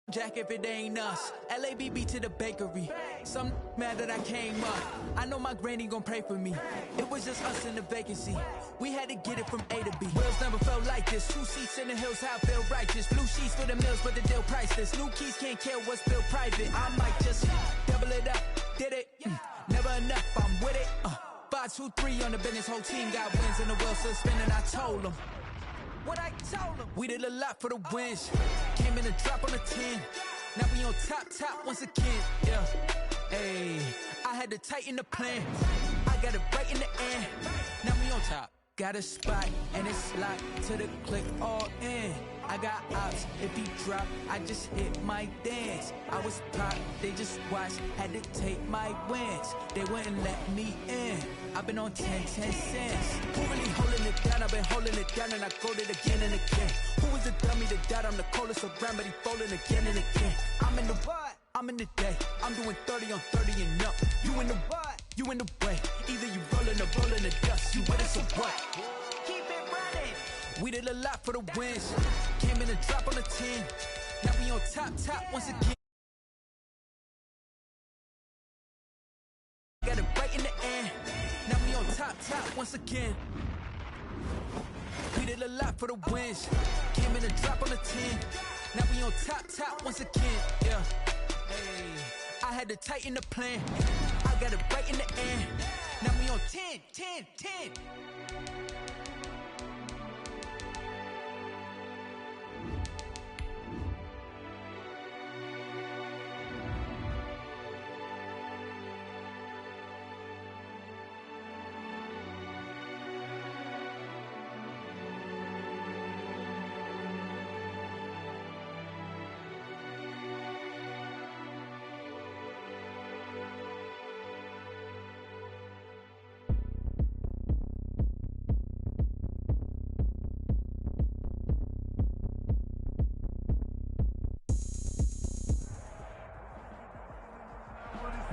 Jack if it ain't us. LABB to the bakery. Some mad that I came up. I know my granny gon' pray for me. It was just us in the vacancy. We had to get it from A to B. Wheels never felt like this. 2 seats in the hills, how I feel righteous. Blue sheets for the mills, but the deal priceless. New keys can't care what's built private. I might just double it up. Did it? Never enough, I'm with it. 5, 2, 3 on the business. Whole team got wins and the wheels still spinning. I told them what I told them. We did a lot for the wins. Came in a drop on the 10. Now we on top once again. Yeah. Hey, I had to tighten the plan. I got it right in the end. Now we on top. Got a spot and it's locked to the click all in. I got ops, if he drop, I just hit my dance. I was pop, they just watched, had to take my wins. They wouldn't let me in. I've been on 10 cents. Who really holding it down? I've been holding it down and I go it again and again. Who is the dummy that doubt I'm the coldest around, but he folding again and again. I'm in the what? I'm in the day. I'm doing 30 on 30 and up. You in the what? You in the way. Either you rolling or rolling the dust. You with us or what? Keep it running. We did a lot for the wins. Came in a drop on the 10. Now we on top once again. Got it right in the end. Now we on top once again. We did a lot for the wins. Came in a drop on the 10. Now we on top once again. Yeah. Hey, I had to tighten the plan. I got it right in the end. Now we on 10.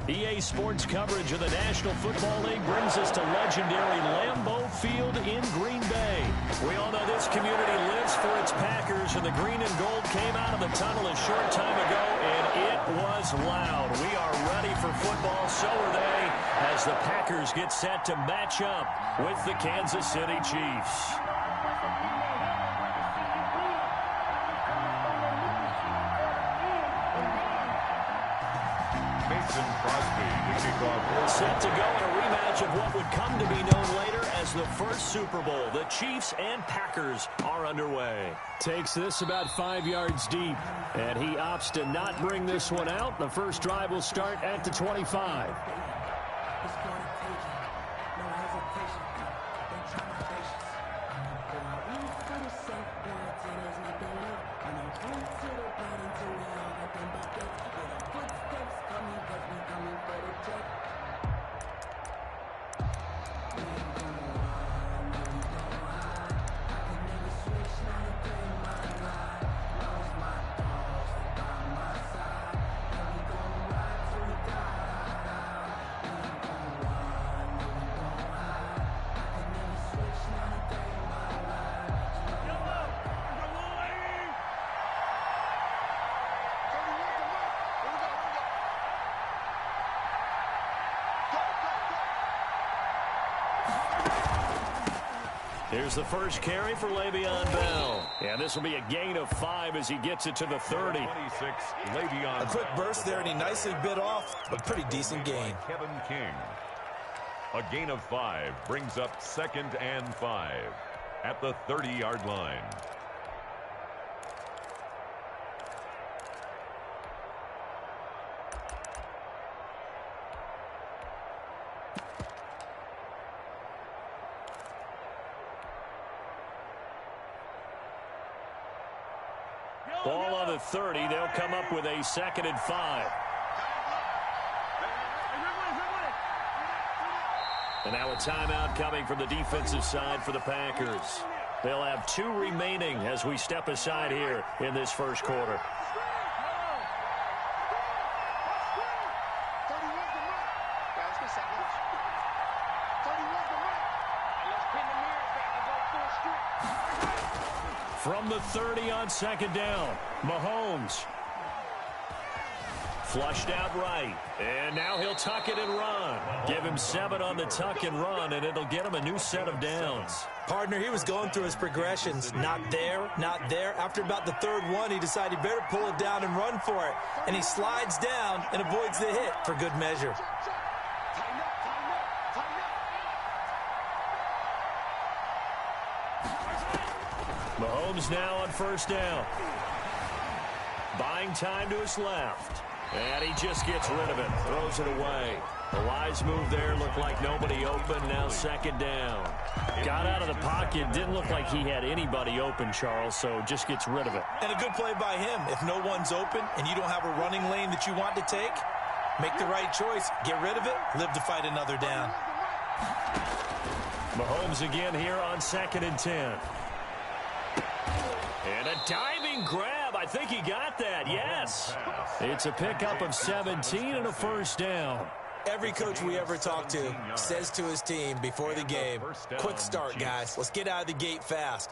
EA Sports coverage of the National Football League brings us to legendary Lambeau Field in Green Bay. We all know this community lives for its Packers, and the green and gold came out of the tunnel a short time ago, and it was loud. We are ready for football, so are they, as the Packers get set to match up with the Kansas City Chiefs. Set to go in a rematch of what would come to be known later as the first Super Bowl. The Chiefs and Packers are underway. Takes this about 5 yards deep, and he opts to not bring this one out. The first drive will start at the 25. Here's the first carry for Le'Veon Bell. And this will be a gain of 5 as he gets it to the 30. 26, Le'Veon. A quick burst there, and he nicely bit off, but pretty decent gain. Kevin King. A gain of 5 brings up 2nd and 5 at the 30-yard line. Ball on the 30. They'll come up with a 2nd and 5. And now a timeout coming from the defensive side for the Packers. They'll have 2 remaining as we step aside here in this first quarter. From the 30 on 2nd down, Mahomes. Flushed out right. And now he'll tuck it and run. Give him 7 on the tuck and run, and it'll get him a new set of downs. Partner, he was going through his progressions. Not there, not there. After about the third one, he decided he better pull it down and run for it. And he slides down and avoids the hit for good measure. Mahomes now on first down. Buying time to his left. And he just gets rid of it. Throws it away. The wise move there. Looked like nobody open. Now second down. Got out of the pocket. Didn't look like he had anybody open, Charles, so just gets rid of it. And a good play by him. If no one's open and you don't have a running lane that you want to take, make the right choice. Get rid of it. Live to fight another down. Mahomes again here on 2nd and 10. And a diving grab. I think he got that. Yes. It's a pickup of 17 and a first down. Every coach we ever talk to says to his team before the game, quick start, guys. Let's get out of the gate fast.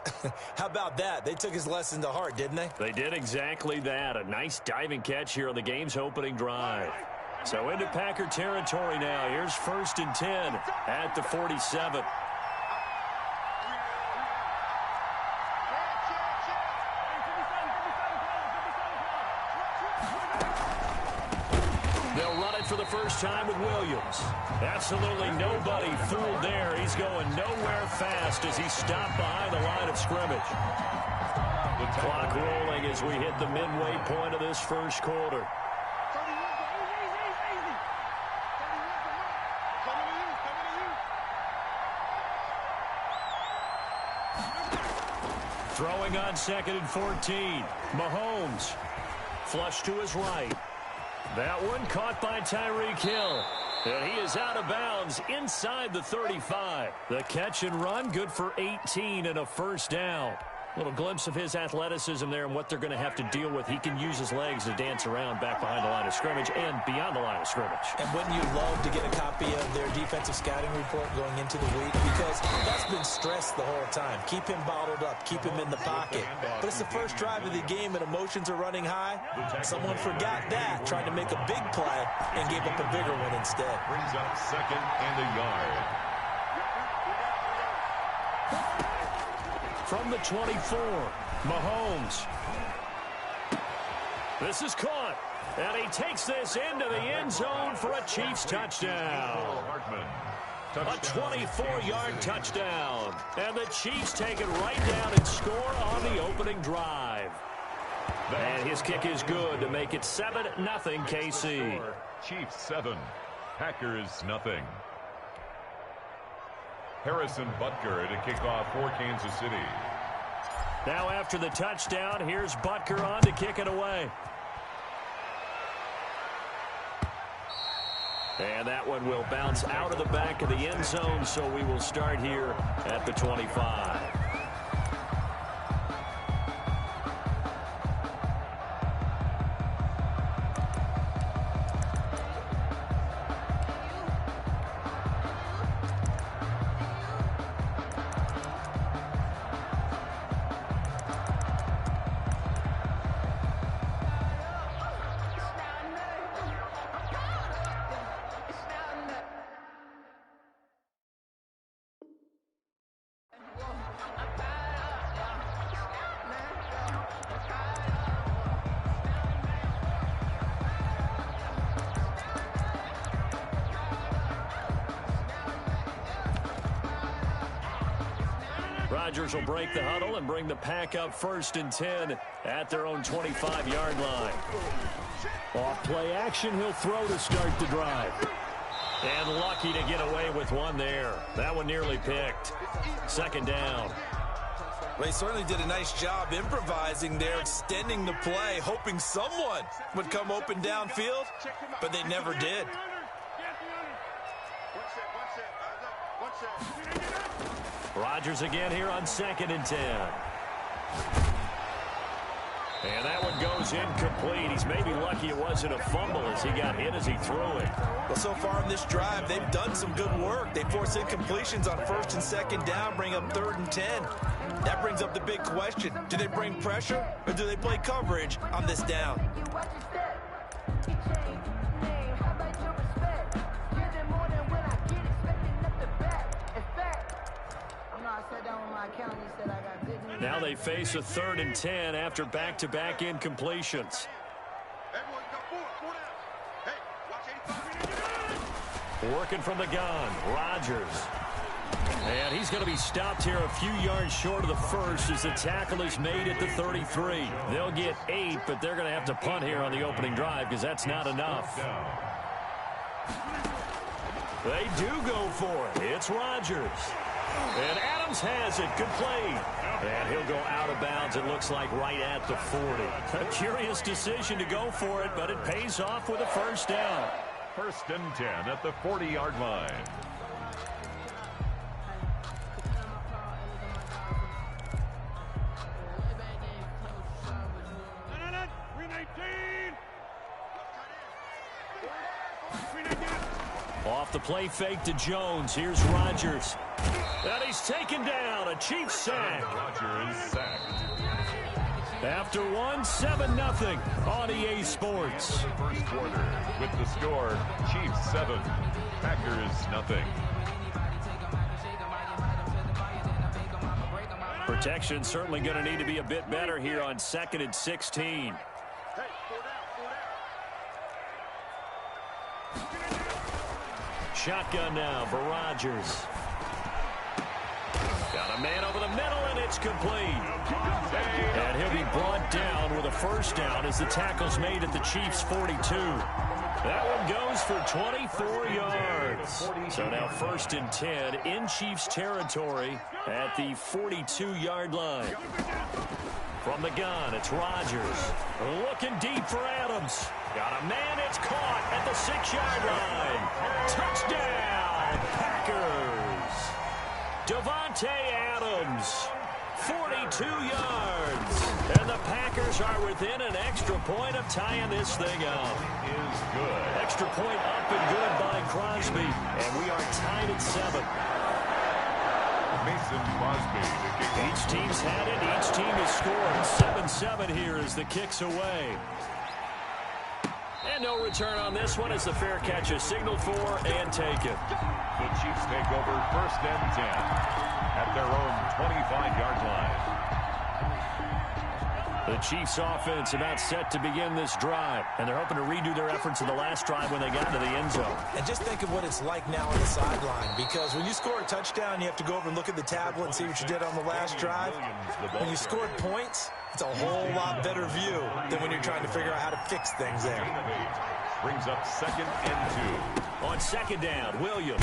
How about that? They took his lesson to heart, didn't they? They did exactly that. A nice diving catch here on the game's opening drive. So into Packer territory now. Here's 1st and 10 at the 47. For the first time with Williams. Absolutely nobody fooled there. He's going nowhere fast as he stopped behind the line of scrimmage. The clock rolling as we hit the midway point of this first quarter. Throwing on 2nd and 14. Mahomes. Flush to his right. That one caught by Tyreek Hill. And he is out of bounds inside the 35. The catch and run, good for 18 and a first down. Little glimpse of his athleticism there and what they're going to have to deal with. He can use his legs to dance around back behind the line of scrimmage and beyond the line of scrimmage. And wouldn't you love to get a copy of their defensive scouting report going into the week? Because that's been stressed the whole time. Keep him bottled up. Keep him in the pocket. But it's the first drive of the game and emotions are running high. Someone forgot that, tried to make a big play and gave up a bigger one instead. Brings up 2nd and a yard. From the 24, Mahomes. This is caught, and he takes this into the end zone for a Chiefs touchdown. A 24-yard touchdown, and the Chiefs take it right down and score on the opening drive. And his kick is good to make it 7-0 KC. Chiefs 7, Packers 0. Harrison Butker to kick off for Kansas City. Now after the touchdown, here's Butker on to kick it away. And that one will bounce out of the back of the end zone, so we will start here at the 25. Rodgers will break the huddle and bring the Pack up 1st and 10 at their own 25-yard line. Off play action, he'll throw to start the drive. And lucky to get away with one there. That one nearly picked. 2nd down. They certainly did a nice job improvising there, extending the play, hoping someone would come open downfield, but they never did. Rodgers again here on 2nd and 10. And that one goes incomplete. He's maybe lucky it wasn't a fumble as he got hit as he threw it. Well, so far in this drive, they've done some good work. They force incompletions on 1st and 2nd down, bring up 3rd and 10. That brings up the big question. Do they bring pressure or do they play coverage on this down? Now they face a 3rd and 10 after back-to-back incompletions. Working from the gun, Rodgers. And he's going to be stopped here a few yards short of the first as the tackle is made at the 33. They'll get 8, but they're going to have to punt here on the opening drive because that's not enough. They do go for it. It's Rodgers. And Adams has it. Good play. And he'll go out of bounds, it looks like, right at the 40. A curious decision to go for it, but it pays off with a first down. 1st and 10 at the 40-yard line. Off the play fake to Jones. Here's Rodgers. And he's taken down. A Chiefs sack. Rodgers sacked. After 7-0 on EA Sports. First quarter with the score, Chiefs 7, Packers nothing. Protection certainly going to need to be a bit better here on 2nd and 16. Shotgun now for Rodgers. Got a man over the middle, and it's complete. And he'll be brought down with a first down as the tackle's made at the Chiefs' 42. That one goes for 24 yards. So now 1st and 10 in Chiefs territory at the 42-yard line. From the gun, it's Rodgers. Looking deep for Adams. Got a man, it's caught at the 6-yard line. Touchdown, Packers. Davante Adams, 42 yards. And the Packers are within an extra point of tying this thing up. Is good. Extra point up and good by Crosby. And we are tied at 7. Mason Crosby to kick off. Each team's had it. Each team has scored. 7-7 here as the kick's away. And no return on this one as the fair catch is signaled for and taken. The Chiefs take over 1st and 10 at their own 25-yard line. The Chiefs offense about set to begin this drive, and they're hoping to redo their efforts in the last drive when they got to the end zone. And just think of what it's like now on the sideline, because when you score a touchdown, you have to go over and look at the tablet and see what you did on the last drive. When you scored points, it's a whole lot better view than when you're trying to figure out how to fix things there. Brings up 2nd and 2. On 2nd down, Williams.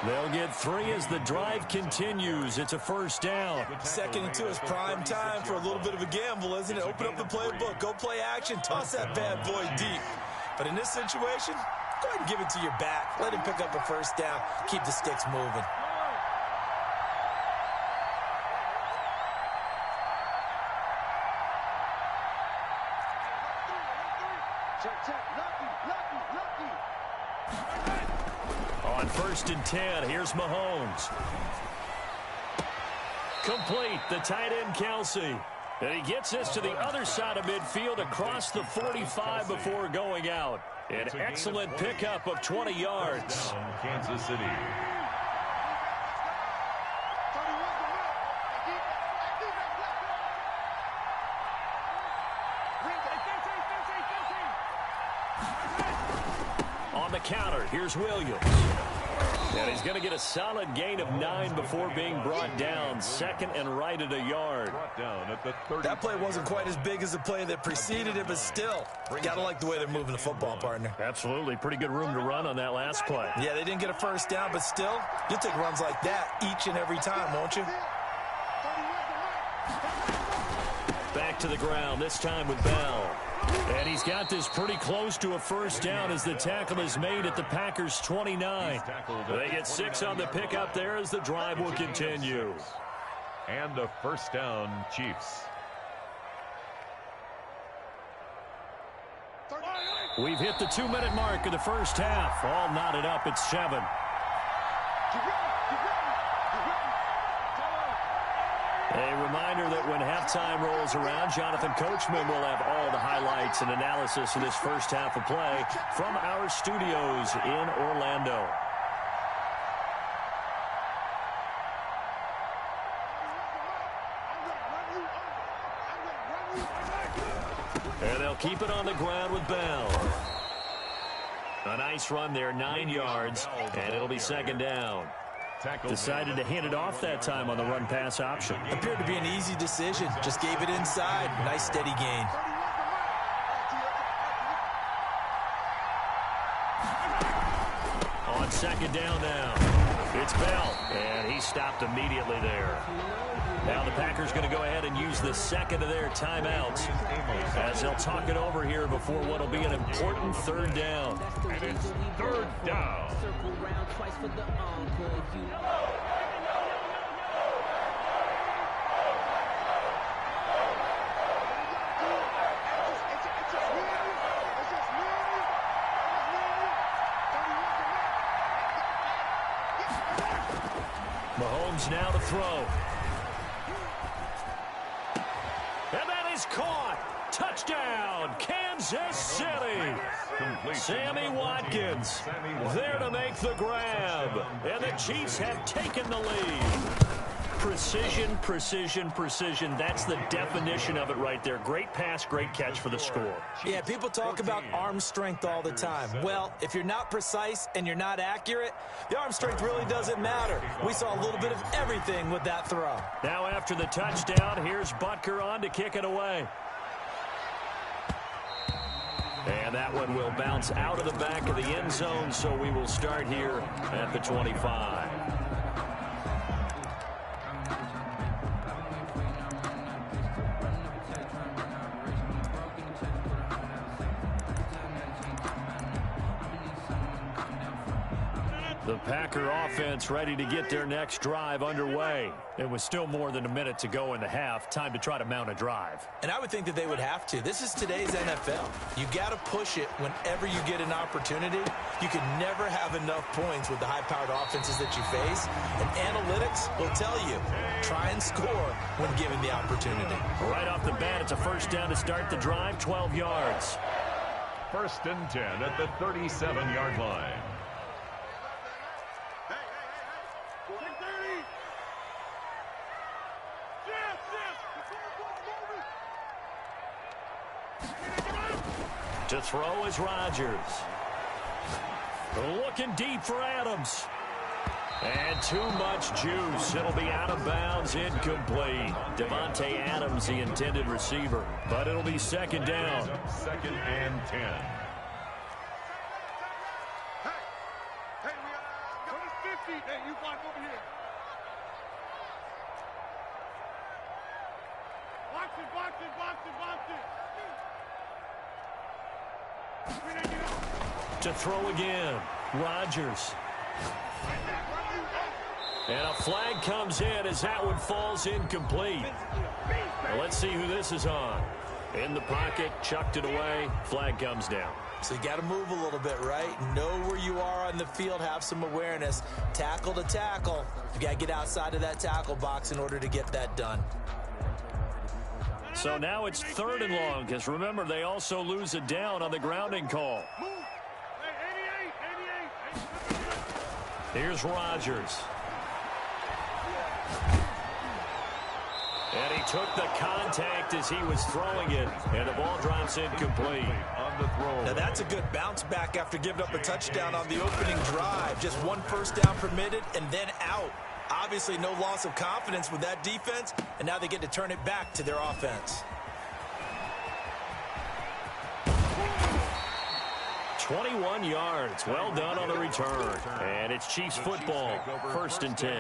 They'll get 3 as the drive continues. It's a first down. 2nd and 2 is prime time for a little bit of a gamble, isn't it? Open up the playbook, go play action, toss that bad boy deep. But in this situation, go ahead and give it to your back. Let him pick up a first down. Keep the sticks moving. On 1st and 10, here's Mahomes. Complete, the tight end Kelsey. And he gets this to the other side of midfield across the 45 before going out. An excellent pickup of 20 yards. Kansas City. On the counter, here's Williams. And he's going to get a solid gain of 9 before being brought down. 2nd and right at a yard. Brought down at the 30. That play wasn't quite as big as the play that preceded it, but still, got to like the way they're moving the football, partner. Absolutely. Pretty good room to run on that last play. Yeah, they didn't get a first down, but still, you'll take runs like that each and every time, won't you? Back to the ground, this time with Bell. And he's got this pretty close to a first down as the tackle is made at the Packers' 29. They get 6 on the pickup there as the drive will continue. And a first down, Chiefs. We've hit the 2-minute mark of the first half. All knotted up at 7. A reminder reminder that when halftime rolls around, Jonathan Coachman will have all the highlights and analysis of this first half of play from our studios in Orlando. And they'll keep it on the ground with Bell. A nice run there, 9 yards, and it'll be second down. Decided to hand it off that time on the run-pass option. Appeared to be an easy decision. Just gave it inside. Nice steady gain. On second down now, it's Bell, and he stopped immediately there. Now the Packers going to go ahead and use the second of their timeouts as they'll talk it over here before what will be an important third down. And it's third down. Mahomes now to throw. And that is caught. Touchdown, Kansas City. Sammy Watkins there to make the grab. And the Chiefs have taken the lead. Precision, precision, precision. That's the definition of it right there. Great pass, great catch for the score. Yeah, people talk about arm strength all the time. Well, if you're not precise and you're not accurate, the arm strength really doesn't matter. We saw a little bit of everything with that throw. Now after the touchdown, here's Butker on to kick it away. And that one will bounce out of the back of the end zone, so we will start here at the 25. The Packer offense ready to get their next drive underway. It was still more than a minute to go in the half. Time to try to mount a drive. And I would think that they would have to. This is today's NFL. You got to push it whenever you get an opportunity. You can never have enough points with the high-powered offenses that you face. And analytics will tell you, try and score when given the opportunity. Right off the bat, it's a first down to start the drive, 12 yards. First and 10 at the 37-yard line. To throw is Rodgers. Looking deep for Adams. And too much juice. It'll be out of bounds, incomplete. Devontae Adams, the intended receiver. But it'll be second down. Second and 10. Hey, we got it 50. Hey, you block over here. Box it, box it, box it, box it. To throw again, Rodgers. And a flag comes in as that one falls incomplete. Well, let's see who this is on. In the pocket, chucked it away, flag comes down. So you got to move a little bit, right? Know where you are on the field, have some awareness. Tackle to tackle. You got to get outside of that tackle box in order to get that done. So now it's third and long, because remember, they also lose it down on the grounding call. Here's Rodgers. And he took the contact as he was throwing it, and the ball drops incomplete. On the throw. Now that's a good bounce back after giving up a touchdown on the opening drive. Just one first down permitted and then out. Obviously no loss of confidence with that defense, and now they get to turn it back to their offense. 21 yards. Well done on the return. And it's Chiefs football. First and 10.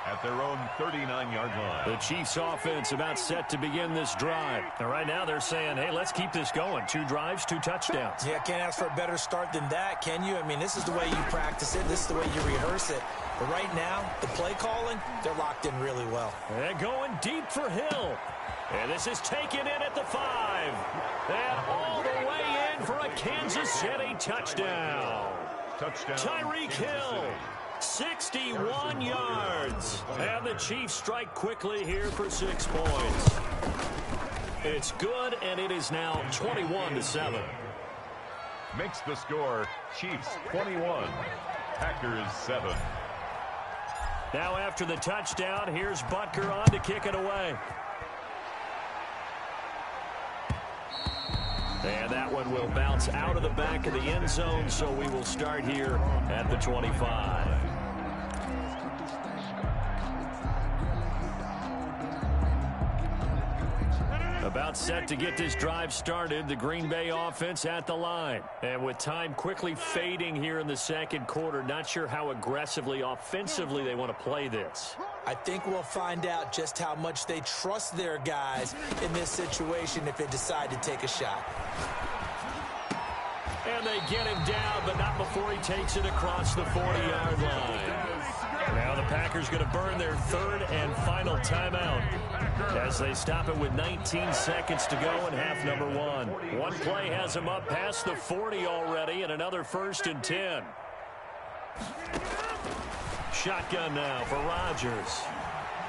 At their own 39-yard line. The Chiefs offense about set to begin this drive. And right now they're saying, hey, let's keep this going. 2 drives, 2 touchdowns. Yeah, can't ask for a better start than that, can you? I mean, this is the way you practice it. This is the way you rehearse it. But right now, the play calling, they're locked in really well. And going deep for Hill. And this is taken in at the 5. And all the way in for a Kansas City touchdown. Touchdown. Tyreek Hill. 61 yards. seconds. And the Chiefs strike quickly here for 6 points. It's good, and it is now 21-7. Makes the score Chiefs 21, Packers 7. Now after the touchdown, here's Butker on to kick it away. And that one will bounce out of the back of the end zone, so we will start here at the 25. About set to get this drive started, the Green Bay offense at the line. And with time quickly fading here in the second quarter, not sure how aggressively, offensively they want to play this. I think we'll find out just how much they trust their guys in this situation if they decide to take a shot. And they get him down, but not before he takes it across the 40-yard line. Now the Packers going to burn their third and final timeout as they stop it with 19 seconds to go in half number 1. One play has them up past the 40 already, and another 1st and 10. Shotgun now for Rodgers.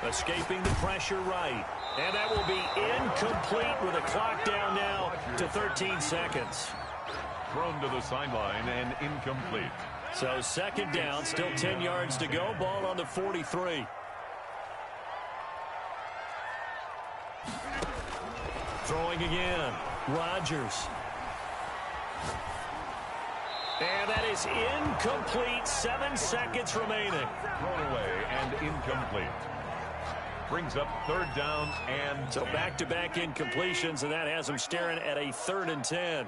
Escaping the pressure right. And that will be incomplete with a clock down now to 13 seconds. Thrown to the sideline and incomplete. So second down, still 10 yards to go. Ball on the 43. Throwing again. Rodgers. And that is incomplete. 7 seconds remaining. Thrown away and incomplete. Brings up third down and... So back-to-back incompletions, and that has them staring at a 3rd and 10.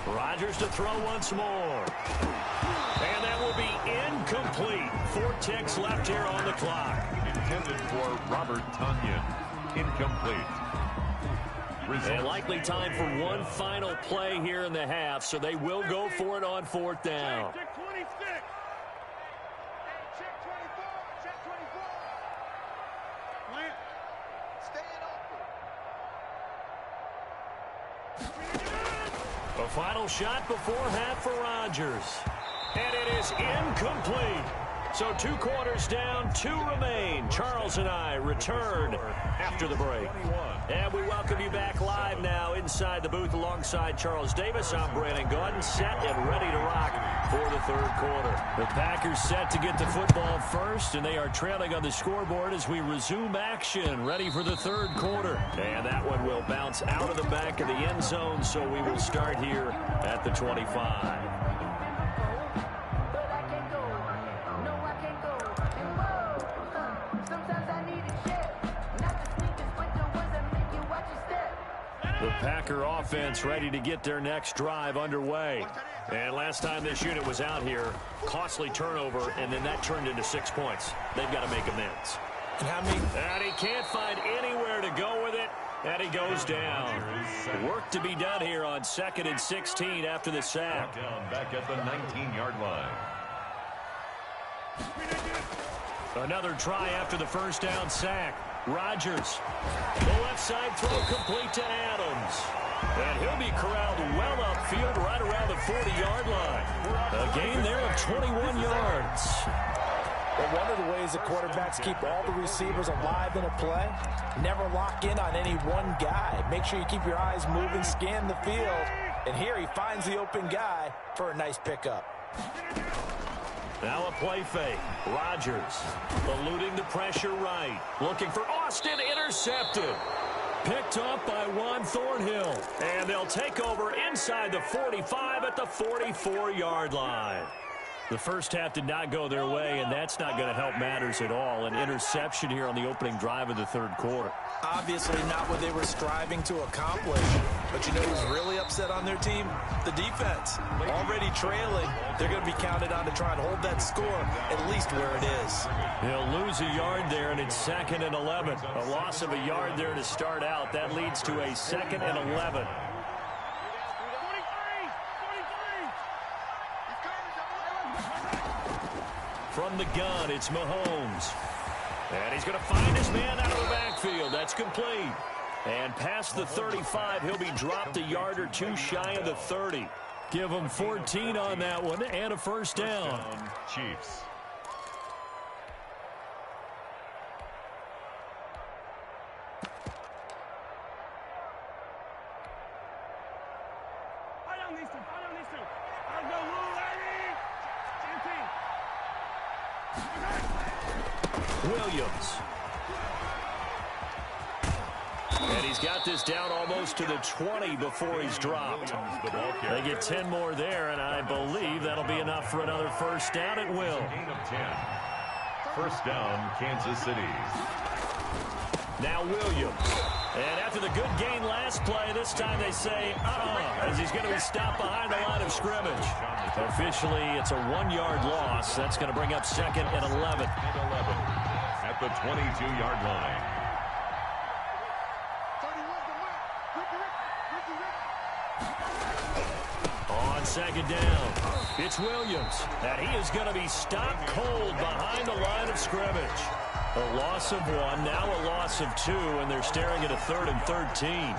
Rodgers to throw once more. And that will be incomplete. 4 ticks left here on the clock. Intended for Robert Tonyan. Incomplete. And likely time for one final play here in the half, so they will go for it on 4th down. Check 26. Check 24. Check 24. Lynn, staying open. A final shot before half for Rodgers. And it is incomplete. So 2 quarters down, 2 remain. Charles and I return after the break. And we welcome you back live now inside the booth alongside Charles Davis. I'm Brandon Gaudin, set and ready to rock for the 3rd quarter. The Packers set to get the football first, and they are trailing on the scoreboard as we resume action, ready for the 3rd quarter. And that one will bounce out of the back of the end zone, so we will start here at the 25. The Packer offense ready to get their next drive underway. And last time this unit was out here, costly turnover, and then that turned into 6 points. They've got to make amends. And he can't find anywhere to go with it, and he goes down. Work to be done here on 2nd and 16 after the sack. Back at the 19-yard line. Another try after the 1st down sack. Rodgers. The left side throw complete to Adams. And he'll be corralled well upfield right around the 40-yard line. A gain there of 21 yards. Well, one of the ways the quarterbacks keep all the receivers alive in a play, never lock in on any one guy. Make sure you keep your eyes moving, scan the field. And here he finds the open guy for a nice pickup. Now a play fake. Rodgers eluding the pressure right. Looking for Austin. Intercepted. Picked up by Juan Thornhill. And they'll take over inside the 45 at the 44-yard line. The first half did not go their way, and that's not going to help matters at all. An interception here on the opening drive of the 3rd quarter. Obviously not what they were striving to accomplish. But you know who's really upset on their team? The defense. Already trailing, they're going to be counted on to try and hold that score at least where it is. He'll lose a yard there, and it's 2nd and 11. A loss of a yard there to start out. That leads to a 2nd and 11. From the gun, it's Mahomes. And he's going to find his man out of the backfield. That's complete. And past the 35, he'll be dropped a yard or 2 shy of the 30. Give them 14 on that one and a first down. Chiefs. Williams. And he's got this down almost to the 20 before he's dropped. They get 10 more there, and I believe that'll be enough for another first down at will. Gain of 10. First down, Kansas City. Now Williams. And after the good gain last play, this time they say, as he's going to be stopped behind the line of scrimmage. Officially, it's a 1-yard loss. That's going to bring up second and 11. At the 22-yard line. On second down, it's Williams. And he is going to be stopped cold behind the line of scrimmage. A loss of 1, now a loss of 2, and they're staring at a 3rd and 13. And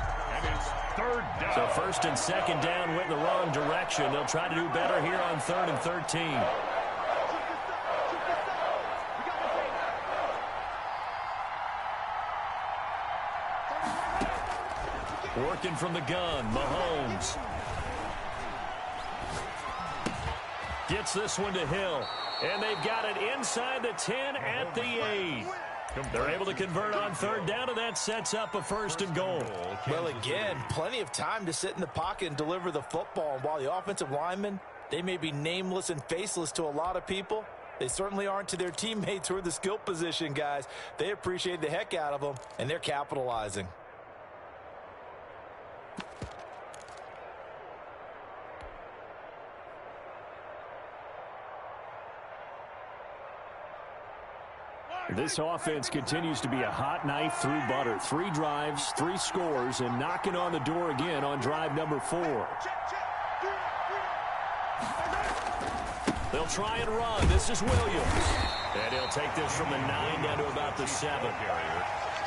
it's third down. So first and second down went in the wrong direction. They'll try to do better here on 3rd and 13. Working from the gun, Mahomes. Gets this one to Hill. And they've got it inside the 10 at the 8. They're able to convert on third down, and that sets up a first and goal. Well, again, plenty of time to sit in the pocket and deliver the football. And while the offensive linemen, they may be nameless and faceless to a lot of people, they certainly aren't to their teammates who are in the skill position, guys. They appreciate the heck out of them, and they're capitalizing. This offense continues to be a hot knife through butter. 3 drives, 3 scores, and knocking on the door again on drive number 4. They'll try and run. This is Williams. And he'll take this from the 9 down to about the 7.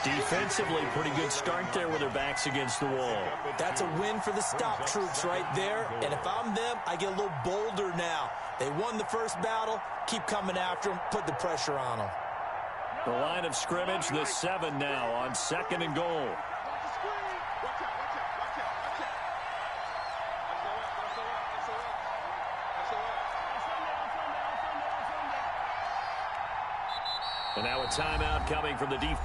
Defensively, pretty good start there with their backs against the wall. That's a win for the stop troops right there. And if I'm them, I get a little bolder now. They won the first battle. Keep coming after them. Put the pressure on them. The line of scrimmage, the 7 now on second and goal. And now a timeout coming from the defense.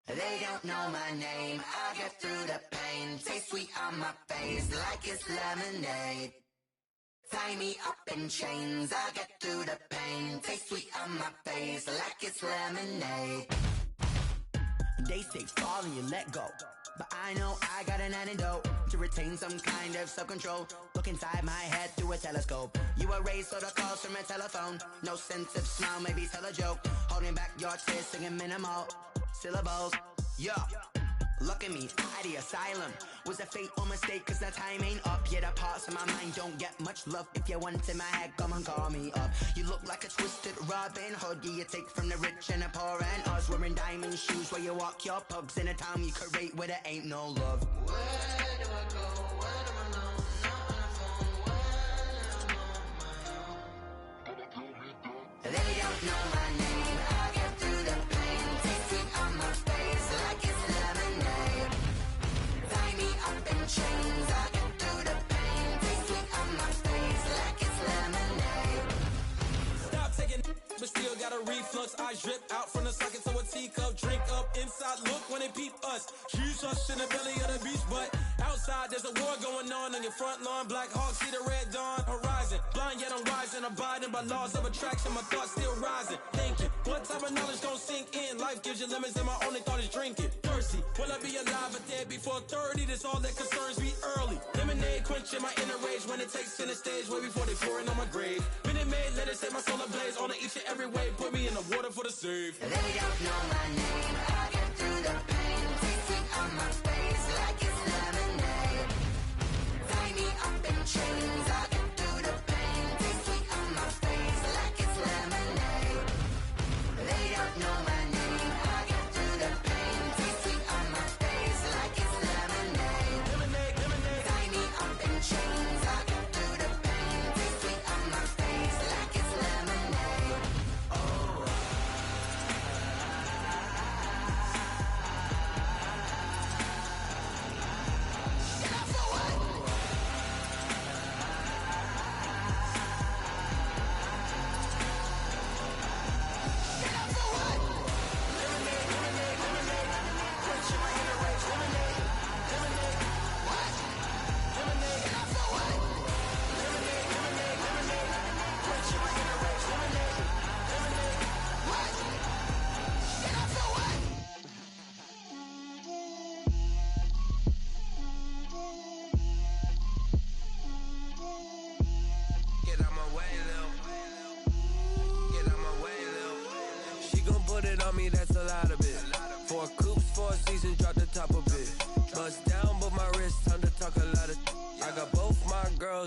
They don't know my name, I get through the pain. Taste sweet on my face like it's lemonade. Tie me up in chains, I get through the pain. Taste sweet on my face like it's lemonade. They say fall and you let go, but I know I got an antidote to retain some kind of self-control. Look inside my head through a telescope. You erase all the calls from a telephone. No sense of smile, maybe tell a joke. Holding back your tears, singing minimal syllables. Yeah, look at me, at the asylum. Was a fate or mistake, cause the time ain't up. Yeah, the parts of my mind don't get much love. If you want in my head, come and call me up. You look like a twisted Robin Hood. Yeah, you take from the rich and the poor and us. Wearing diamond shoes where you walk your pugs in a town you create where there ain't no love. Where do I go? Where do I know? Not on my phone. They don't know my name. I get through the pain. Taste sweet on my face like it's lemonade. Tie me up in chains. I get through the pain. Taste sweet on my face like it's lemonade. Stop taking, but still got a reflux. I drip out from the socket to a teacup. Drink up inside. Look when they peep us. Shoes us in the belly of the beach, but outside there's a war going on your front lawn. Black Hawk see the red dawn horizon. Blind yet I'm rising, abiding by laws of attraction. My thoughts still rising. Thinking, what type of knowledge gon' sink in? Life gives you lemons, and my only thought is drinking. Thirsty, will I be alive or dead before 30? That's all that concerns me early. Lemonade quenching my inner rage when it takes center stage, way before they pour it on my grave. Minute Maid, let it set my soul ablaze. On each and every way, put me in the water for the save. They don't know my name. I get through the pain. Taste sweet on my face like it's lemonade. Tie me up in chains. I get through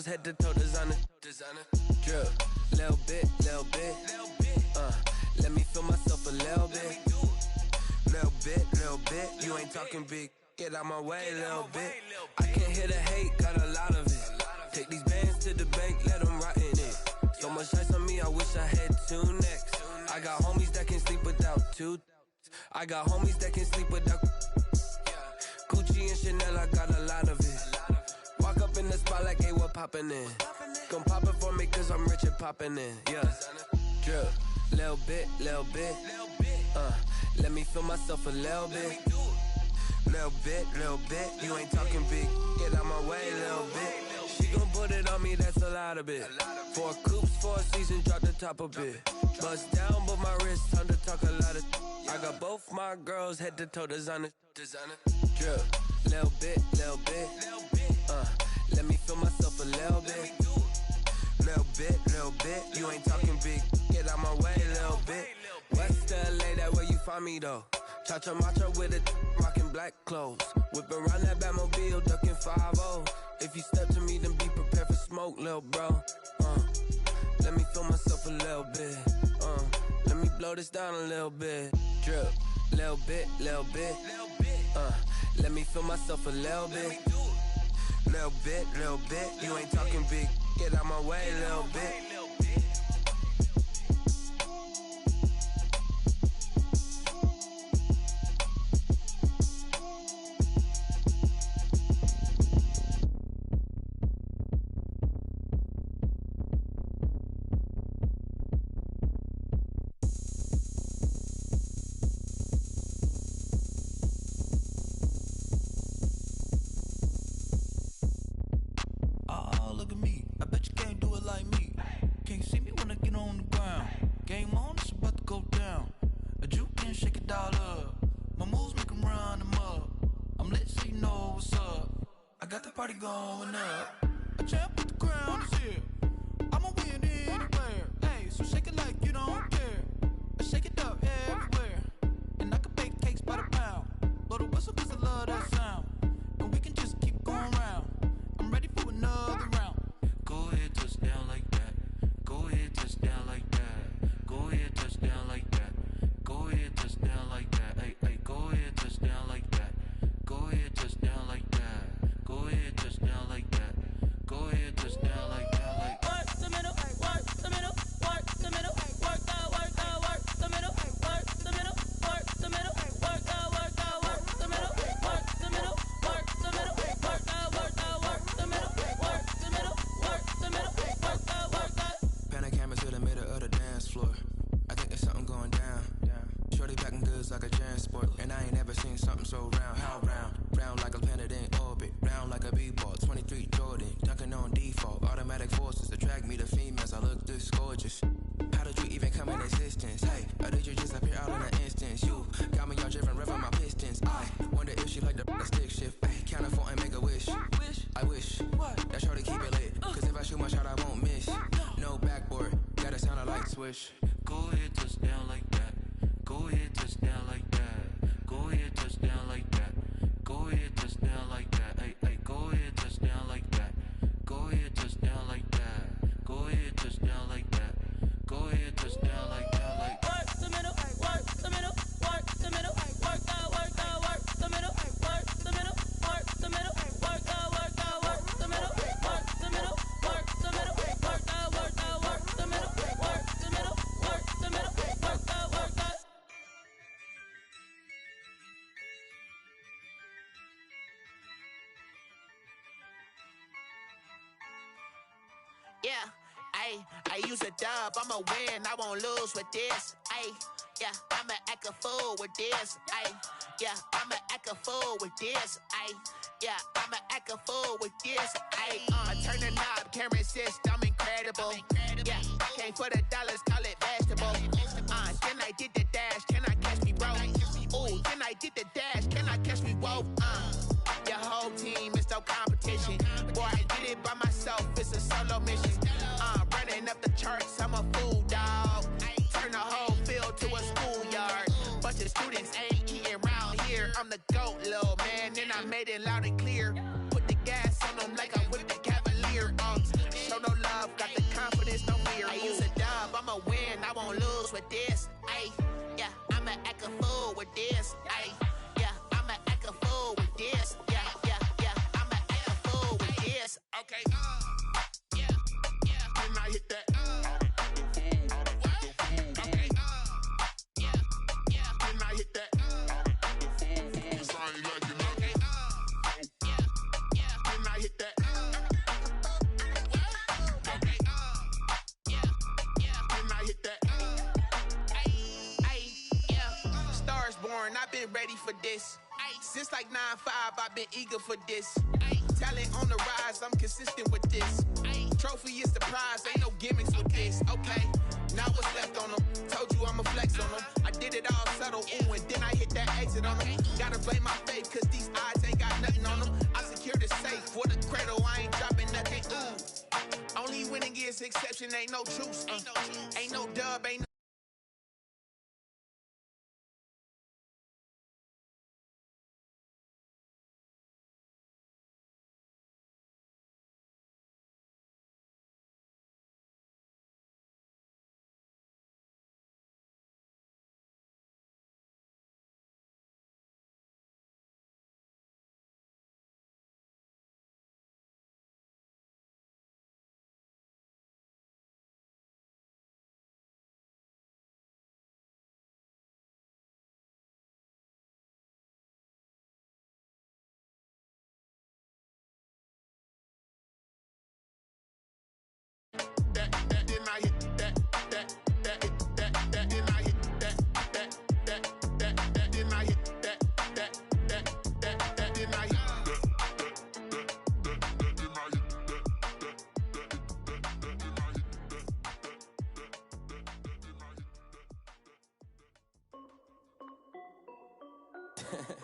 girls head to toe designer. Drip, little bit. Let me feel myself a little bit. Little bit. You ain't talking big. Get out my way, little bit. I can't hear the hate, got a lot of it. Take these bands to the bank, let them rot in it. So much ice on me, I wish I had two necks. I got homies that can sleep without two. I got homies that can sleep without Gucci and Chanel, I got a lot of it. Walk up in the spot like, hey, what poppin' in? Gon' pop it for me cause I'm rich and poppin' in. Yeah, drip, little bit. Let me feel myself a little bit. Little bit. You ain't talking big. Get out my way, little bit. She gon' put it on me, that's a lot of it. 4 coops, 4 seasons, drop the top a bit. Bust down, but my wrist, time to talk a lot of. I got both my girls head to toe designer. Drip, little bit. Let me feel myself a little bit. Little bit. You ain't talking big. Get out my way, little bit. West LA, that where you find me though. Cha-cha macha with it, rockin' black clothes. Whip around that Batmobile, duckin' 5-0. If you step to me, then be prepared for smoke, lil' bro. Let me feel myself a little bit. Let me blow this down a little bit. Drip, little bit. Let me feel myself a little bit. Little bit. You ain't talking big. Get out my way, little bit. Going up, a champ with the crown is here. I'ma win anywhere. Hey, so shake it like you don't care. I shake it up everywhere. And I can bake cakes by the pound. Blow the whistle cause I love that sound. And we can just keep going round. I'm ready for another round. Go ahead, touch down like that. Go ahead, touch down like that. Go ahead, touch down like that. Go ahead, touch down like that. Hey, go ahead, touch down like that. Go ahead, touch down like that. Go ahead, touch down like that. Go ahead, touch down like that. Like work the middle, work the middle, work the middle, work the middle, work the middle, work the middle, work the middle, work the middle, work the middle, work the middle, work the middle, work the middle, work the. Pan a camera to the middle of the dance floor. I think there's something going down. Shorty packing goods like a transport, and I ain't never seen something so round. How round? Round like a planet in orbit, round like a b-ball. 23 Jordan, dunking on default. Automatic forces attract me to females. I look this gorgeous. How did you even come in existence? Hey, or did you just appear out in an instance? You got me all driven, revving my pistons. I wonder if she like the stick shift. Hey, count a 4 and make a wish. I wish that shorty keep it lit. Cause if I shoot my shot, I won't miss. No backboard, gotta sound a light switch. Go ahead, touch down like that. Go ahead, touch down like that. Go ahead, touch down like that. Go ahead, touch down like that. Hey, go ahead, touch down like that. Go ahead, touch down like that. Go ahead, touch down like that. Go ahead, touch down like that. Like work the middle, work the middle, work the middle, work the middle, work the middle, work the middle, work the middle, work the middle, work the middle, work the middle, work the middle, work the middle, work the. Yeah, I use a dub, I'ma win, I won't lose with this. Yeah, I'ma act a fool with this. Yeah, I'ma act a fool with this. Yeah, I'ma act a fool with this. Turn the knob, can't resist, I'm incredible. Yeah, came for the dollars, call it vegetable. Then I did the dash, can I catch me, bro? Ooh, then I did the dash, can I catch me, whoa? Your whole team is no competition. Boy, I did it by myself, it's a solo mission. Running up the charts, I'm a fool, dog. Turn the whole field to a schoolyard. Bunch of students ain't eating round here. I'm the GOAT, little man, and I made it loud and clear. Put the gas on them like I whipped the Cavalier. I'ma win, I won't lose with this. Ay, yeah, I'ma act a fool with this. Ay, yeah, I'ma act a fool with this. Yeah, yeah, yeah, I'ma act a fool with this. Okay, yeah, yeah, and I hit that. Okay, yeah, yeah, and I hit that. I've been ready for this. Since like 9-5, I've been eager for this. Talent on the rise, I'm consistent with this. Trophy is the prize, ain't no gimmicks with this. Okay, now what's left on them? Told you I'ma flex on them. I did it all subtle, ooh, and then I hit that exit on them. Gotta blame my faith, cause these odds ain't got nothing on them. I secure the safe for the cradle, I ain't dropping nothing, ooh. Only winning is exception, ain't no truce. Ain't no dub, ain't no.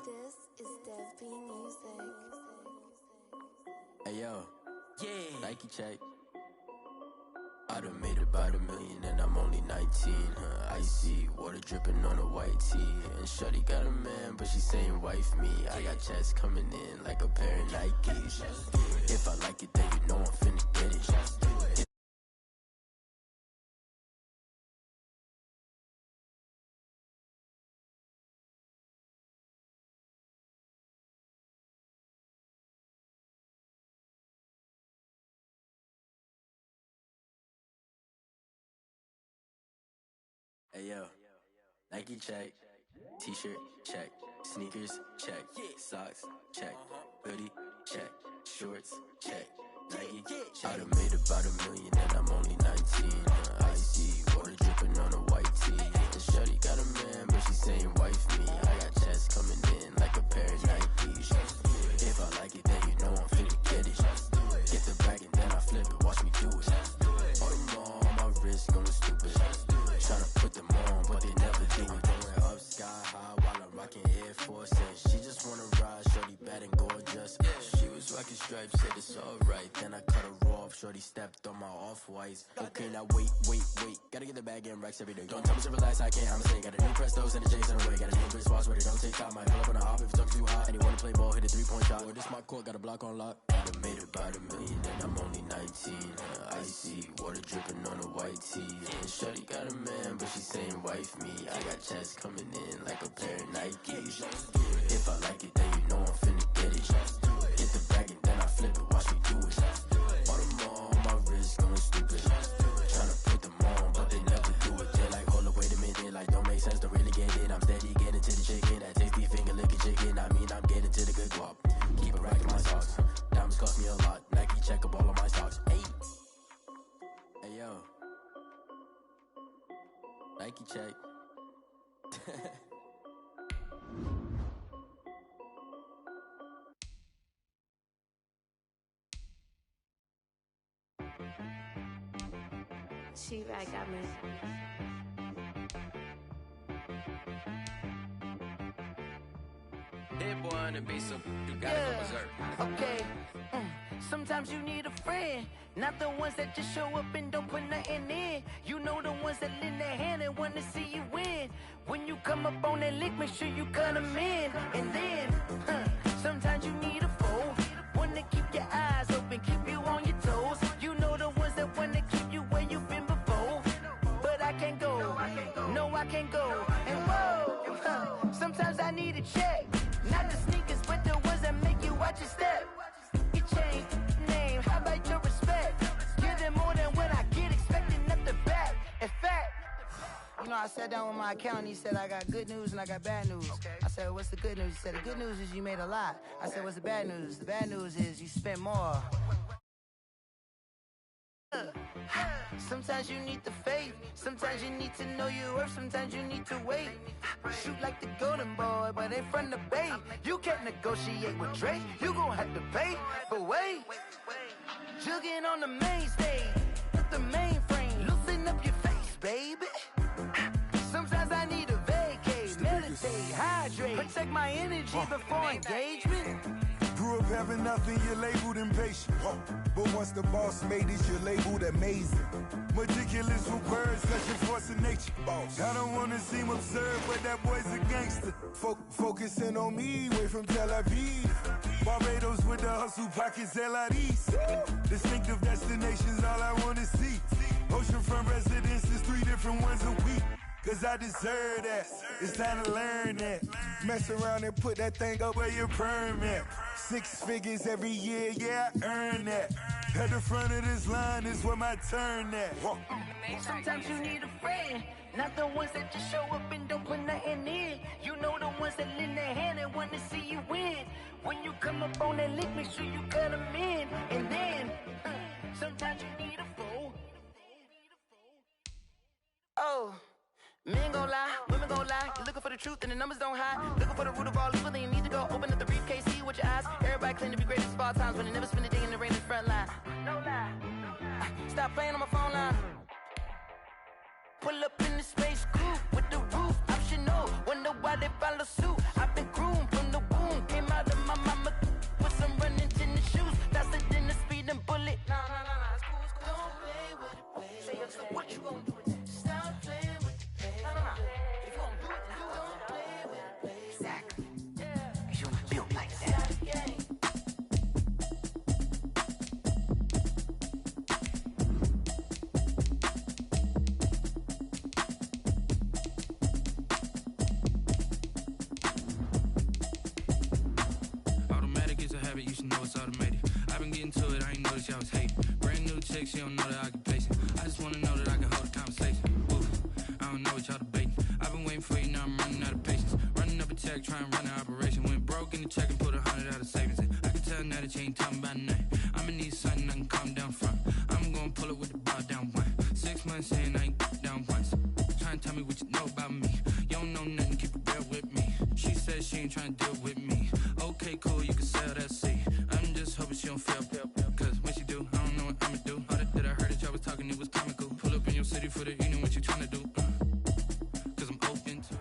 This is Dev B Music. Hey yo, yeah, Nike check. I done made about $1 million and I'm only 19. Icy water dripping on a white tee. And shorty got a man, but she saying wife me. I got checks coming in like a pair of Nikes. If I like it, then you know I'm finna get it. Hey yo, Nike check, t-shirt check, sneakers check, socks check, hoodie check, shorts check, Nike. I done made about $1 million and I'm only 19. Icy water dripping on a white tee. And shorty got a man, but she saying wife me. I got checks coming in like a pair of Nikes. If I like it, then you know I'm finna get it. Get the bag and then I flip it, watch me do it. All them on my wrist going stupid. Tryna put them on, but they never do it. Going up sky high while I'm rocking Air Force. And she just wanna ride, shorty bad and gorgeous. She was rocking stripes, said it's alright. Then I cut her off, shorty stepped on my off-whites. Okay, now wait. Gotta get the bag and racks every day. Don't tell me to relax, I can't, I'ma say. Got a new Prestos and a J's in the way. Got a new Chris Foss where they don't take time. Might pull up on a hop if it's too hot. And he wanna play ball, hit a 3-point shot. Or this my court, got a block on lock. I done made about $1 million and I'm only 19. Icy water dripping on a white tee. And shorty got a man, but she saying wife me. I got checks coming in like a pair of Nikes. If I like it, then you know I'm finna get it. Get the bag and then I flip it, watch me do it. All them on my wrist going stupid. Tryna put them on, but they never do it. They're like, hold up, wait a minute, like don't make sense, don't really get it. I'm steady getting to the chicken, that tasty finger licking chicken. I mean, I'm getting to the good guap. Keep it racking my socks. Diamonds cost me a lot. Nike check up all of my stocks. Hey yo, Nike check. She-Rag got me. Hit boy on the beat, so you gotta go berserk. Okay. Sometimes you need a friend, not the ones that just show up and don't put nothing in. You know the ones that lend their hand and wanna see you win. When you come up on that lick, make sure you cut them in. And then, sometimes you need a foe, one to keep your eyes open, keep you on your toes. You know the ones that wanna keep you where you've been before. But can't go. And whoa, sometimes I need a check. Not the sneakers, but the ones that make you watch your step. Your chain, name, how about your respect? Give them more than what I get, expecting nothing back. In fact, you know, I sat down with my accountant. He said, I got good news and I got bad news. I said, what's the good news? He said, the good news is you made a lot. I said, what's the bad news? The bad news is you spent more. Sometimes you need the faith. Sometimes you need to know your worth. Sometimes you need to wait. Shoot like the golden boy, but ain't from the bay. You can't negotiate with Drake. You gon' have to pay. But wait, jugging on the main stage, the mainframe, loosen up your face, baby. Sometimes I need a vacate, meditate, hydrate, protect my energy before engagement. Grew up having nothing, you're labeled impatient. But once the boss made it, you're labeled amazing. Meticulous with words, such a force of nature. I don't wanna seem absurd, but that boy's a gangster. Focusing on me, way from Tel Aviv. Barbados with the hustle, pockets LIDs. Distinctive destinations, all I wanna see. Oceanfront residences, 3 different ones a week. Cause I deserve that, it's time to learn that. Mess around and put that thing up where your permit. 6 figures every year, yeah, I earn that. At the front of this line is where my turn at. Sometimes you need a friend, not the ones that just show up and don't put nothing in. You know the ones that lend their hand and want to see you win. When you come up on that lick, make sure you cut them in. And then, sometimes you need a fool. Oh. Men gon' lie, women gon' lie. You're looking for the truth and the numbers don't hide. Looking for the root of all evil, then you need to go open up the briefcase, see with your eyes. Everybody claim to be greatest of all times, but they never spend a day in the rain in the front line. No lie. Stop playing on my phone line. Pull up in the space coupe with the roof optional. Wonder why they follow suit. I've been groomed from the womb. Came out of my mama with some running tennis shoes. Faster than the speeding bullet. No, it's cool, it's cool. Don't play with it, play. Say so what you gon' do? Stop playing with it. If you gon' do it, then don't play with it, play. Exactly. Cause you was built like that. Automatic is a habit, you should know it's automated. I've been getting to it, I ain't noticed y'all was hating. Brand new chick, she don't know the occupation. I just wanna know that I can hold a conversation. I don't know what y'all debating. I've been waiting for you, now I'm running out of patience. Running up a check, trying to run an operation. Went broke in the check and put 100 out of savings in. I can tell now that you ain't talking about nothing. I'ma need something I can calm down from. I'm gonna pull it with the ball down one. 6 months in, I ain't down once. Trying to tell me what you know about me. You don't know nothing, keep it real with me. She said she ain't trying to deal with me. Okay, cool, you can sell that seat. I'm just hoping she don't feel. Cause when she do, I don't know what I'ma do. All that I heard that y'all was talking, it was comical. Pull up in your city for the evening, what you trying to do? Cause I'm open to it.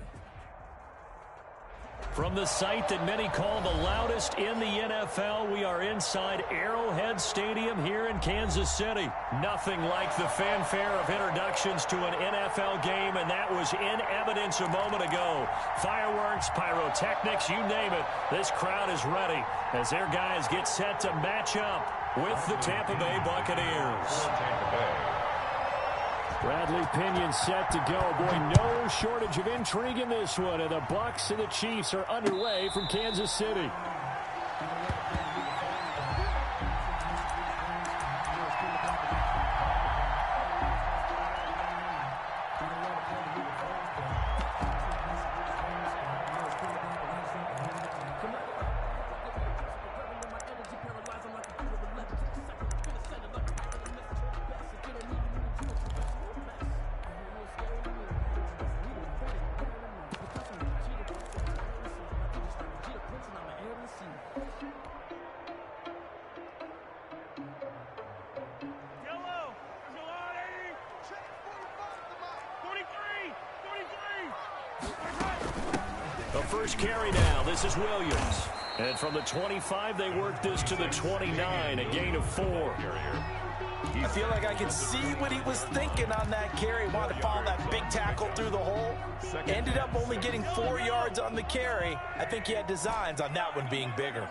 From the site that many call the loudest in the NFL, we are inside Arrowhead Stadium here in Kansas City. Nothing like the fanfare of introductions to an NFL game, and that was in evidence a moment ago. Fireworks, pyrotechnics, you name it. This crowd is ready as their guys get set to match up with the Tampa Bay Buccaneers. Bradley Pinion set to go. Boy, no shortage of intrigue in this one. And the Bucs and the Chiefs are underway from Kansas City. The first carry now. This is Williams. And from the 25, they work this to the 29, a gain of 4. I feel like I can see what he was thinking on that carry. Wanted to follow that big tackle through the hole. Ended up only getting 4 yards on the carry. I think he had designs on that one being bigger.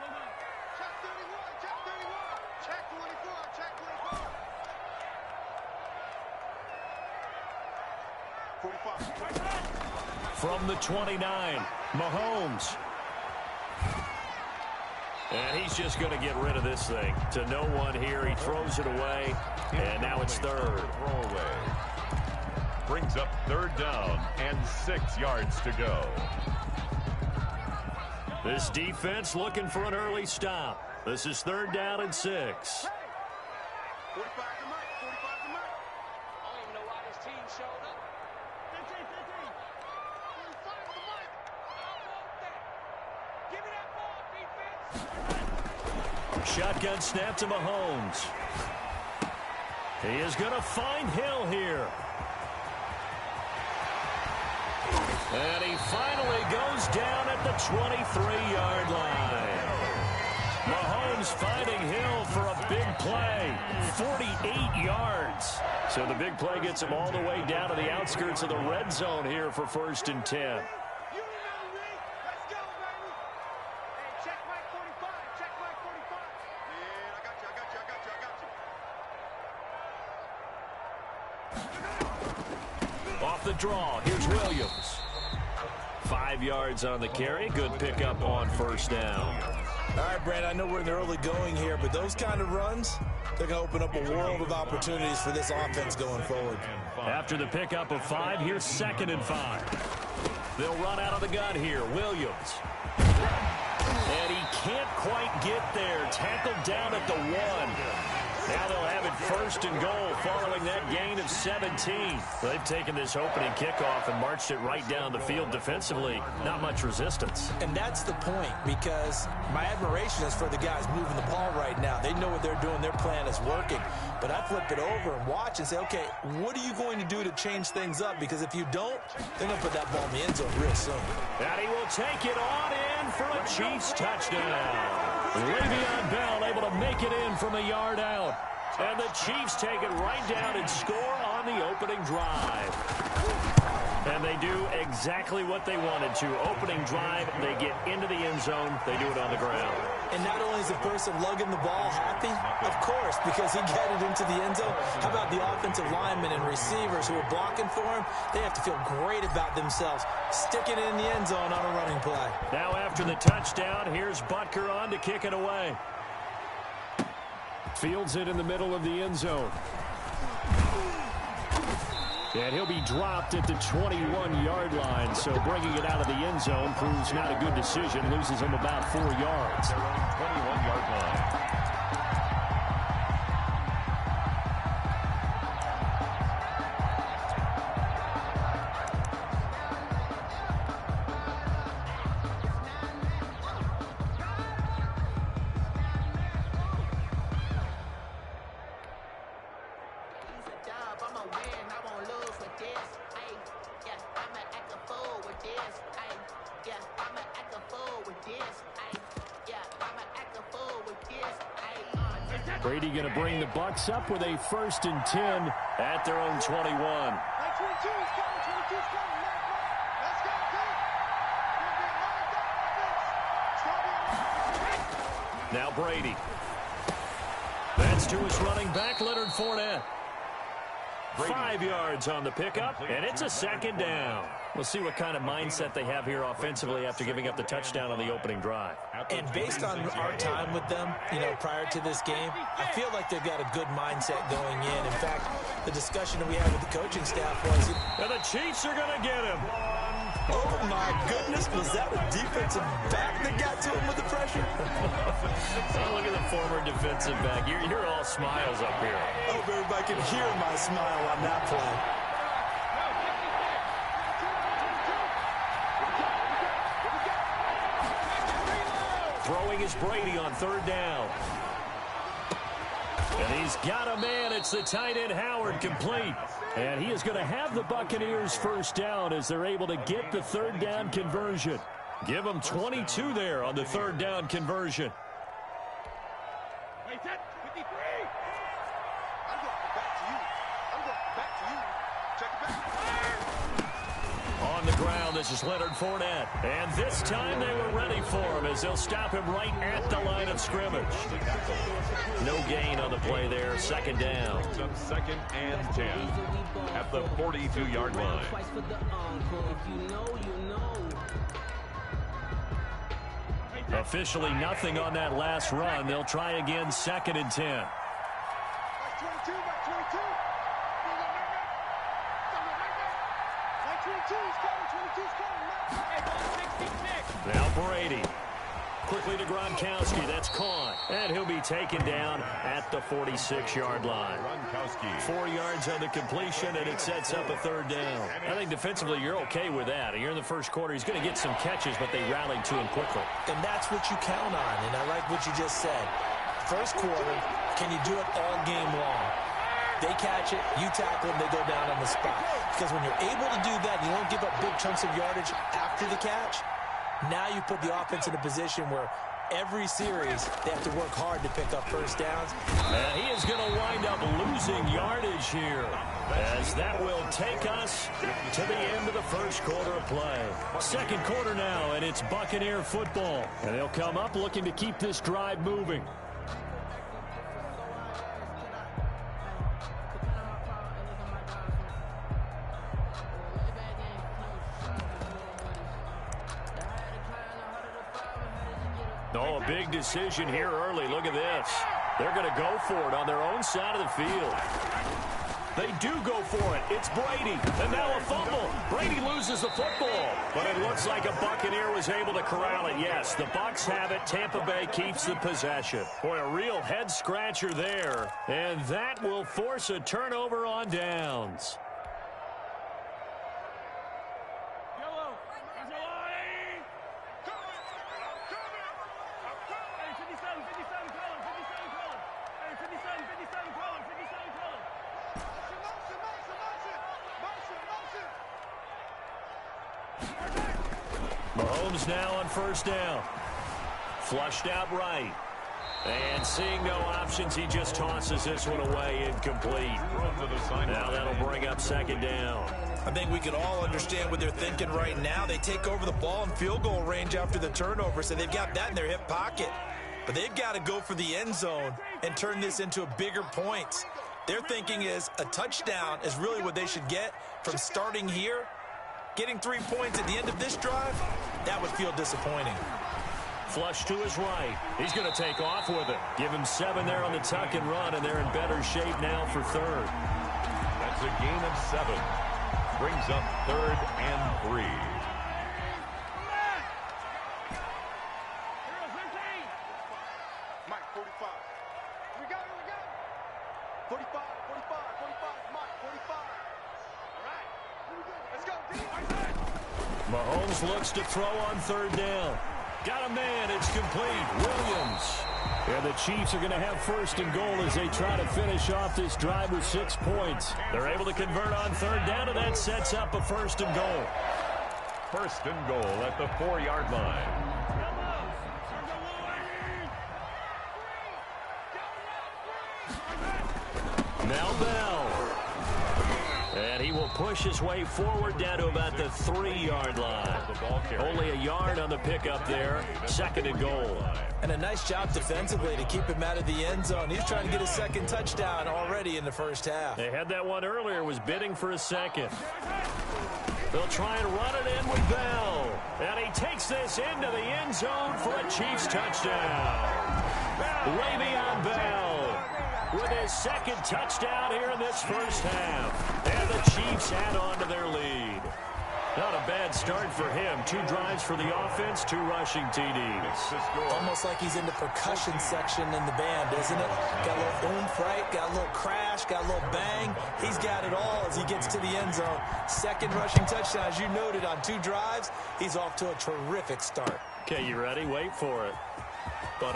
From the 29, Mahomes. And he's just going to get rid of this thing. To no one here. He throws it away. And now it's third. Throwaway. Brings up third down and 6 yards to go. This defense looking for an early stop. This is third down and 6. 45 to Mike. 45 to Mike. I don't even know why this team showed up. 15. 45 to Mike. I want that. Give me that ball, defense. Shotgun snap to Mahomes. He is going to find Hill here. And he finally goes down at the 23-yard line. Mahomes finding Hill for a big play. 48 yards. So the big play gets him all the way down to the outskirts of the red zone here for 1st and 10. You know me. Let's go, baby. Hey, check Mike 45. Check Mike 45. Man, I got you. Off the draw, here's Williams. 5 yards on the carry. Good pickup on 1st down. All right, Brandon, I know we're in the early going here, but those kind of runs, they're going to open up a world of opportunities for this offense going forward. After the pickup of 5, here's 2nd and 5. They'll run out of the gun here. Williams. And he can't quite get there. Tackled down at the 1. Now they'll have it 1st and goal following that gain of 17. They've taken this opening kickoff and marched it right down the field defensively. Not much resistance. And that's the point, because my admiration is for the guys moving the ball right now. They know what they're doing. Their plan is working. But I flip it over and watch and say, okay, what are you going to do to change things up? Because if you don't, they're going to put that ball in the end zone real soon. And he will take it on in for a Chiefs touchdown. Le'Veon Bell able to make it in from a yard out. And the Chiefs take it right down and score on the opening drive. And they do exactly what they wanted to. Opening drive, they get into the end zone. They do it on the ground. And not only is the person lugging the ball happy, of course, because he got it into the end zone. How about the offensive linemen and receivers who are blocking for him? They have to feel great about themselves, sticking it in the end zone on a running play. Now after the touchdown, here's Butker on to kick it away. Fields it in the middle of the end zone. And he'll be dropped at the 21-yard line. So bringing it out of the end zone proves not a good decision. Loses him about 4 yards. 21-yard line. Brady going to bring the Bucs up with a 1st and 10 at their own 21. Now Brady. That's to his running back, Leonard Fournette. 5 yards on the pickup, and it's a 2nd down. We'll see what kind of mindset they have here offensively after giving up the touchdown on the opening drive. And based on our time with them, prior to this game, I feel like they've got a good mindset going in. In fact, the discussion that we had with the coaching staff was... And the Chiefs are going to get him. Oh, my goodness. Was that a defensive back that got to him with the pressure? Oh, look at the former defensive back. You're all smiles up here. I hope everybody can hear my smile on that play. Throwing is Brady on 3rd down. And he's got a man. It's the tight end Howard, complete. And he is going to have the Buccaneers 1st down as they're able to get the 3rd down conversion. Give them 22 there on the 3rd down conversion. Hey, 53. I'm going back to you. Check it back. On the ground. This is Leonard Fournette. And this time they were ready for him as they'll stop him right at the line of scrimmage. No gain on the play there. Second down. Second and 10 at the 42-yard line. Officially nothing on that last run. They'll try again, second and 10. Now Brady. Quickly to Gronkowski. That's caught. And he'll be taken down at the 46-yard line. 4 yards on the completion, and it sets up a third down. I think defensively you're okay with that. You're in the first quarter. He's going to get some catches, but they rallied to him quickly. And that's what you count on, and I like what you just said. First quarter, can you do it all game long? They catch it, you tackle them, they go down on the spot. Because when you're able to do that, you don't give up big chunks of yardage after the catch. Now you put the offense in a position where every series they have to work hard to pick up first downs. And he is going to wind up losing yardage here, as that will take us to the end of the first quarter of play. Second quarter now, and it's Buccaneer football. And they'll come up looking to keep this drive moving. Oh, a big decision here early. Look at this. They're going to go for it on their own side of the field. They do go for it. It's Brady. And now a fumble. Brady loses the football. But it looks like a Buccaneer was able to corral it. Yes, the Bucs have it. Tampa Bay keeps the possession. Boy, a real head-scratcher there. And that will force a turnover on downs. Mahomes now on first down. Flushed out right. And seeing no options, he just tosses this one away incomplete. Now that'll bring up second down. I think we can all understand what they're thinking right now. They take over the ball in field goal range after the turnover, so they've got that in their hip pocket. But they've got to go for the end zone and turn this into a bigger point. Their thinking is a touchdown is really what they should get from starting here. Getting 3 points at the end of this drive, that would feel disappointing. Flush to his right. He's going to take off with it. Give him 7 there on the tuck and run, and they're in better shape now for third. That's a gain of 7. Brings up third and 3. Mike, 45. We got it. 45, 45, 45. Mike, 45. All right. Here we go. Let's go. Mahomes looks to throw on third down. Got a man. It's complete. Williams. And the Chiefs are going to have first and goal as they try to finish off this drive with 6 points. They're able to convert on third down, and that sets up a first and goal. First and goal at the 4-yard line. Now Bell. And he will push his way forward down to about the 3-yard line. Only a yard on the pickup there. Second and goal. And a nice job defensively to keep him out of the end zone. He's trying to get his second touchdown already in the first half. They had that one earlier, was bidding for a second. They'll try and run it in with Bell. And he takes this into the end zone for a Chiefs touchdown. Le'Veon Bell with his second touchdown here in this first half. And the Chiefs add on to their lead. Not a bad start for him. 2 drives for the offense, 2 rushing TDs. Almost like he's in the percussion section in the band, isn't it? Got a little oomph, right? Got a little crash, got a little bang. He's got it all as he gets to the end zone. Second rushing touchdown, as you noted, on 2 drives. He's off to a terrific start. Okay, you ready? Wait for it. But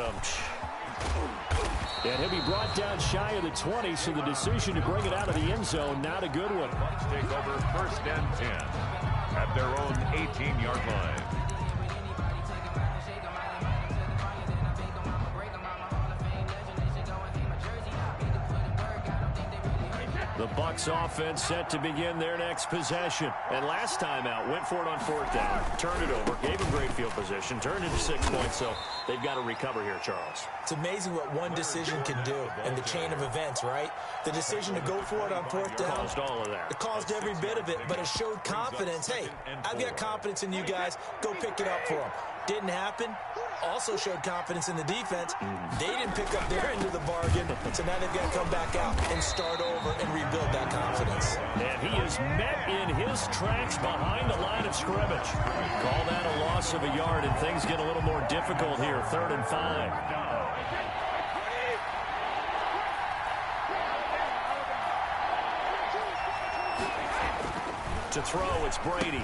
and he'll be brought down shy of the 20, so the decision to bring it out of the end zone, not a good one. Bucs take over first and 10 at their own 18-yard line. The Bucs Bucs offense set to begin their next possession. And last time out, went for it on 4th down, turned it over, gave them great field position, turned into 6 points, so they've got to recover here, Charles. It's amazing what one decision can do in the chain of events, right? The decision to go for it on 4th down. Caused all of that. It caused every bit of it, but it showed confidence. Hey, I've got confidence in you guys. Go pick it up for them. Didn't happen. Also showed confidence in the defense. They didn't pick up their end of the bargain, so now they've got to come back out and start over and rebuild that confidence. And he is met in his tracks behind the line of scrimmage. Call that a loss of a yard, and things get a little more difficult here. 3rd and 5. To throw, it's Brady.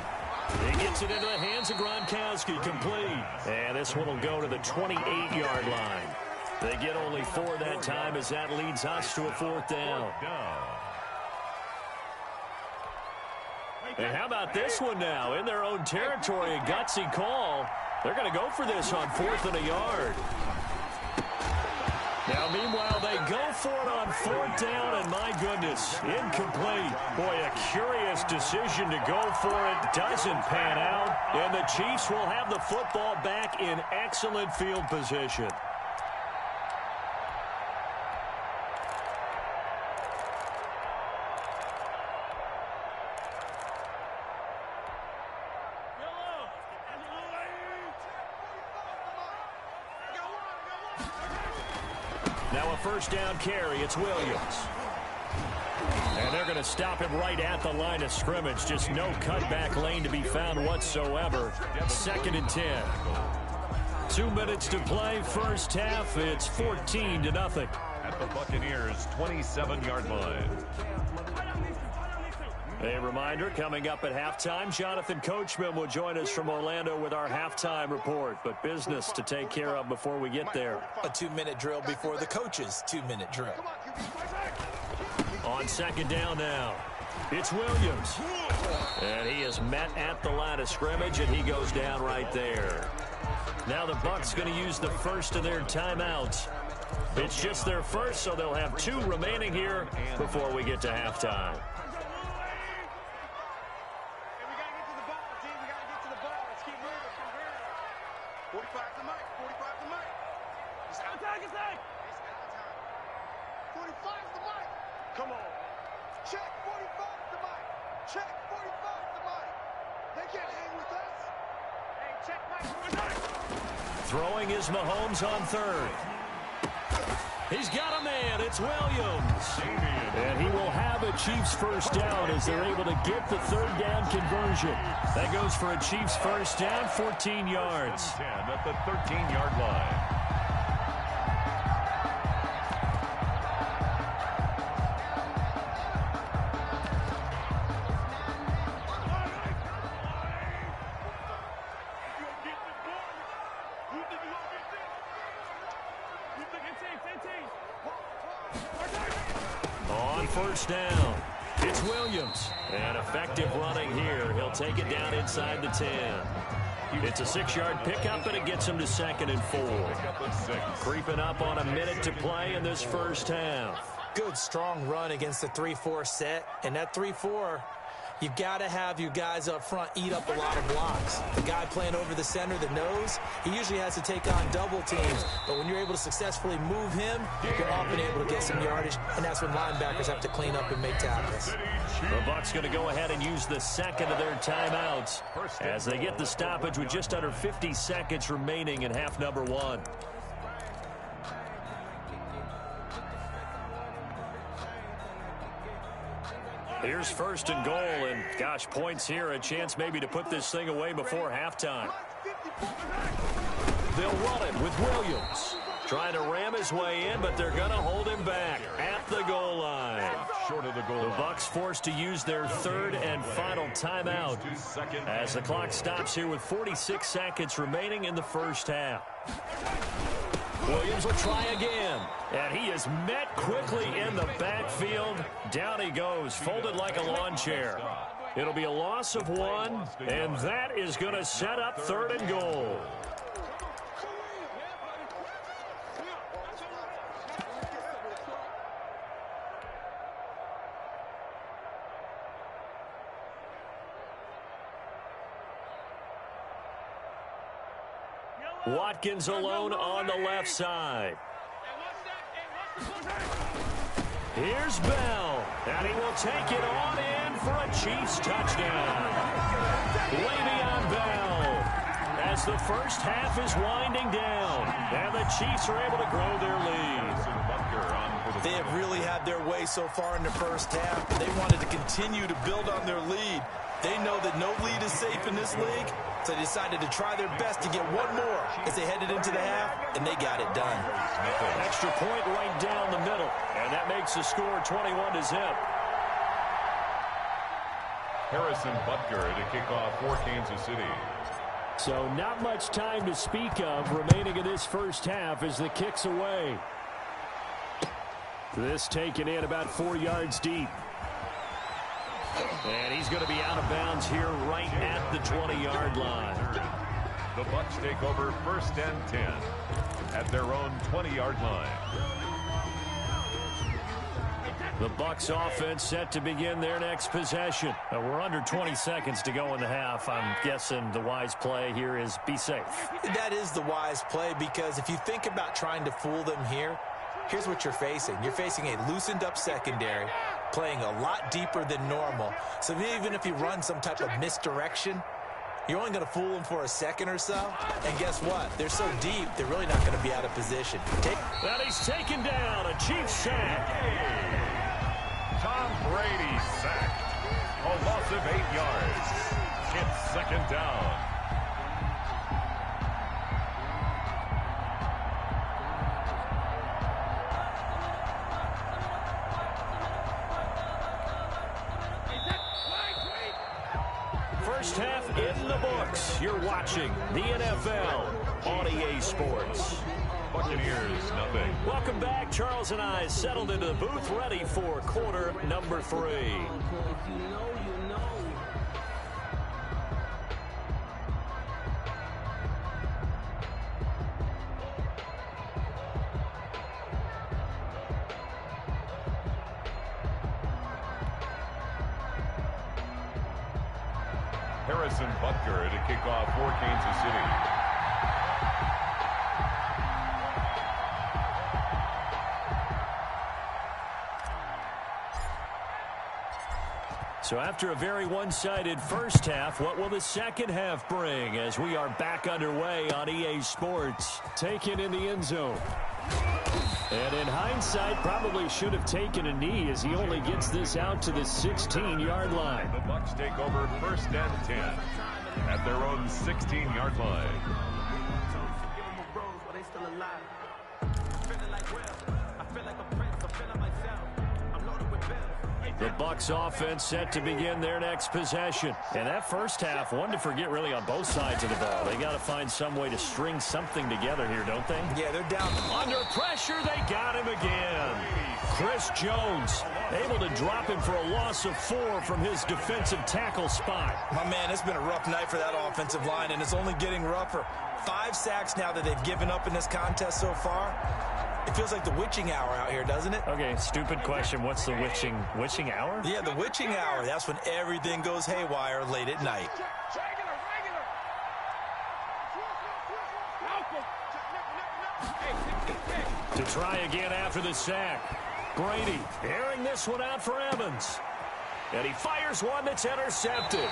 He gets it into the hands of Gronkowski, complete. And this one will go to the 28-yard line. They get only 4 that time as that leads us to a 4th down. And how about this one now? In their own territory, a gutsy call. They're going to go for this on 4th and a yard. Now, meanwhile, they go for it on 4th down, and my goodness, incomplete. Boy, a curious decision to go for it. Doesn't pan out, and the Chiefs will have the football back in excellent field position. Now a 1st down carry. It's Williams. And they're going to stop him right at the line of scrimmage. Just no cutback lane to be found whatsoever. 2nd and 10. 2 minutes to play. First half. It's 14-0. At the Buccaneers' 27-yard line. A reminder, coming up at halftime, Jonathan Coachman will join us from Orlando with our halftime report. But business to take care of before we get there. A 2-minute drill before the coach's 2-minute drill. On 2nd down now, it's Williams. And he is met at the line of scrimmage, and he goes down right there. Now the Bucs going to use the first of their timeouts. It's just their first, so they'll have 2 remaining here before we get to halftime. 45 to Mike. 45 to Mike. Attack. 45 to Mike. Come on. Check 45 to Mike. Check 45 to Mike. They can't hang with us. Hey, check Mike. Throwing is Mahomes on 3rd. He's got a man. It's Williams. And he will have a Chiefs first down as they're able to get the 3rd down conversion. That goes for a Chiefs first down, 14 yards. 10 at the 13-yard line. On 1st down, it's Williams. And effective running here. He'll take it down inside the 10. It's a 6-yard pickup, and it gets him to 2nd and 4. Creeping up on a minute to play in this first half. Good, strong run against the 3-4 set. And that 3-4, you've got to have your guys up front eat up a lot of blocks. The guy playing over the center, the nose, he usually has to take on double teams. But when you're able to successfully move him, you're often able to get some yardage, and that's when linebackers have to clean up and make tackles. The Bucs going to go ahead and use the second of their timeouts as they get the stoppage with just under 50 seconds remaining in half number 1. Here's 1st and goal, and gosh, points here, a chance maybe to put this thing away before halftime. They'll run it with Williams. Trying to ram his way in, but they're going to hold him back at the goal line. Short of the goal line. The Bucs forced to use their 3rd and final timeout as the clock stops here with 46 seconds remaining in the first half. Williams will try again, and he is met quickly in the backfield. Down he goes, folded like a lawn chair. It'll be a loss of 1, and that is going to set up 3rd and goal. Watkins alone on the left side. Here's Bell, and he will take it on in for a Chiefs touchdown. Le'Veon Bell, as the first half is winding down, and the Chiefs are able to grow their lead. They have really had their way so far in the first half, and they wanted to continue to build on their lead. They know that no lead is safe in this league, so they decided to try their best to get one more as they headed into the half, and they got it done. Extra point right down the middle, and that makes the score 21-0. Harrison Butker to kick off for Kansas City. So not much time to speak of remaining in this first half as the kick's away. This taken in about 4 yards deep. And he's going to be out of bounds here right at the 20-yard line. The Bucs take over 1st and 10 at their own 20-yard line. The Bucs offense set to begin their next possession. We're under 20 seconds to go in the half. I'm guessing the wise play here is be safe. That is the wise play, because if you think about trying to fool them here, here's what you're facing. You're facing a loosened up secondary, playing a lot deeper than normal. So even if you run some type of misdirection, you're only going to fool them for a second or so. And guess what? They're so deep, they're really not going to be out of position. That he's taken down. A Chiefs sack. Tom Brady sacked. A loss of 8 yards. It's 2nd down. First half in the books. You're watching the NFL on EA Sports. Buccaneers, nothing. Welcome back. Charles and I settled into the booth, ready for quarter number 3. Harrison Butker to kick off for Kansas City. So after a very one-sided first half, what will the second half bring as we are back underway on EA Sports? Taken in the end zone. And in hindsight, probably should have taken a knee as he only gets this out to the 16-yard line. The Bucs take over 1st and 10 at their own 16-yard line. The Bucs offense set to begin their next possession. And that first half, one to forget really on both sides of the ball. They got to find some way to string something together here, don't they? Yeah, they're down. Under pressure, they got him again. Chris Jones able to drop him for a loss of 4 from his defensive tackle spot. My man, it's been a rough night for that offensive line, and it's only getting rougher. 5 sacks now that they've given up in this contest so far. It feels like the witching hour out here, doesn't it? Okay, stupid question. What's the witching hour? Yeah, the witching hour. That's when everything goes haywire late at night. To try again after the sack. Brady airing this one out for Evans. And he fires one that's intercepted.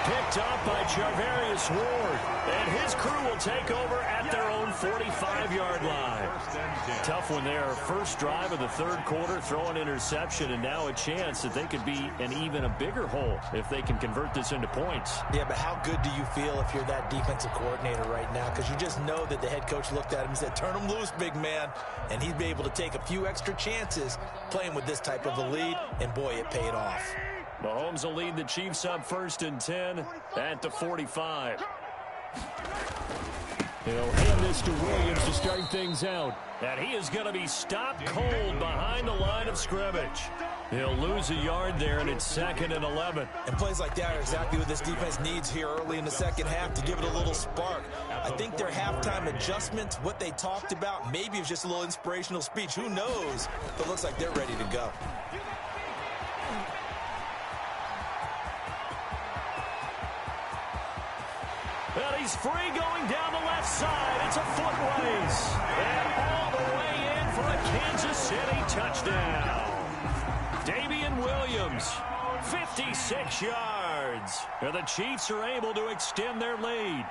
Picked up by Charvarius Ward. And his crew will take over at their own 45-yard line. Tough one there. First drive of the third quarter, throw an interception, and now a chance that they could be in even a bigger hole if they can convert this into points. Yeah, but how good do you feel if you're that defensive coordinator right now? Because you just know that the head coach looked at him and said, turn him loose, big man. And he'd be able to take a few extra chances playing with this type of a lead, and boy, it paid off. Mahomes will lead the Chiefs up 1st and 10 at the 45. He'll hand this to Williams to start things out. And he is going to be stopped cold behind the line of scrimmage. He'll lose a yard there, and it's 2nd and 11. And plays like that are exactly what this defense needs here early in the second half to give it a little spark. I think their halftime adjustments, what they talked about, maybe it was just a little inspirational speech. Who knows? But it looks like they're ready to go. And he's free going down the left side. It's a foot race. And all the way in for a Kansas City touchdown. Damian Williams, 56 yards. And the Chiefs are able to extend their lead.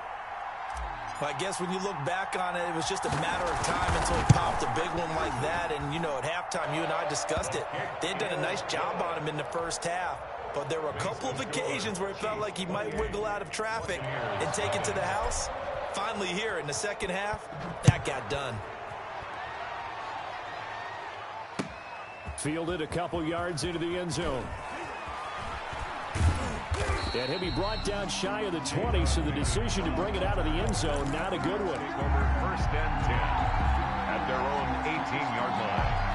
I guess when you look back on it, it was just a matter of time until he popped a big one like that. And, you know, at halftime, you and I discussed it. They had done a nice job on him in the first half. But there were a couple of occasions where it felt like he might wiggle out of traffic and take it to the house. Finally here in the second half, that got done. Fielded a couple yards into the end zone. And he'll be brought down shy of the 20, so the decision to bring it out of the end zone, not a good one. Over 1st and 10 at their own 18-yard line.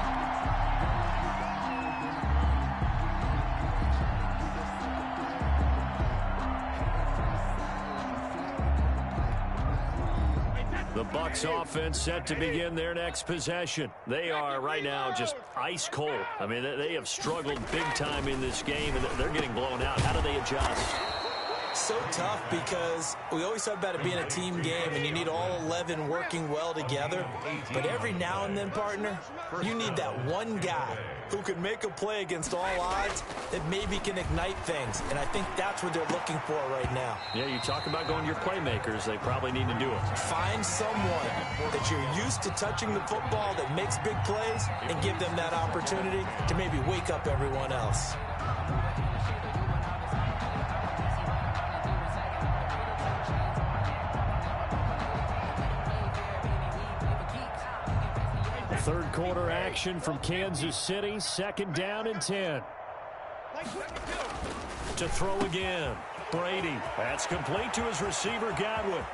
The Bucs offense set to begin their next possession. They are right now just ice cold. I mean, they have struggled big time in this game, and they're getting blown out. How do they adjust? So tough because we always talk about it being a team game and you need all 11 working well together. But every now and then, partner, you need that one guy who can make a play against all odds that maybe can ignite things. And I think that's what they're looking for right now. Yeah, you talk about going to your playmakers. They probably need to do it. Find someone that you're used to touching the football that makes big plays and give them that opportunity to maybe wake up everyone else. Third quarter action from Kansas City. 2nd down and 10. To throw again. Brady. That's complete to his receiver, Godwin.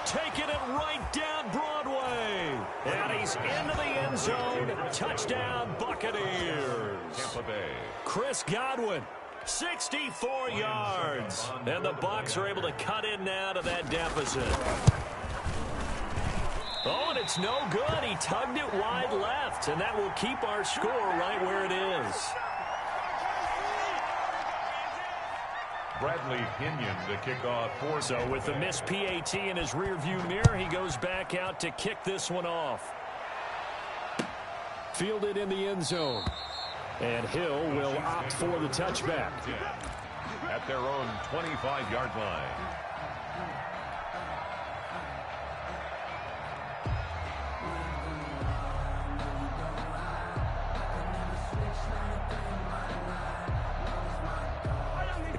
Taking it right down Broadway. And he's into the end zone. Touchdown, Buccaneers. Tampa Bay. Chris Godwin, 64 yards. And the Bucs are able to cut in now to that deficit. Oh, and it's no good. He tugged it wide left, and that will keep our score right where it is. Bradley Pinion to kick off. So with the missed PAT in his rearview mirror, he goes back out to kick this one off. Fielded in the end zone. And Hill will opt for the touchback. At their own 25-yard line.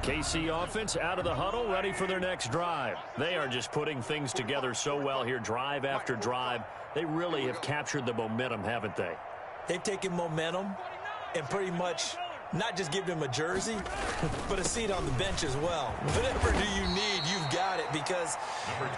KC offense out of the huddle, ready for their next drive. They are just putting things together so well here, drive after drive. They really have captured the momentum, haven't they? They've taken momentum and pretty much not just give them a jersey, but a seat on the bench as well. Whatever do you need, you've got it, because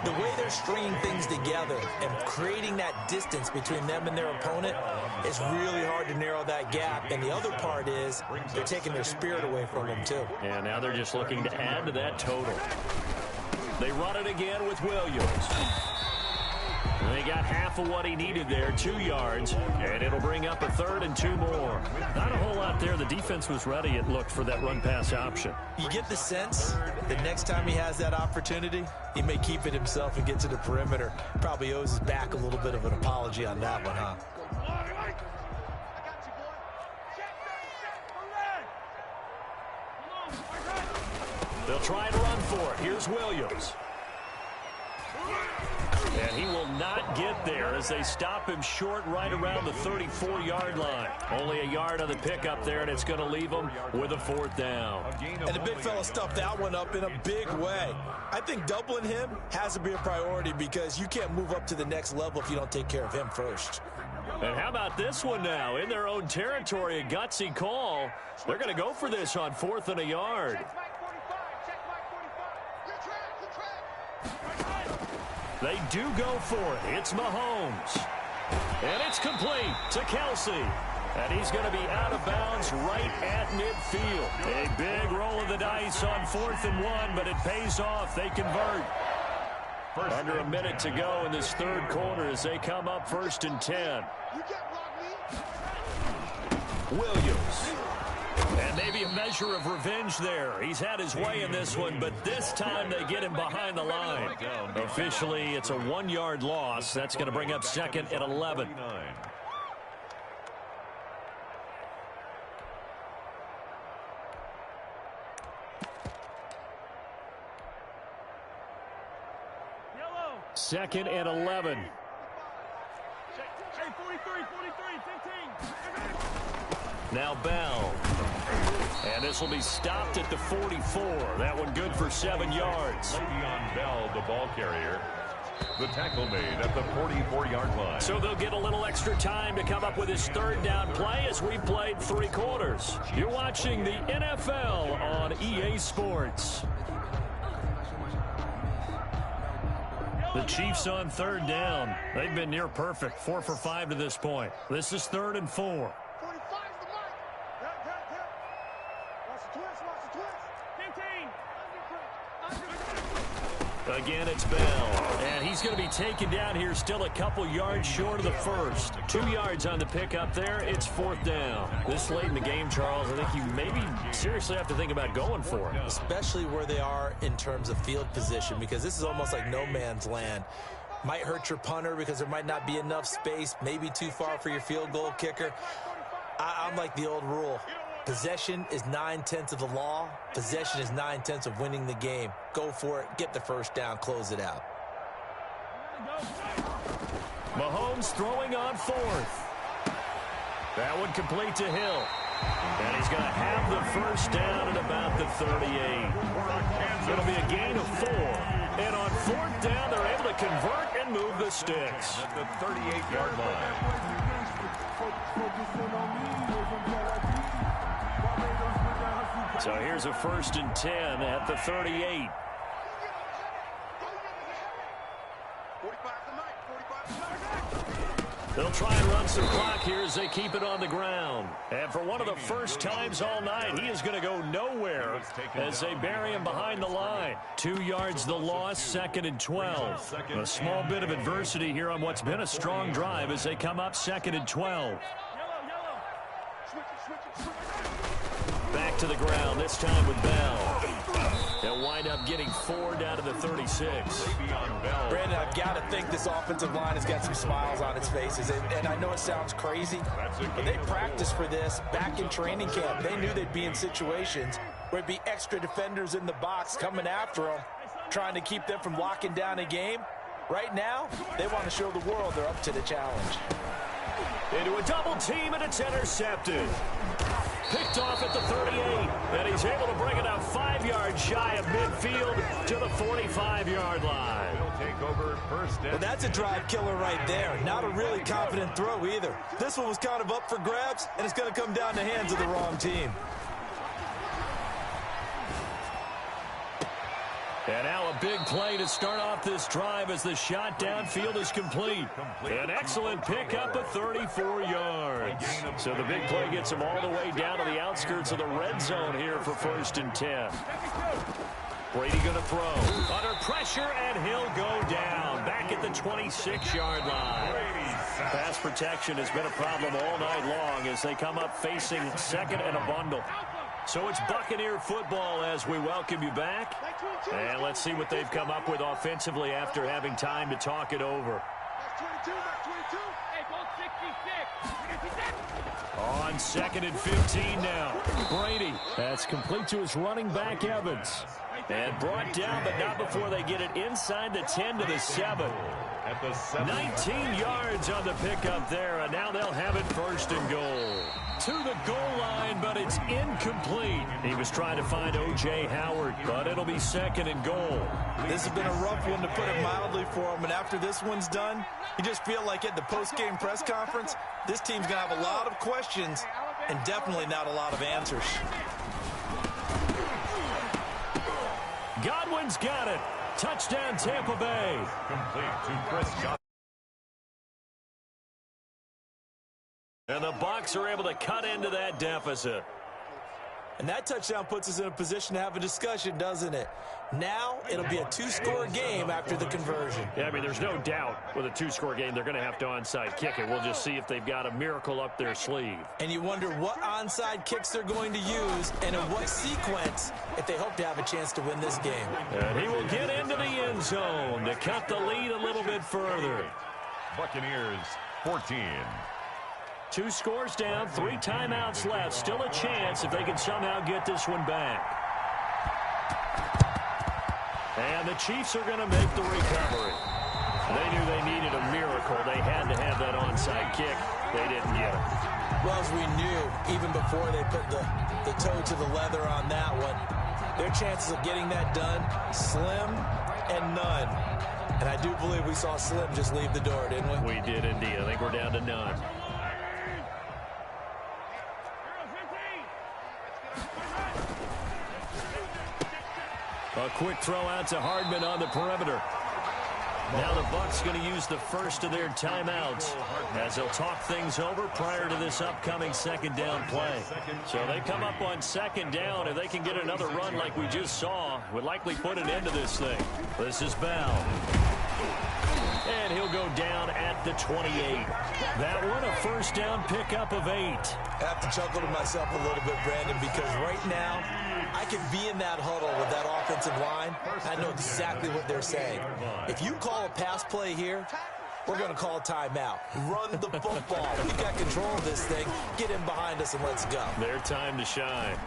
the way they're stringing things together and creating that distance between them and their opponent, it's really hard to narrow that gap. And the other part is they're taking their spirit away from them, too. And now they're just looking to add to that total. They run it again with Williams. They got half of what he needed there, 2 yards, and it'll bring up a 3rd and 2 more. Not a whole lot there. The defense was ready, it looked, for that run-pass option. You get the sense that next time he has that opportunity, he may keep it himself and get to the perimeter. Probably owes his back a little bit of an apology on that one, huh? They'll try to run for it. Here's Williams. And he will not get there as they stop him short right around the 34-yard line. Only a yard on the pickup there, and it's going to leave him with a 4th down. And the big fella stuffed that one up in a big way. I think doubling him has to be a priority because you can't move up to the next level if you don't take care of him first. And how about this one now? In their own territory, a gutsy call. They're going to go for this on 4th and a yard. They do go for it. It's Mahomes. And it's complete to Kelsey. And he's going to be out of bounds right at midfield. A big roll of the dice on 4th and 1, but it pays off. They convert. Under a minute to go in this 3rd quarter as they come up 1st and 10. Williams. And maybe a measure of revenge there. He's had his way in this one, but this time they get him behind the line. Officially, it's a 1-yard loss. That's going to bring up second and 11. Second and 11. Hey, 43, 15. Now Bell. And this will be stopped at the 44. That one good for 7 yards. Le'Veon Bell, the ball carrier. The tackle made at the 44-yard line. So they'll get a little extra time to come up with his third down play as we played 3 quarters. You're watching the NFL on EA Sports. The Chiefs on third down. They've been near perfect, 4 for 5 to this point. This is 3rd and 4. Again, it's Bell. And he's going to be taken down here still a couple yards short of the first. 2 yards on the pickup there. It's 4th down. This late in the game, Charles, I think you maybe seriously have to think about going for it. Especially where they are in terms of field position, because this is almost like no man's land. Might hurt your punter because there might not be enough space, maybe too far for your field goal kicker. I'm like the old rule. Possession is 9/10 of the law. Possession is 9/10 of winning the game. Go for it. Get the first down. Close it out. Mahomes throwing on 4th. That one complete to Hill. And he's going to have the first down at about the 38. It'll be a gain of 4. And on 4th down, they're able to convert and move the sticks. At the 38-yard line. So here's a 1st and 10 at the 38. They'll try and run some clock here as they keep it on the ground. And for one of the first times all night, he is going to go nowhere as they bury him behind the line. 2 yards the loss, 2nd and 12. A small bit of adversity here on what's been a strong drive as they come up 2nd and 12. Back to the ground, this time with Bell. They'll wind up getting 4 down to the 36. Brandon, I've got to think this offensive line has got some smiles on its faces. And I know it sounds crazy, but they practiced for this back in training camp. They knew they'd be in situations where it'd be extra defenders in the box coming after them, trying to keep them from locking down a game. Right now, they want to show the world they're up to the challenge. Into a double team, and it's intercepted. Picked off at the 38, and he's able to bring it out 5 yards shy of midfield to the 45-yard line. Take over first down. Well, that's a drive killer right there. Not a really confident throw either. This one was kind of up for grabs, and it's going to come down the hands of the wrong team. And now a big play to start off this drive as the shot downfield is complete. An excellent pickup of 34 yards. So the big play gets him all the way down to the outskirts of the red zone here for 1st and 10. Brady going to throw. Under pressure, and he'll go down. Back at the 26-yard line. Pass protection has been a problem all night long as they come up facing 2nd and a bundle. So it's Buccaneer football as we welcome you back. And let's see what they've come up with offensively after having time to talk it over. On 2nd and 15 now. Brady. That's complete to his running back, Evans. And brought down, but not before they get it inside the 10 to the 7. At the 19 yards on the pickup there, and now they'll have it 1st and goal. To the goal line, but it's incomplete. He was trying to find O.J. Howard, but it'll be 2nd and goal. This has been a rough one, to put it mildly, for him. And after this one's done, you just feel like at the post-game press conference, this team's going to have a lot of questions and definitely not a lot of answers. Godwin's got it. Touchdown, Tampa Bay. Complete to Chris Godwin. And the Bucs are able to cut into that deficit. And that touchdown puts us in a position to have a discussion, doesn't it? Now it'll be a two-score game after the conversion. Yeah, I mean, there's no doubt with a two-score game they're going to have to onside kick it. We'll just see if they've got a miracle up their sleeve. And you wonder what onside kicks they're going to use and in what sequence if they hope to have a chance to win this game. And he will get into the end zone to cut the lead a little bit further. Buccaneers 14. 2 scores down, 3 timeouts left. Still a chance if they can somehow get this one back. And the Chiefs are going to make the recovery. They knew they needed a miracle. They had to have that onside kick. They didn't get it. Well, as we knew, even before they put the toe to the leather on that one, their chances of getting that done, slim and none. And I do believe we saw Slim just leave the door, didn't we? We did indeed. I think we're down to none. A quick throw out to Hardman on the perimeter. Now the Bucs going to use the first of their timeouts as they'll talk things over prior to this upcoming second down play. So they come up on second down. If they can get another run like we just saw, would likely put an end to this thing. This is Bell. And he'll go down at the 28. That one, a first down pickup of 8. I have to chuckle to myself a little bit, Brandon, because right now I could be in that huddle with that offensive line. I know exactly what they're saying. If you call a pass play here, we're going to call timeout. Run the football. We got control of this thing. Get in behind us and let's go. Their time to shine.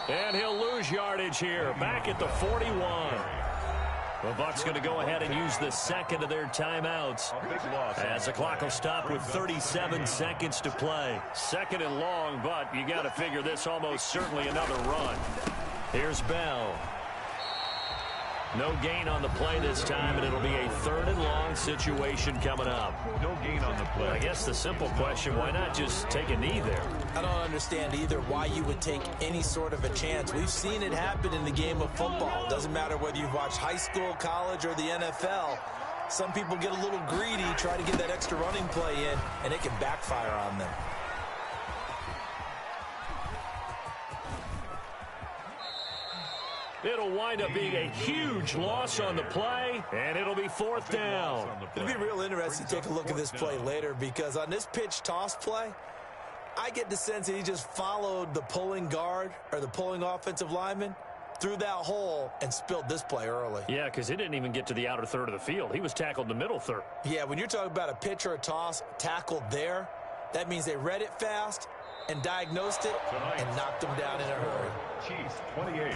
And he'll lose yardage here. Back at the 41. The Bucs going to go ahead and use the second of their timeouts as the clock will stop with 37 seconds to play. Second and long, but you got to figure this almost certainly another run. Here's Bell. No gain on the play this time, and it'll be a third and long situation coming up. No gain on the play. I guess the simple question, why not just take a knee there? I don't understand either why you would take any sort of a chance. We've seen it happen in the game of football. Doesn't matter whether you've watched high school, college, or the NFL. Some people get a little greedy, try to get that extra running play in, and it can backfire on them. It'll wind up being a huge loss on the play, and it'll be fourth down. It'll be real interesting to take a look at this play later, because on this pitch toss play, I get the sense that he just followed the pulling guard or the pulling offensive lineman through that hole and spilled this play early. Yeah, because he didn't even get to the outer third of the field. He was tackled in the middle third. Yeah, when you're talking about a pitch or a toss tackled there, that means they read it fast and diagnosed it and knocked him down in a hurry. Chiefs 28.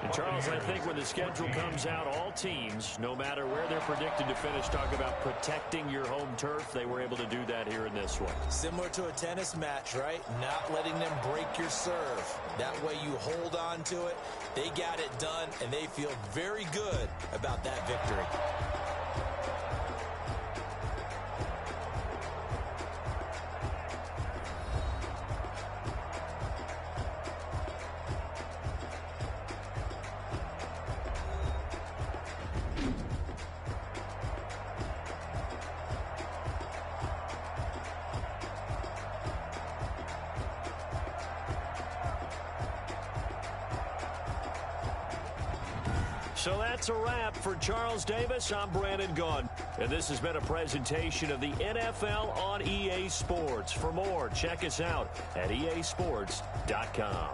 And Charles, I think when the schedule comes out, all teams, no matter where they're predicted to finish, talk about protecting your home turf. They were able to do that here in this one. Similar to a tennis match, right? Not letting them break your serve. That way you hold on to it. They got it done, and they feel very good about that victory. So that's a wrap for Charles Davis. I'm Brandon Gunn. And this has been a presentation of the NFL on EA Sports. For more, check us out at easports.com.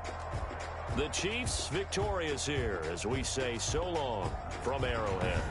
The Chiefs victorious here as we say so long from Arrowhead.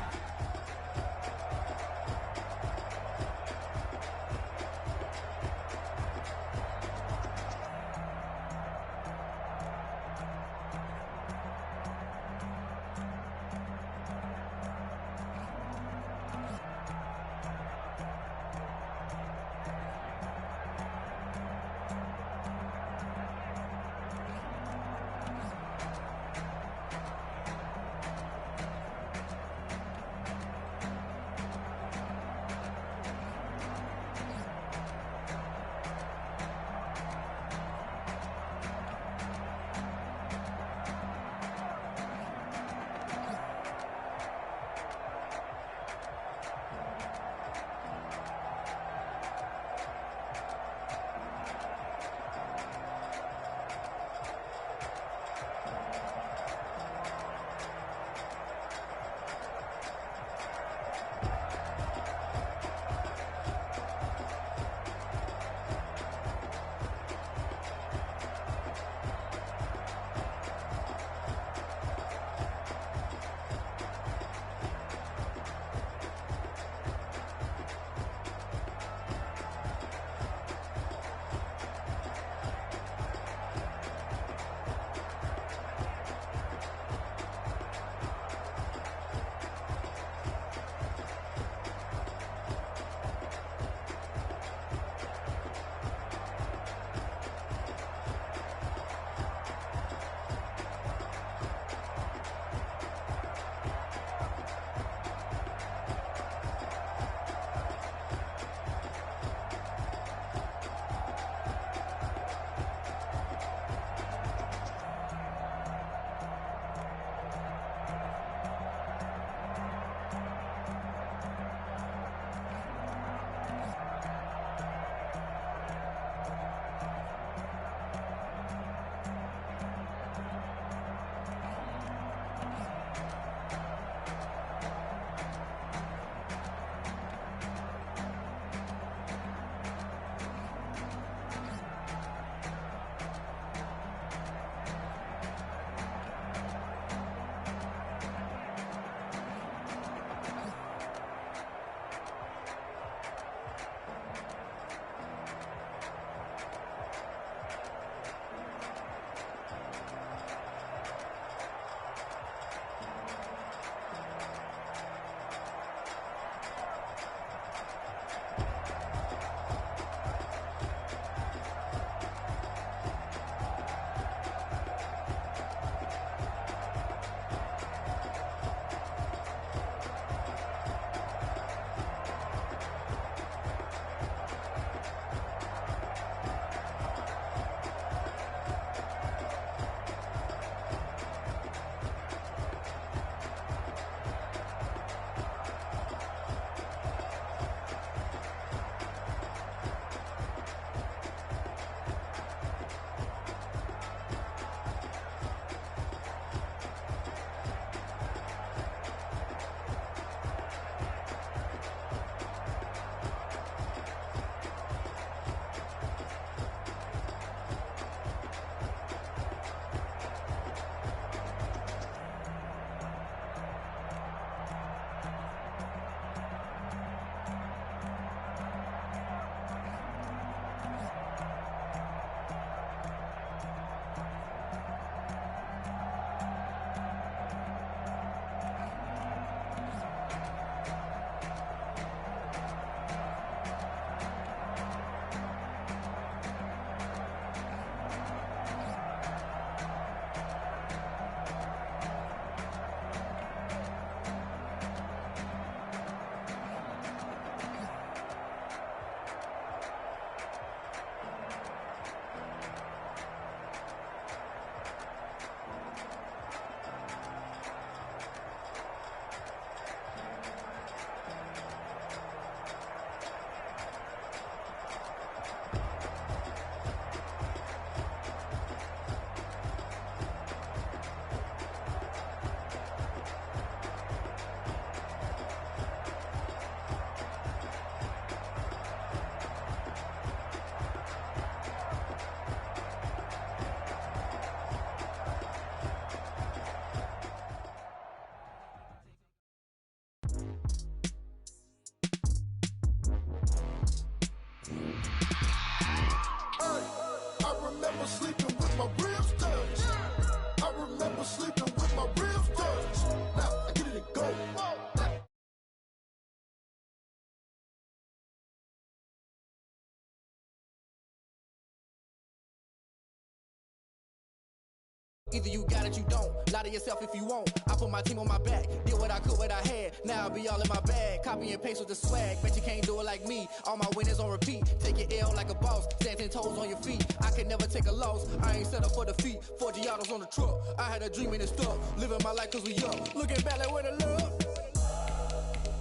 Either you got it, you don't. Lie to yourself if you won't. I put my team on my back. Did what I could, what I had. Now I'll be all in my bag. Copy and paste with the swag. Bet you can't do it like me. All my winners on repeat. Take your L like a boss. Stand 10 toes on your feet. I can never take a loss. I ain't set up for defeat. 4 Giottos on the truck. I had a dream and it stuck. Living my life cause we up. Looking back like where the love.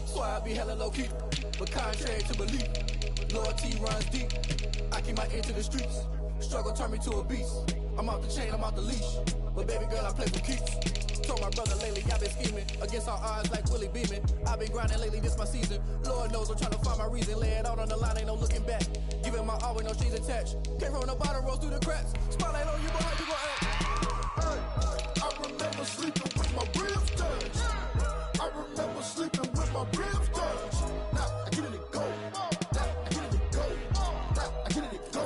So I be hella low key. But contrary to belief. Loyalty runs deep. I keep my ear to the streets. Struggle turned me to a beast. I'm off the chain, I'm off the leash. But baby girl, I play for keeps. Told my brother lately, I've been scheming. Against all odds like Willie Beeman. I've been grinding lately, this my season. Lord knows I'm trying to find my reason. Lay it out on the line, ain't no looking back. Giving my all with no strings attached. Came from the bottom, rose through the cracks. Spotlight on you, boy, how you gon' act? Hey, I remember sleeping with my ribs touched. I remember sleeping with my ribs touched. Now I get it and go. Now I get it and go. Now I get it and go.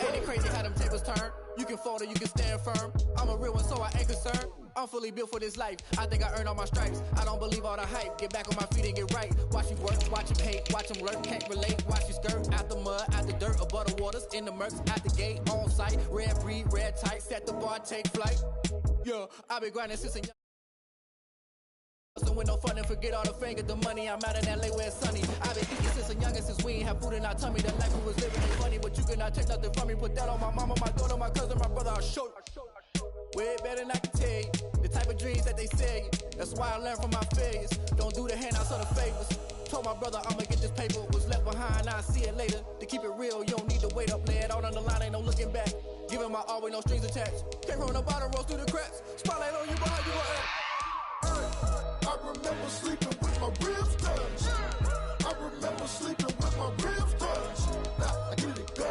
Ain't it crazy how them tables turn? You can fold or you can stand firm. I'm a real one, so I ain't concerned. I'm fully built for this life. I think I earned all my stripes. I don't believe all the hype. Get back on my feet and get right. Watch you work, watch him hate, watch him lurk. Can't relate, watch you skirt. Out the mud, out the dirt, above the waters, in the murks, out the gate, on site. Red breed, red tight, set the bar, take flight. Yeah, I've been grinding since a young. So with no fun and forget all the fame, get the money. I'm out in LA where it's sunny. I've been eating since a youngin', since we ain't have food in our tummy. The life we was living ain't funny, but you cannot take nothing from me. Put that on my mama, my daughter, my cousin, my brother. I'll show you. Way better than I can tell you. The type of dreams that they sell you. That's why I learned from my failures. Don't do the handouts or the favors. Told my brother I'ma get this paper. Was left behind, I'll see it later. To keep it real, you don't need to wait up. Lay it out on the line, ain't no looking back. Giving my all with no strings attached. Came from the bottom, rose through the cracks. Spotlight on you, boy, how you gon' act? I remember sleeping with my ribs touched. I remember sleeping with my ribs touched. Now I get it and go.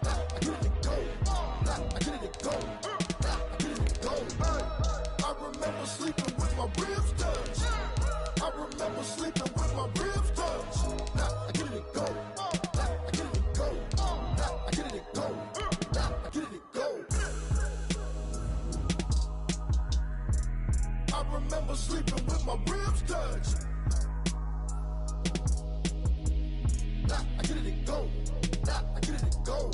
Now I get it and go. Now I get it and go. Now I get it and go. I remember sleeping with my ribs touched. I remember sleeping with my ribs touched. Now I get it and go. Now I get it and go. Now I get it and go. Now I get it and go. I remember sleeping with my ribs touched. Now I get it and go. Now I get it and go.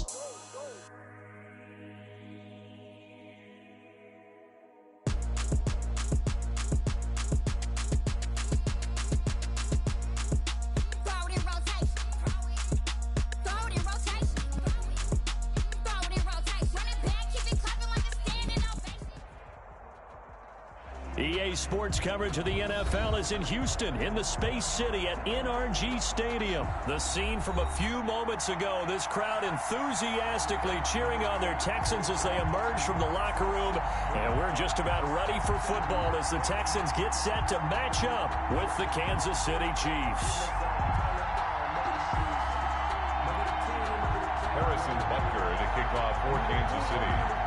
EA Sports coverage of the NFL is in Houston, in the Space City at NRG Stadium. The scene from a few moments ago, this crowd enthusiastically cheering on their Texans as they emerge from the locker room. And we're just about ready for football as the Texans get set to match up with the Kansas City Chiefs. Harrison Butker to kick off for Kansas City.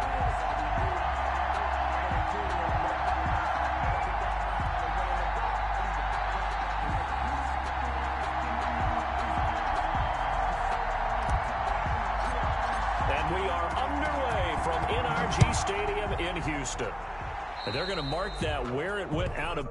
From NRG Stadium in Houston. And they're going to mark that where it went out of.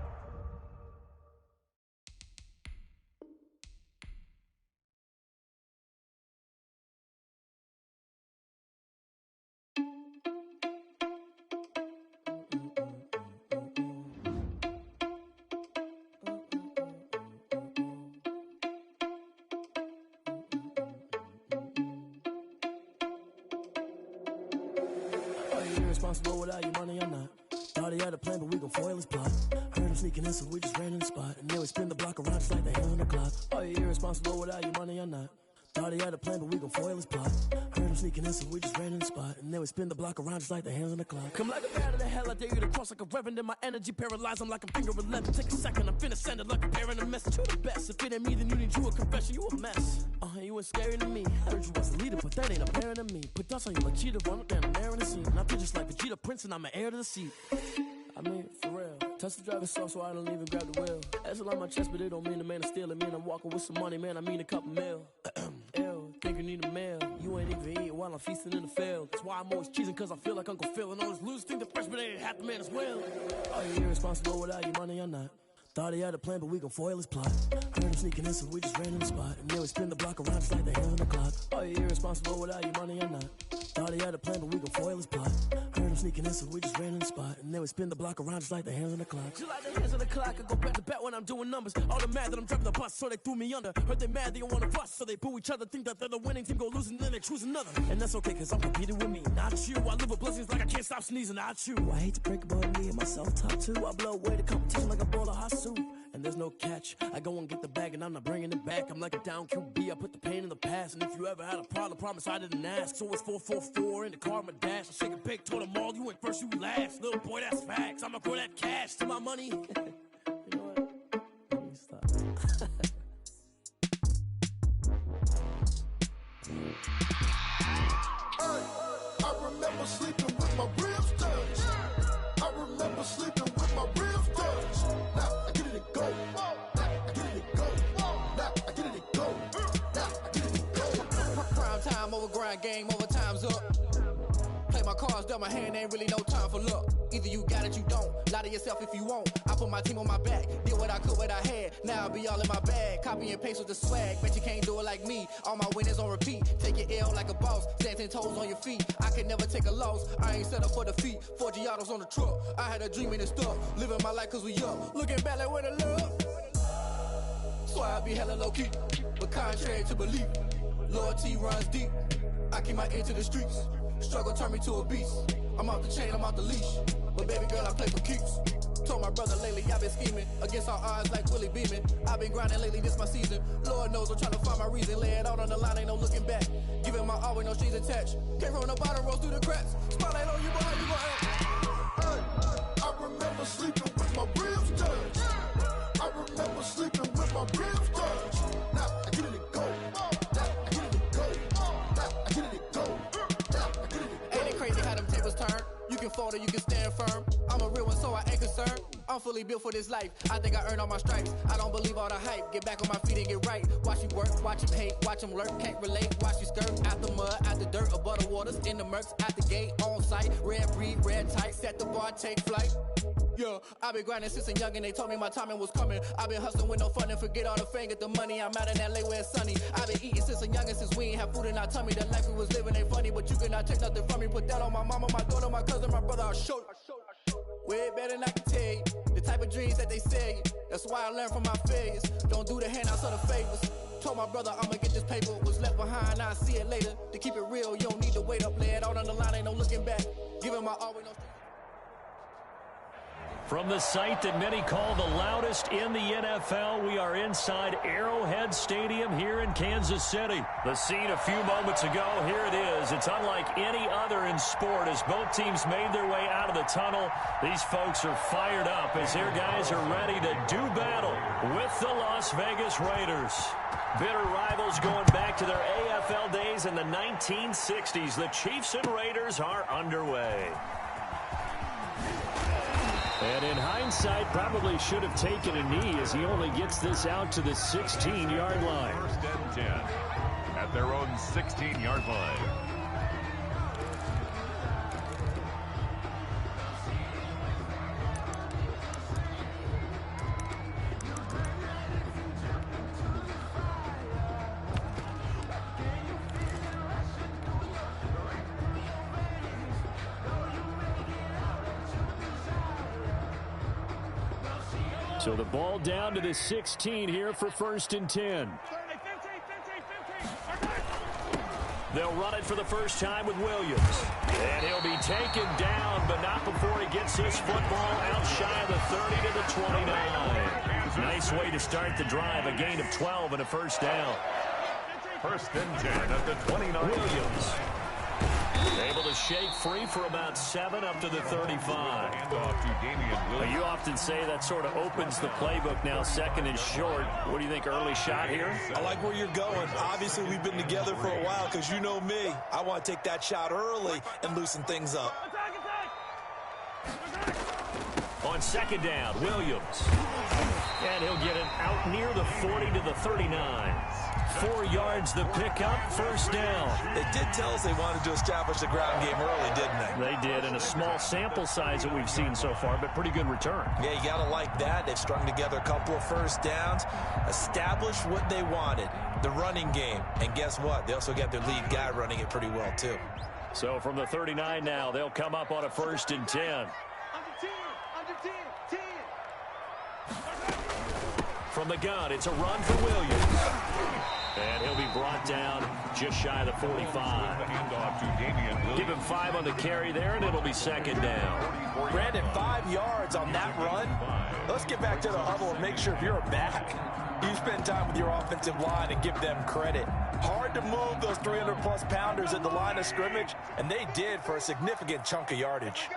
Responsible without your money or not. Thought he had a plan, but we gon' foil his plot. Heard him sneaking in, so we just ran in the spot. And then we spin the block around just like the hell on the clock. Are you irresponsible without your money or not? Thought he had a plan, but we gon' foil his plot. Heard him sneaking in, so we just ran in the spot. And then we spin the block around just like the hands on the clock. Come like a bat of the hell, I dare you to cross like a reverend. And my energy paralyzed, I'm like a finger 11. Take a second, I'm finna send it like a parent a message. You the best, if it ain't me, then you need you a confession. You a mess, you ain't scary to me. Heard you was a leader, but that ain't apparent to me. Put dust on you like cheetah, run up down the air in the scene. And I feel just like Vegeta Prince, and I'm an heir to the seat. I mean, for real. Touch the driver's soft, so I don't even grab the wheel. That's on my chest, but it don't mean the man is stealing. Man, I'm walking with some money, man, I mean a couple mil. Ew, think you need a meal. You ain't even eating while I'm feasting in the field. That's why I'm always cheesing, cause I feel like Uncle Phil. And all those losers think the freshman ain't half the man as well. Are you irresponsible without your money or not? Thought he had a plan, but we gon' foil his plot. Heard him sneaking in, so we just ran in the spot. And then we spin the block around just like the hell on the clock. Are you irresponsible without your money or not? Thought he had a plan, but we gon' foil his plot. Heard him sneaking in, so we just ran in the spot. And then we spin the block around just like the hands on the clock. Just like the hands on the clock, I go back to back when I'm doing numbers. All the mad that I'm driving the bus, so they threw me under. Heard they mad, they don't wanna fuss, so they boo each other. Think that they're the winning team, go lose, and then they choose another. And that's okay, cause I'm competing with me, not you. I live with blessings like I can't stop sneezing, not you. I hate to break it, but me and myself top two. I blow away the competition like a bowl of hot soup. And there's no catch. I go and get the bag and I'm not bringing it back. I'm like a down QB, I put the pain in the past. And if you ever had a problem, promise I didn't ask. So it's 4-4-4 in the car, my dash. I shake a big, told them all, you went first, you last. Little boy, that's facts. I'ma throw that cash to my money. You know what? Let me stop. I remember sleeping with my ribs touched. I remember sleeping with my ribs touched. Now I get it to go. Now I get it to go. Now I get it to go. Now I get it to go. Prime time over grind game, over time's up. Play my cards, dealt my hand, ain't really no time for luck. Either you got it, you don't. Lie to yourself if you won't. I put my team on my back, did what I could, what I had. Now I'll be all in my bag. Copy and paste with the swag. Bet you can't do it like me. All my winners on repeat. Take your L like a boss. Stand 10 toes on your feet. I can never take a loss. I ain't set up for defeat. 4 Giottos on the truck. I had a dream and it's stuck. Living my life cause we up. Looking back like where the love. So I be hella low key. But contrary to belief, loyalty runs deep. I keep my ear to the streets. Struggle turned me to a beast. I'm off the chain, I'm off the leash. But baby girl, I play for keeps. Told my brother lately, I've been scheming. Against all odds like Willie Beeman. I've been grinding lately, this my season. Lord knows I'm trying to find my reason. Lay it out on the line, ain't no looking back. Giving my all with no strings attached. Came from the bottom, rose through the cracks. Spotlight on you, boy, how you gon' act? I remember sleeping with my ribs touched. I remember sleeping with my ribs touched. Now I get it to go. Now I get it to go. Now I get it to go. Ain't it crazy how them tables turn? You can fold or you can stand firm. I'm a real one, so I ain't concerned. I'm fully built for this life. I think I earned all my stripes. I don't believe all the hype. Get back on my feet and get right. Watch you work, watch him hate, watch him lurk. Can't relate, watch you skirt. Out the mud, out the dirt, above the waters, in the murks, at the gate, on site. Red breed, red tight, set the bar, take flight. Yeah, I've been grinding since a young and they told me my timing was coming. I've been hustling with no fun and forget all the fame, get the money. I'm out in LA where it's sunny. I've been eating since a young and since we ain't have food in our tummy. The life we was living ain't funny, but you cannot take nothing from me. Put that on my mama, my daughter, my cousin, my brother, I'll show you. Way better than I can tell you. The type of dreams that they sell you. That's why I learned from my failures. Don't do the handouts or the favors. Told my brother I'ma get this paper. Was left behind, I'll see it later. To keep it real, you don't need to wait up. Lay it out on the line, ain't no looking back. Giving my all with no... From the site that many call the loudest in the NFL, we are inside Arrowhead Stadium here in Kansas City. The scene a few moments ago, here it is. It's unlike any other in sport as both teams made their way out of the tunnel. These folks are fired up as their guys are ready to do battle with the Las Vegas Raiders. Bitter rivals going back to their AFL days in the 1960s. The Chiefs and Raiders are underway. And in hindsight, probably should have taken a knee as he only gets this out to the 16-yard line. First and 10 at their own 16-yard line. So the ball down to the 16 here for first and 10. They'll run it for the first time with Williams. And he'll be taken down, but not before he gets his football out shy of the 30 to the 29. Nice way to start the drive, a gain of 12 and a first down. First and 10 at the 29. Williams able to shake free for about 7 up to the 35. You often say that sort of opens the playbook now, second and short. What do you think, early shot here? I like where you're going. Obviously, we've been together for a while because you know me. I want to take that shot early and loosen things up. On second down, Williams. And he'll get it out near the 40 to the 39. 4 yards the pickup, first down. They did tell us they wanted to establish the ground game early, didn't they? They did, and a small sample size that we've seen so far, but pretty good return. Yeah, you got to like that. They've strung together a couple of first downs, established what they wanted, the running game. And guess what? They also got their lead guy running it pretty well, too. So from the 39 now, they'll come up on a 1st and 10. Under 10, 10. From the gun, it's a run for Williams. And he'll be brought down just shy of the 45. The handoff to Damian Williams. Give him 5 on the carry there, and it'll be 2nd down. Brandon, 5 yards on that run. Let's get back to the huddle and make sure if you're a back, you spend time with your offensive line and give them credit. Hard to move those 300-plus pounders at the line of scrimmage, and they did for a significant chunk of yardage.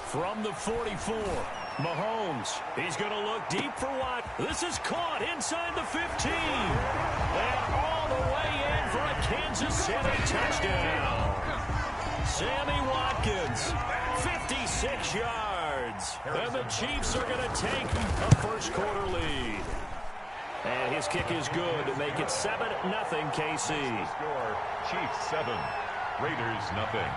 From the 44, Mahomes. He's going to look deep for Watt. This is caught inside the 15. And all the way in for a Kansas City touchdown. Sammy Watkins, 56 yards. And the Chiefs are going to take a first-quarter lead. And his kick is good to make it 7-0 KC. Score, Chiefs 7, Raiders nothing.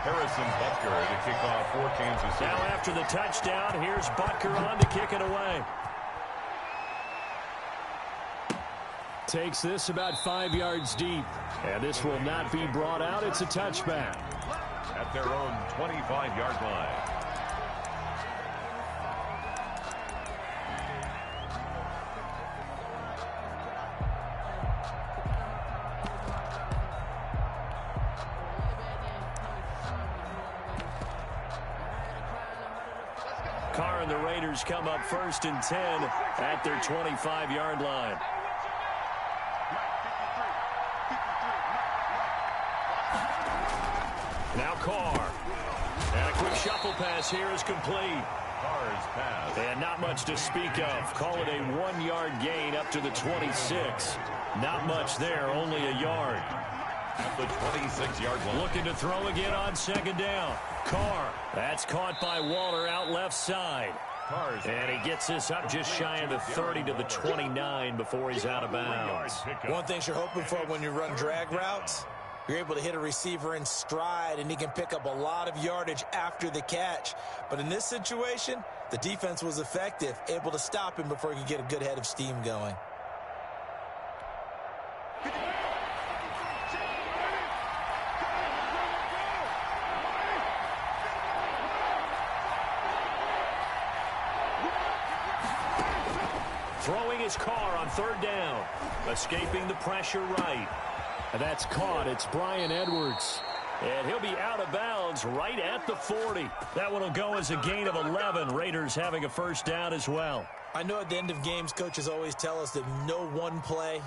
Harrison Butker to kick off for Kansas City. Now after the touchdown, here's Butker on to kick it away. Takes this about 5 yards deep. And this will not be brought out. It's a touchback. At their own 25-yard line. Carr and the Raiders come up 1st and 10 at their 25-yard line. Now Carr. And a quick shuffle pass here is complete. Carr's pass. And not much to speak of. Call it a 1-yard gain up to the 26. Not much there, only a yard. At the 26-yard line. Looking to throw again on 2nd down. Carr. That's caught by Waller out left side. And he gets this up just shy of the 30 to the 29 before he's out of bounds. One thing you're hoping for when you run drag routes, you're able to hit a receiver in stride, and he can pick up a lot of yardage after the catch. But in this situation, the defense was effective, able to stop him before he could get a good head of steam going. Throwing his Carr on 3rd down. Escaping the pressure right. And that's caught. It's Bryan Edwards. And he'll be out of bounds right at the 40. That one will go as a gain of 11. Raiders having a 1st down as well. I know at the end of games, coaches always tell us that no one play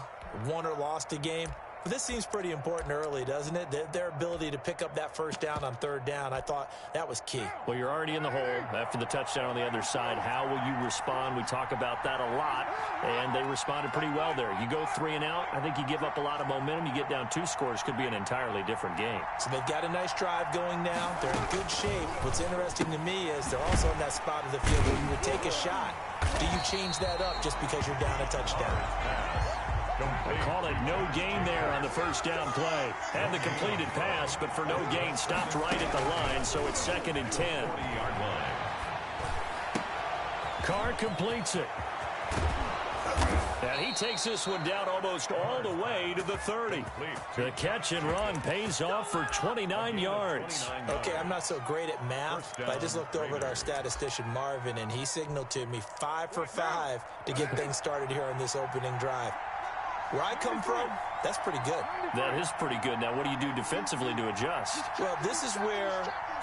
won or lost a game. But this seems pretty important early, doesn't it? Their ability to pick up that 1st down on 3rd down, I thought that was key. Well, you're already in the hole after the touchdown on the other side. How will you respond? We talk about that a lot, and they responded pretty well there. You go 3 and out, I think you give up a lot of momentum. You get down 2 scores, could be an entirely different game. So they've got a nice drive going now. They're in good shape. What's interesting to me is they're also in that spot of the field where you would take a shot. Do you change that up just because you're down a touchdown? They call it no gain there on the 1st down play. Had the completed pass, but for no gain, stopped right at the line, so it's 2nd and 10. 40-yard line. Carr completes it. And he takes this one down almost all the way to the 30. The catch and run pays off for 29 yards. Okay, I'm not so great at math, but I just looked over at our statistician, Marvin, and he signaled to me 5 for 5 to get things started here on this opening drive. Where I come from, that's pretty good. That is pretty good. Now, what do you do defensively to adjust? Well, this is where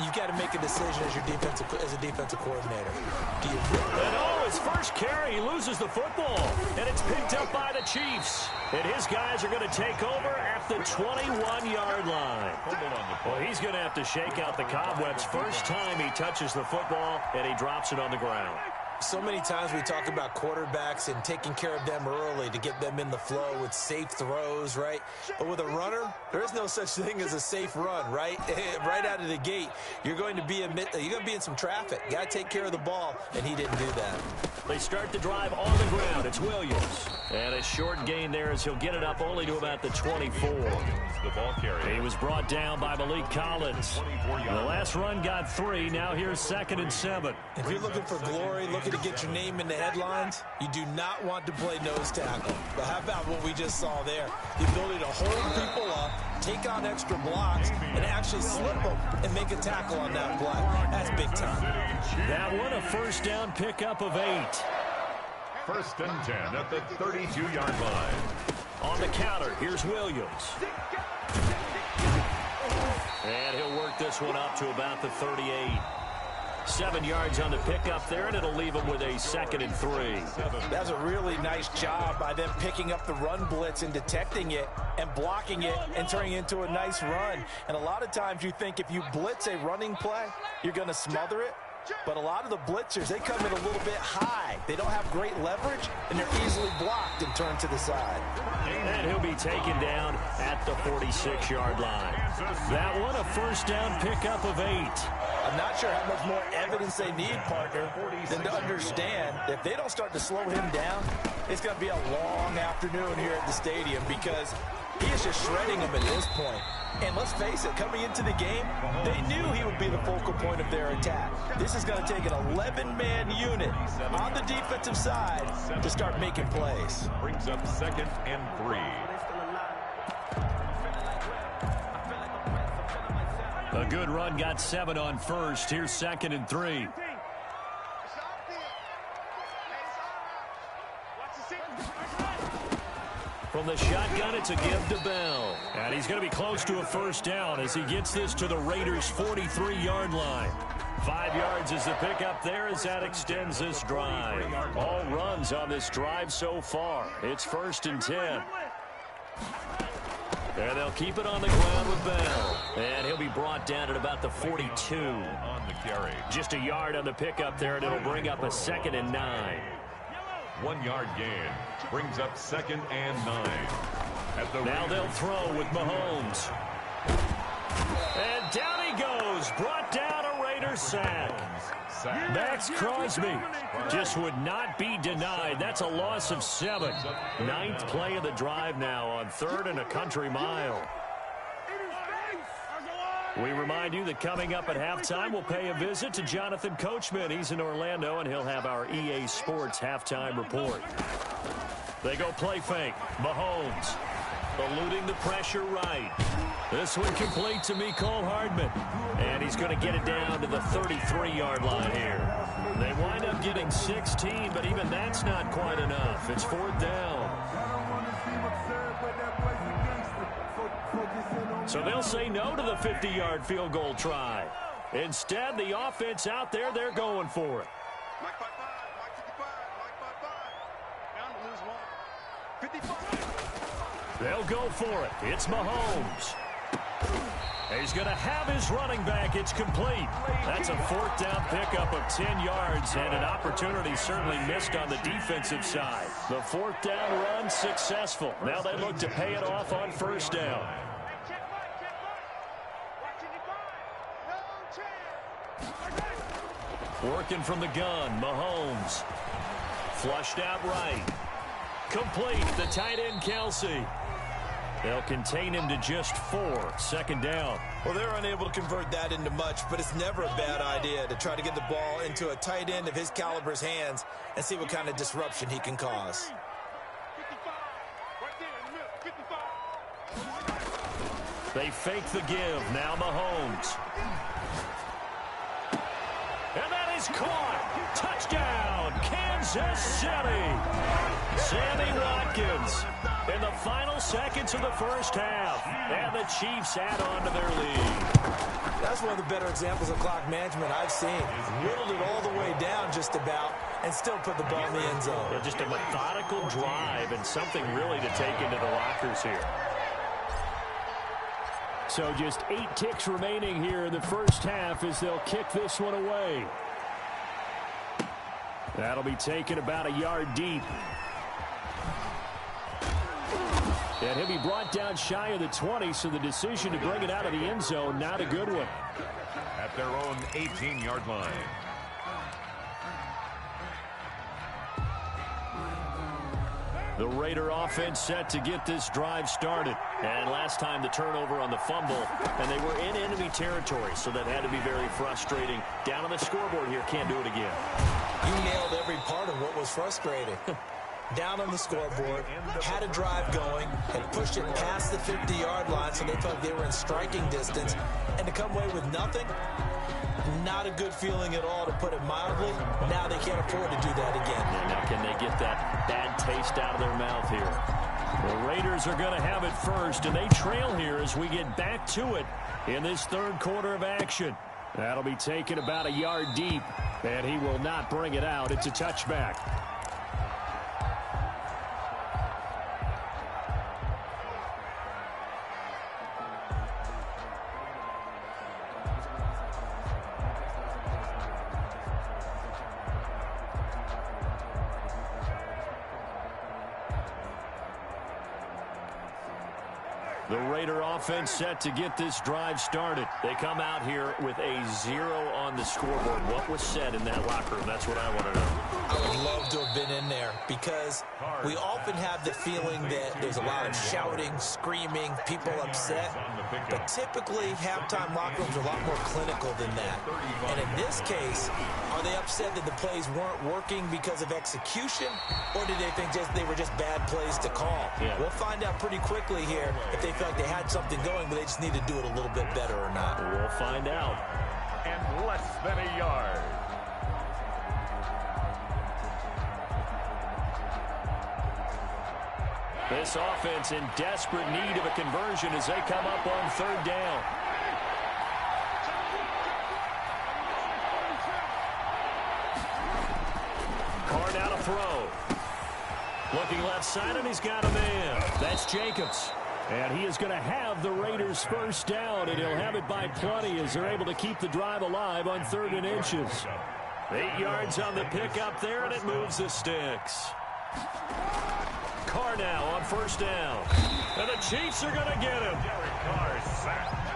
you've got to make a decision as a defensive coordinator. Do you and his first carry, he loses the football, and it's picked up by the Chiefs. And his guys are going to take over at the 21-yard line. Well, he's going to have to shake out the cobwebs first time he touches the football, and he drops it on the ground. So many times we talk about quarterbacks and taking care of them early to get them in the flow with safe throws, right? But with a runner, there is no such thing as a safe run, right? Right out of the gate, you're going to be in some traffic. You got to take care of the ball, and he didn't do that. They start the drive on the ground. It's Williams. And a short gain there as he'll get it up only to about the 24. The ball carrier. He was brought down by Malik Collins. The last run got 3. Now here's 2nd and 7. If you're looking for glory, look at to get your name in the headlines, you do not want to play nose tackle. But how about what we just saw there? The ability to hold people up, take on extra blocks, and actually slip them and make a tackle on that play. That's big time. That one a first down pickup of 8. First and 10 at the 32-yard line. On the counter, here's Williams. And he'll work this one up to about the 38. 7 yards on the pickup there, and it'll leave him with a 2nd and 3. That's a really nice job by them picking up the run blitz and detecting it and blocking it and turning it into a nice run. And a lot of times you think if you blitz a running play, you're going to smother it. But a lot of the blitzers, they come in a little bit high. They don't have great leverage, and they're easily blocked and turned to the side. And he'll be taken down at the 46-yard line. That one a first down pickup of 8. I'm not sure how much more evidence they need, partner, than to understand that if they don't start to slow him down, it's going to be a long afternoon here at the stadium because he is just shredding them at this point. And let's face it, coming into the game, they knew he would be the focal point of their attack. This is going to take an 11-man unit on the defensive side to start making plays. Brings up 2nd and 3. A good run got 7 on first. Here's 2nd and 3. From the shotgun, it's a give to Bell. And he's going to be close to a first down as he gets this to the Raiders' 43-yard line. 5 yards is the pickup there as that extends this drive. All runs on this drive so far. It's 1st and 10. And they'll keep it on the ground with Bell. And he'll be brought down at about the 42. On the carry. Just a yard on the pickup there, and it'll bring up a 2nd and 9. 1-yard gain brings up 2nd and 9. Now they'll throw with Mahomes. And down he goes. Brought down a Raider sack. Max Crosby just would not be denied. That's a loss of 7. 9th play of the drive now on 3rd and a country mile. We remind you that coming up at halftime, we'll pay a visit to Jonathan Coachman. He's in Orlando, and he'll have our EA Sports halftime report. They go play fake. Mahomes eluding the pressure right. This one complete to Mecole Hardman. And he's going to get it down to the 33-yard line here. They wind up getting 16, but even that's not quite enough. It's 4th down. So they'll say no to the 50-yard field goal try. Instead, the offense out there, they're going for it. Mike 5-5, Mike 55, Mike 5-5. Down to lose 1. 55. They'll go for it. It's Mahomes. He's going to have his running back. It's complete. That's a 4th down pickup of 10 yards and an opportunity certainly missed on the defensive side. The 4th down run successful. Now they look to pay it off on 1st down. Working from the gun, Mahomes. Flushed out right. Complete, the tight end, Kelsey. They'll contain him to just 4. 2nd down. Well, they're unable to convert that into much, but it's never a bad idea to try to get the ball into a tight end of his caliber's hands and see what kind of disruption he can cause. 55. Right there in the middle. 55. They fake the give. Now Mahomes. And that is caught. Touchdown, Kansas City. Sammy Watkins in the final seconds of the first half. And the Chiefs add on to their lead. That's one of the better examples of clock management I've seen. Whittled it all the way down just about and still put the ball in the end zone. Yeah, just a methodical drive and something really to take into the lockers here. So just 8 ticks remaining here in the first half as they'll kick this one away. That'll be taken about a yard deep. And he'll be brought down shy of the 20, so the decision to bring it out of the end zone, not a good one. At their own 18-yard line. The Raider offense set to get this drive started. And last time the turnover on the fumble, and they were in enemy territory, so that had to be very frustrating. Down on the scoreboard here, can't do it again. You nailed every part of what was frustrating. Down on the scoreboard, had a drive going, and pushed it past the 50-yard line so they felt they were in striking distance, and to come away with nothing, not a good feeling at all, to put it mildly. Now they can't afford to do that again. Yeah, now can they get that bad taste out of their mouth here? The Raiders are going to have it first, and they trail here as we get back to it in this third quarter of action. That'll be taken about a yard deep, and he will not bring it out. It's a touchback. The Raider offense set to get this drive started. They come out here with a 0 on the scoreboard. What was said in that locker room? That's what I want to know. I would love to have been in there, because we often have the feeling that there's a lot of shouting, screaming, people upset. But typically, halftime locker rooms are a lot more clinical than that. And in this case, are they upset that the plays weren't working because of execution, or did they think they were just bad plays to call? Yeah. We'll find out pretty quickly here if they felt like they had something going, but they just need to do it a little bit better or not. We'll find out. And less than a yard. This offense in desperate need of a conversion as they come up on third down. Carr now to throw. Looking left side, and he's got a man. That's Jacobs. And he is going to have the Raiders first down, and he'll have it by plenty as they're able to keep the drive alive on 3rd and inches. 8 yards on the pickup there, and it moves the sticks. Carr now on first down. And the Chiefs are going to get him.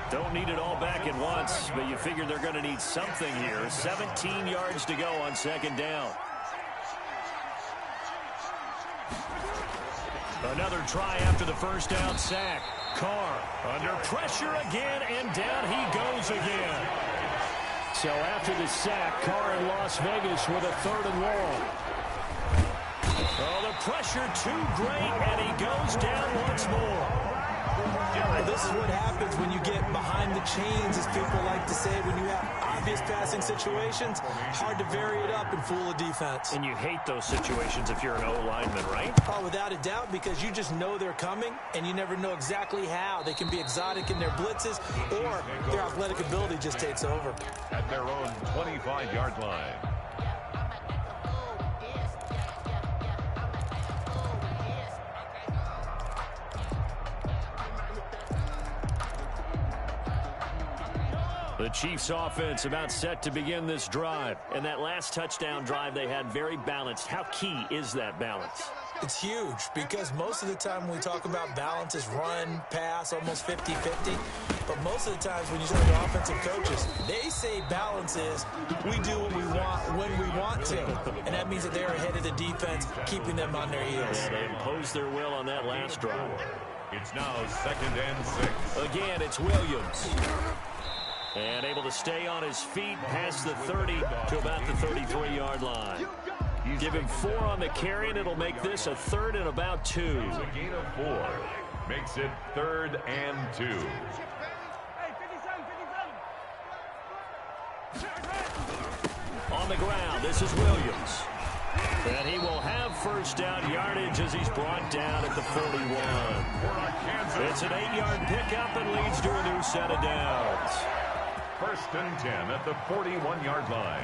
Don't need it all back at once, but you figure they're going to need something here. 17 yards to go on 2nd down. Another try after the first down sack. Carr under pressure again, and down he goes again. So after the sack, Carr in Las Vegas with a 3rd and long. Oh, the pressure too great, and he goes down once more. Well, this is what happens when you get behind the chains, as people like to say, when you have obvious passing situations. Hard to vary it up and fool a defense. And you hate those situations if you're an O-lineman, right? Oh, without a doubt, because you just know they're coming, and you never know exactly how. They can be exotic in their blitzes, or their athletic ability just takes over. At their own 25-yard line. The Chiefs offense about set to begin this drive. And that last touchdown drive they had very balanced. How key is that balance? It's huge, because most of the time when we talk about balance is run, pass, almost 50-50. But most of the times when you talk to offensive coaches, they say balance is we do what we want when we want to. And that means that they're ahead of the defense, keeping them on their heels. Yeah, they imposed their will on that last drive. It's now 2nd and 6. Again, it's Williams. And able to stay on his feet past the 30 to about the 33-yard line. You give him 4 on the carry, and it'll make this a 3rd and about 2. It's a gain of 4. Makes it 3rd and 2. On the ground, this is Williams. And he will have first down yardage as he's brought down at the 41. It's an 8-yard pickup and leads to a new set of downs. 1st and 10 at the 41-yard line.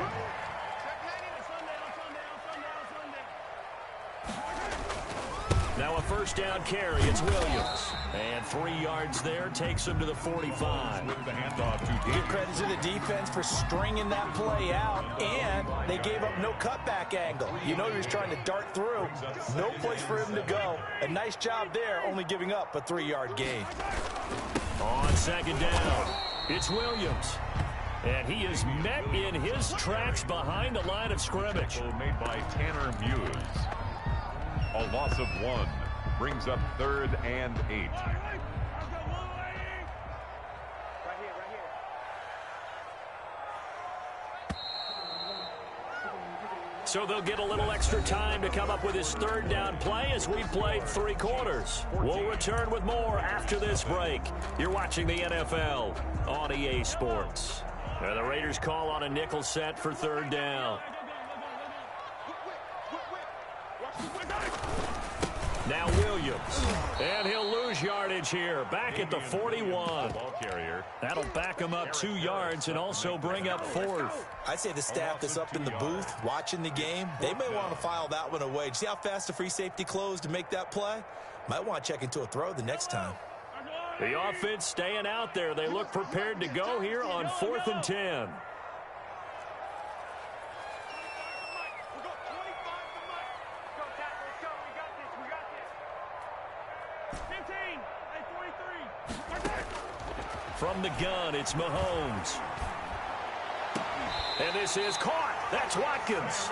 Now a first down carry. It's Williams. And 3 yards there takes him to the 45. The handoff to Give credit to the defense for stringing that play out, and they gave up no cutback angle. You know he was trying to dart through. No place for him to go. A nice job there, only giving up a 3-yard gain. On 2nd down, it's Williams. And he is met in his tracks behind the line of scrimmage. Made by Tanner Muse. A loss of 1 brings up 3rd and 8. So they'll get a little extra time to come up with his third down play as we played 3 quarters. We'll return with more after this break. You're watching the NFL on EA Sports. And the Raiders call on a nickel set for third down. Now Williams, and he'll lose yardage here, back at the 41. That'll back him up 2 yards and also bring up 4th. I'd say the staff that's up in the booth watching the game, they may want to file that one away. See how fast the free safety closed to make that play? Might want to check into a throw the next time. The offense staying out there. They look prepared to go here on 4th and 10. From the gun, it's Mahomes. And this is caught. That's Watkins.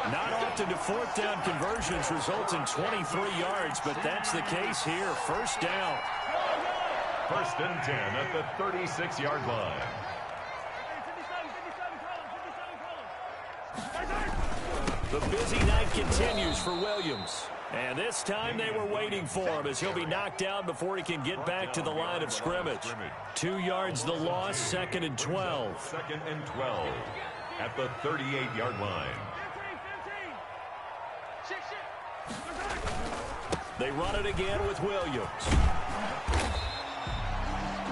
Not often do 4th down conversions result in 23 yards, but that's the case here. First down. 1st and 10 at the 36-yard line. The busy night continues for Williams. And this time they were waiting for him as he'll be knocked down before he can get back to the line of scrimmage. 2 yards the loss, 2nd and 12. 2nd and 12 at the 38-yard line. They run it again with Williams.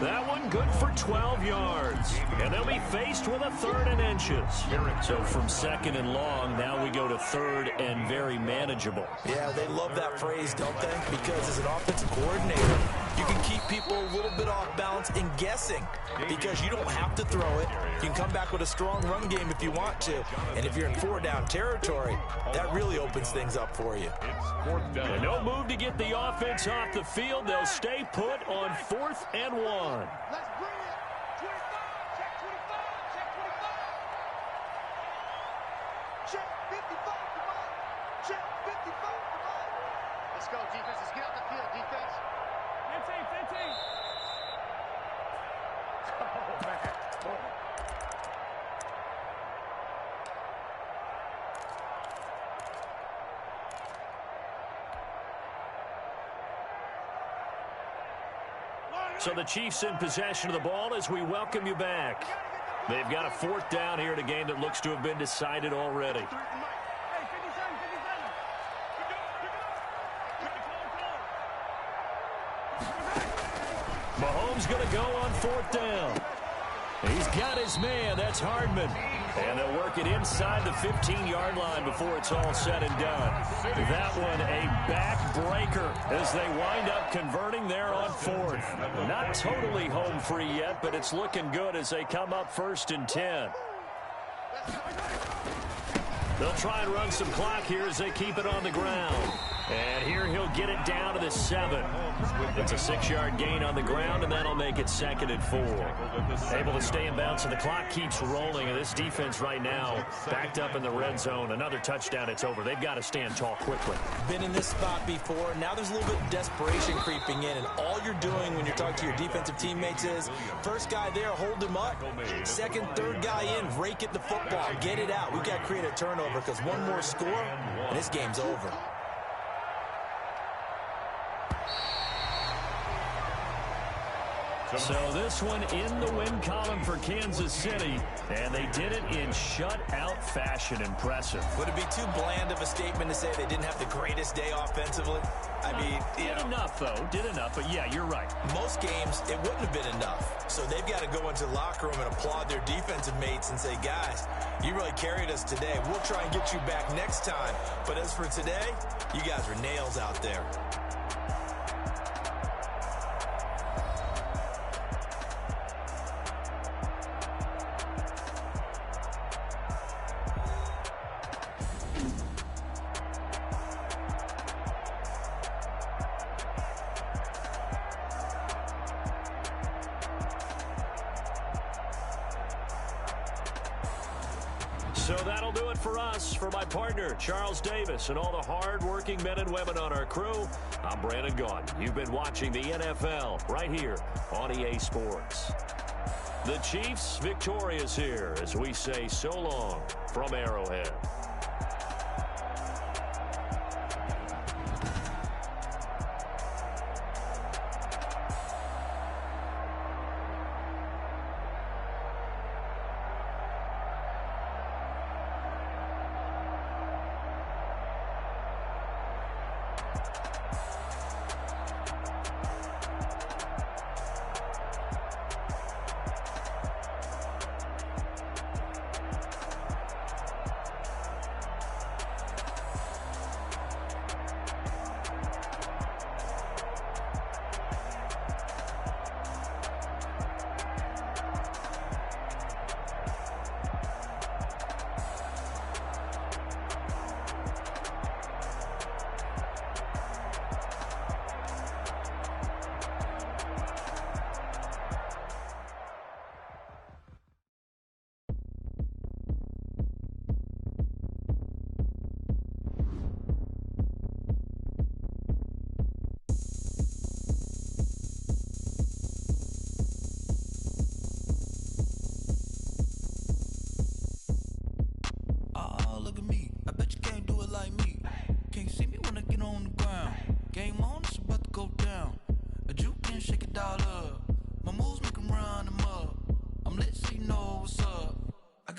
That one good for 12 yards. And they'll be faced with a 3rd and inches. So from 2nd and long, now we go to 3rd and very manageable. Yeah, they love that phrase, don't they? Because as an offensive coordinator, you can keep people a little bit off balance and guessing because you don't have to throw it. You can come back with a strong run game if you want to. And if you're in 4-down territory, that really opens things up for you. It's 4th down. And no move to get the offense off the field. They'll stay put on 4th and 1. Let's bring it. 25, check 25, check 25. Check 55, come on. Check 55, come on. Let's go, defense. Let's get out the field, defense. 15. Oh, man. So the Chiefs in possession of the ball as we welcome you back. They've got a 4th down here in a game that looks to have been decided already. Mahomes going to go on 4th down. He's got his man. That's Hardman. And they'll work it inside the 15-yard line before it's all said and done. That one a backbreaker as they wind up converting there on 4th. Not totally home free yet, but it's looking good as they come up 1st and 10. They'll try and run some clock here as they keep it on the ground. And here he'll get it down to the 7. It's a 6-yard gain on the ground, and that'll make it 2nd and 4. Able to stay in bounds, and the clock keeps rolling. And this defense right now backed up in the red zone. Another touchdown, it's over. They've got to stand tall quickly. Been in this spot before. Now there's a little bit of desperation creeping in, and all you're doing when you're talking to your defensive teammates is first guy there, hold him up. 2nd, 3rd guy in, rake at the football. Get it out. We've got to create a turnover because one more score, and this game's over. So this one in the win column for Kansas City, and they did it in shutout fashion. Impressive. Would it be too bland of a statement to say they didn't have the greatest day offensively? I mean, did enough, though. Did enough, but yeah, you're right. Most games, it wouldn't have been enough. So they've got to go into the locker room and applaud their defensive mates and say, guys, you really carried us today. We'll try and get you back next time. But as for today, you guys were nails out there. So that'll do it for us. For my partner, Charles Davis, and all the hard-working men and women on our crew, I'm Brandon Gaudin. You've been watching the NFL right here on EA Sports. The Chiefs victorious here as we say so long from Arrowhead.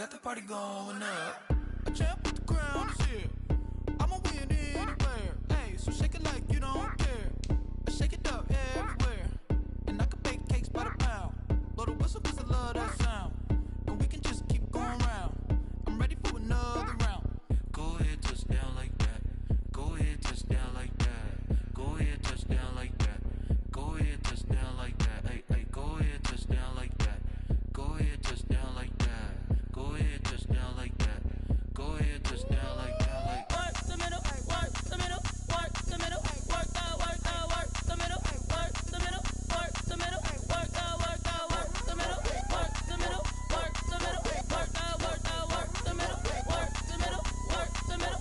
got the party going up. A champ with the crown is here. I'ma win anywhere. Hey, so shake it like you don't care. I shake it up everywhere. And I can bake cakes by the pound. Blow the whistle 'cause I love that sound. And we can just keep going round. I'm ready for another round. Go ahead, touch down like that. Go ahead, touch down like that. Go ahead, touch down like that. Go ahead, touch down like that. Hey, hey, go ahead, touch down like that. Go ahead, touch down like that. Go ahead, touch down like that. Go ahead, touch down like that. Like work the middle, work the middle, work the middle, work the middle, work the middle, work the middle, work the middle, work the middle, work the middle, work the middle, work the middle, work the middle,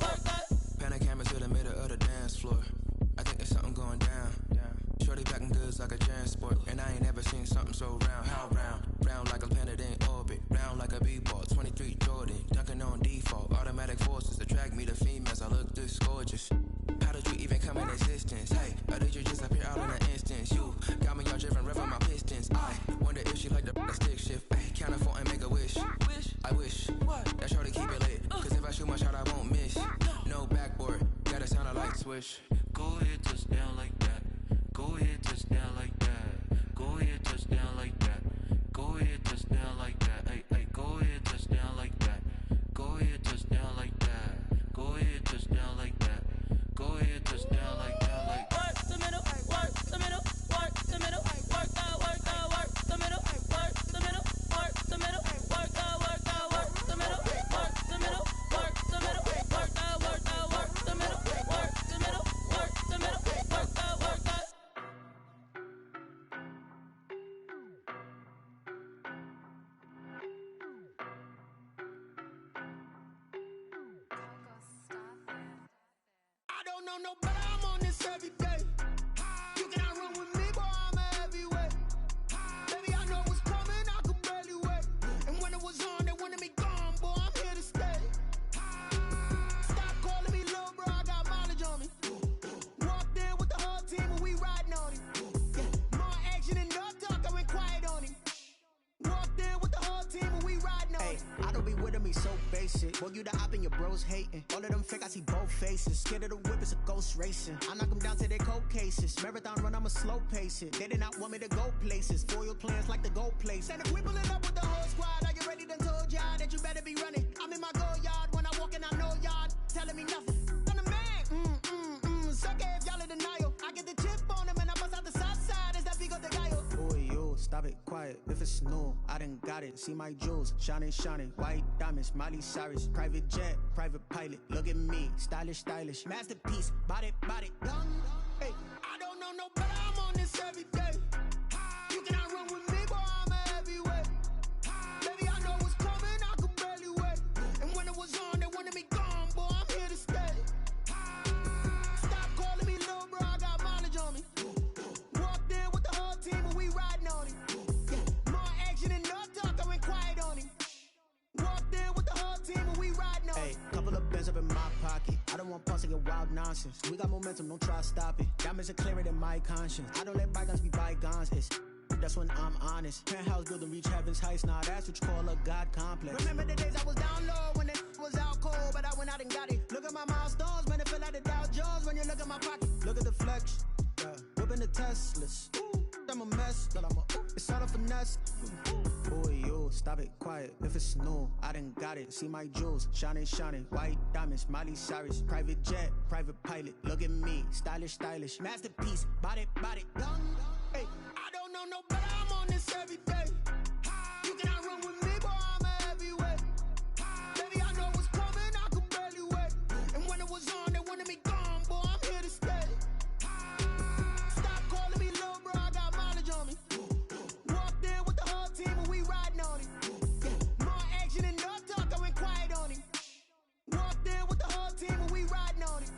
work the. Pan a camera to the middle of the dance floor. I think there's something going down. Shorty packing goods like a transport, and I ain't never seen something so round. How round? Round like a planet in orbit, round like a b-ball. 23 Jordan, dunking on default. Automatic forces attract me to females. I look this gorgeous. How did you even come in existence? Hey, or did you just appear out in an instance? You got me all driven, revving my pistons. I wonder if she like the stick shift. Hey, count it 4 and make a wish. I wish that shorty keep it lit. 'Cause if I shoot my shot, I won't miss. No backboard, gotta sound a light switch. Go ahead, touch down like that. Go ahead, touch down like that. Go ahead, touch down like that. Go ahead, touch down like that. Hey, hey, go ahead, touch down like that. Go ahead, touch down like that. Go ahead, touch down like that. Go ahead, touch down like that. Like work the middle, work the middle, work the middle, work the middle, work the middle, work the middle, work the middle, work the middle, work the middle, work the middle, work the middle, work the middle, work the middle, work the middle, work the middle, work the. I don't know no better, I'm on this every day. You cannot run with me, boy, I'm a heavyweight. Baby, I know what's coming, I could barely wait. And when it was on, they wanted me gone, boy, I'm here to stay. Stop calling me little bro, I got mileage on me. Walked in with the whole team and we riding on him. More action and no talk, I went quiet on him. Walked in with the whole team and we riding on him. I don't be with me so basic. Boy, you the op and your bros hating. All of them fake, I see both faces. Scared of the whip, it's a ghost racing. I knock them down to their cold cases. Marathon run, I'ma slow pace it. They did not want me to go places. Foil plans like the gold place. And if we pulling up with the whole squad, I get ready done told y'all that you better be running. I'm in my go yard when I walk in, I know y'all telling me nothing. I'm the man, suck it if y'all in denial. I get the chip on them and I bust out the south side. Is that Vigo de Gallo? Boy, yo, stop it, quiet. If it's new, I done got it. See my jewels, shining, shining. White diamonds, Miley Cyrus. Private jet, private pilot. Look at me, stylish, stylish. Masterpiece, body, done. Hey, I don't know no better, I'm on this every day. You cannot run with me, boy, I'm a heavyweight. Baby, I know what's coming, I could barely wait. And when it was on, they wanted me gone, boy, I'm here to stay. Stop calling me little bro, I got mileage on me. Walked in with the whole team and we riding on him. More action and no talk, I went quiet on him. Walked in with the whole team and we riding on him. Hey, couple of bands up in my pocket. I don't want pulse to get wild nonsense. We got momentum, don't try to stop it. Diamonds are clearer than my conscience. I don't let bygones be bygones. That's when I'm honest. Penthouse building reach heaven's heights. Now that's what you call a God complex. Remember the days I was down low when it was out cold, but I went out and got it. Look at my milestones, man, it feel like the Dow Jones when you look at my pocket. Look at the flex, whipping the Teslas. I'm a mess, it's all a finesse. Boy, yo, stop it, quiet. If it's new, I done got it. See my jewels, shining, shining. White diamonds, Miley Cyrus. Private jet, private pilot. Look at me, stylish, stylish. Masterpiece, body, done. Hey, I don't know no better, I'm on this every day. You cannot run with me, boy, I'm a heavyweight. Baby, I know what's coming, I could barely wait. And when it was on, they wanted me gone, boy, I'm here to stay. Stop calling me little bro, I got mileage on me. Walked in with the whole team and we riding on him. More action and no talk, I went quiet on him. Walked in with the whole team and we riding on him.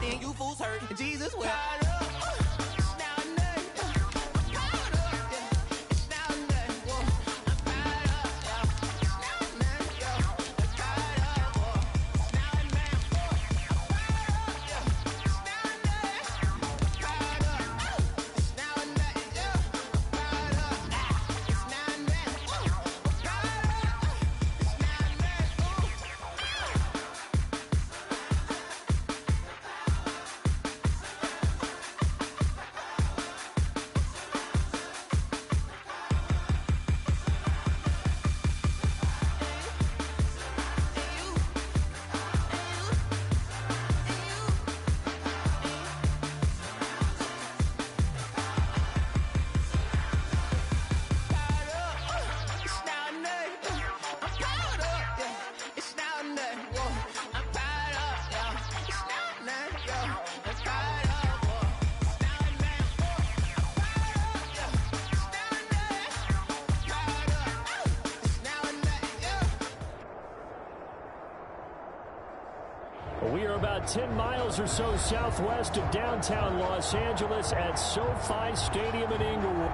think you fools hurt. Jesus will. We are about 10 miles or so southwest of downtown Los Angeles at SoFi Stadium in Inglewood.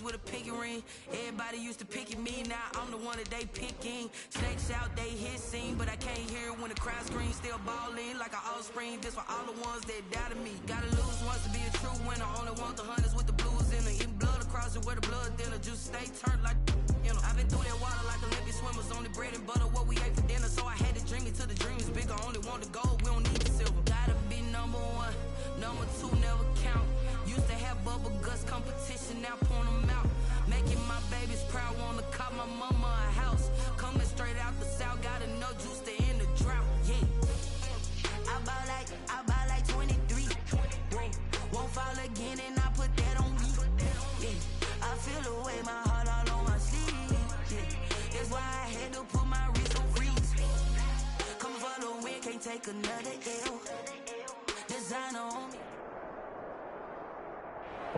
With a pinky ring, everybody used to pick at me. Now I'm the one that they picking. Snakes out, they hissing, but I can't hear when the crowd screams. Still balling like an offspring. This for all the ones that doubted me. Gotta lose once to be a true winner. Only want the hunters with the blues in it. Eating blood across it where the blood dinner. Juice stay turned like, you know. I've been through that water like Olympic swimmers. Only bread and butter what we ate for dinner. So I had to dream it till the dream is bigger. Only want the gold, we don't need the silver. Gotta be number one, number two never count. Used to have bubble guts competition, now point them out. Making my babies proud, wanna call my mama a house. Coming straight out the south, got enough juice to end the drought. Yeah, I bought like 23. Won't fall again, and I put that on me. Yeah, I feel the way, my heart all on my sleeve. Yeah, that's why I had to put my wrist on freeze. Coming for the win, can't take another L. Designer on me.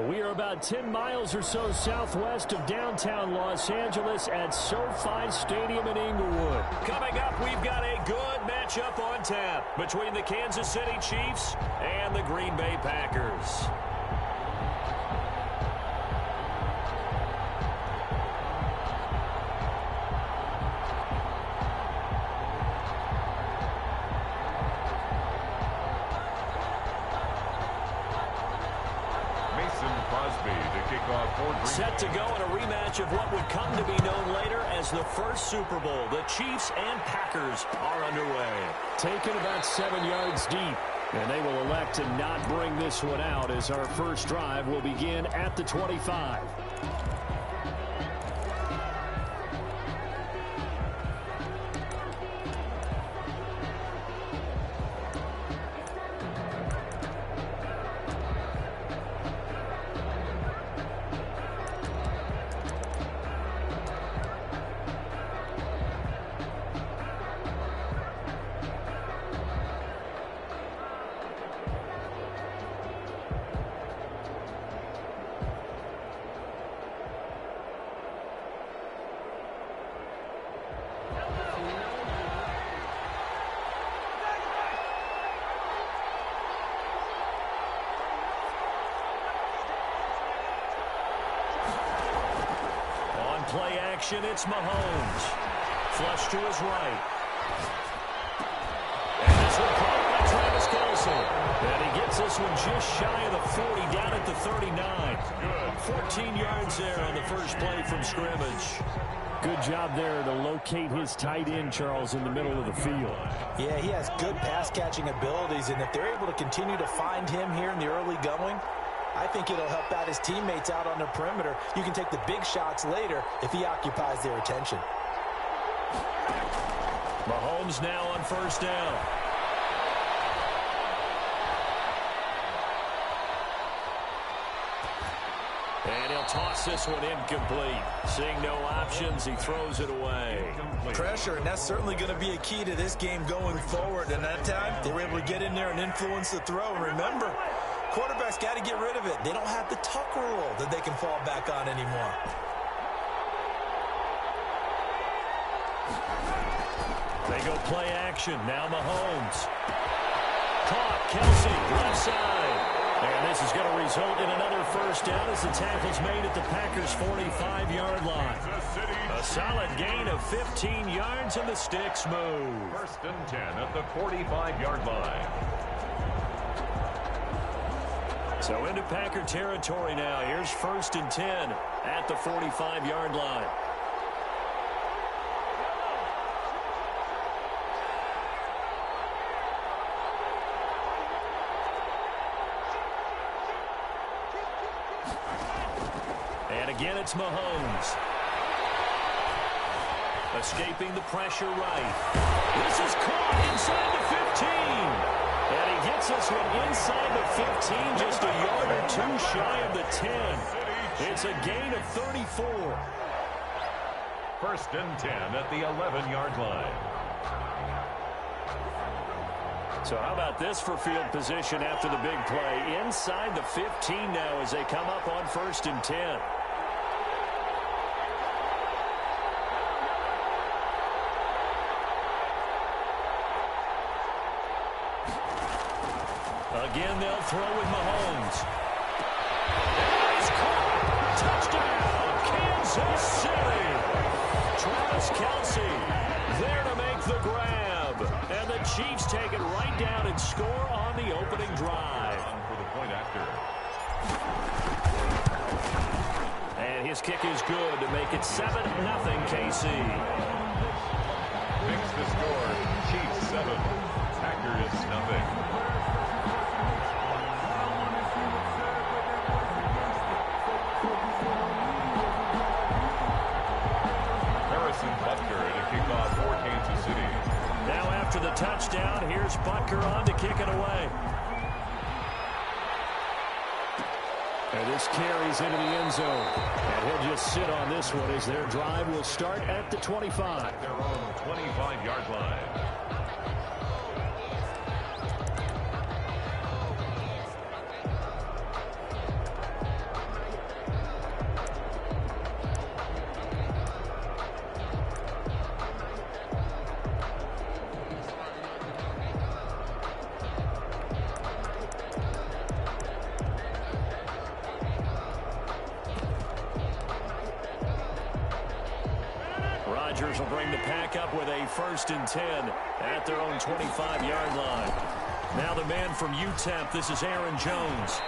We are about 10 miles or so southwest of downtown Los Angeles at SoFi Stadium in Inglewood. Coming up, we've got a good matchup on tap between the Kansas City Chiefs and the Green Bay Packers. Set to go in a rematch of what would come to be known later as the first Super Bowl. The Chiefs and Packers are underway. Taken about 7 yards deep, and they will elect to not bring this one out as our first drive will begin at the 25. Play action, it's Mahomes. Flush to his right. And this one caught by Travis Kelce. And he gets this one just shy of the 40, down at the 39. 14 yards there on the first play from scrimmage. Good job there to locate his tight end, Charles, in the middle of the field. Yeah, he has good pass-catching abilities, and if they're able to continue to find him here in the early going, I think it'll help out his teammates out on the perimeter. You can take the big shots later if he occupies their attention. Mahomes now on first down. And he'll toss this one incomplete. Seeing no options, he throws it away. Pressure, and that's certainly going to be a key to this game going forward. And that time, they were able to get in there and influence the throw. And remember, quarterbacks got to get rid of it. They don't have the tuck rule that they can fall back on anymore. They go play action. Now Mahomes. Caught. Kelsey, left side. And this is going to result in another first down as the tackle's made at the Packers' 45-yard line. A solid gain of 15 yards, and the sticks move. First and 10 at the 45-yard line. So into Packer territory now. Here's first and 10 at the 45-yard line. And again, it's Mahomes. Escaping the pressure right. This is caught inside the 15. And he gets this one inside the 15, just a yard or two shy of the 10. It's a gain of 34. First and 10 at the 11-yard line. So how about this for field position after the big play? Inside the 15 now as they come up on first and 10. Again, they'll throw with Mahomes. He's caught. Touchdown, Kansas City. Travis Kelce there to make the grab. And the Chiefs take it right down and score on the opening drive. For the point after. And his kick is good to make it 7-0 KC. Fix the score. Chiefs 7. Packers nothing. Now after the touchdown, here's Butker on to kick it away. And this carries into the end zone. And he'll just sit on this one as their drive will start at the 25. Their own 25-yard line. Rodgers will bring the pack up with a first and 10 at their own 25-yard line. Now the man from UTEP, this is Aaron Jones.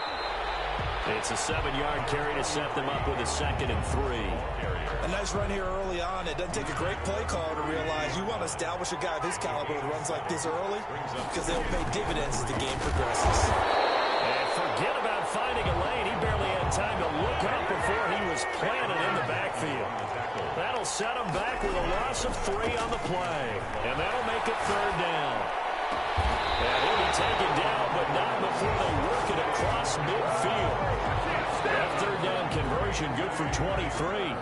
It's a 7-yard carry to set them up with a second and 3. A nice run here early on. It doesn't take a great play call to realize you want to establish a guy of his caliber that runs like this early because they'll pay dividends as the game progresses. And forget about finding a lane. He barely had time to look up before he was planted in the backfield. That'll set him back with a loss of 3 on the play. And that'll make it third down. And he'll be taken down, but not before they work it across midfield. That third down conversion good for 23.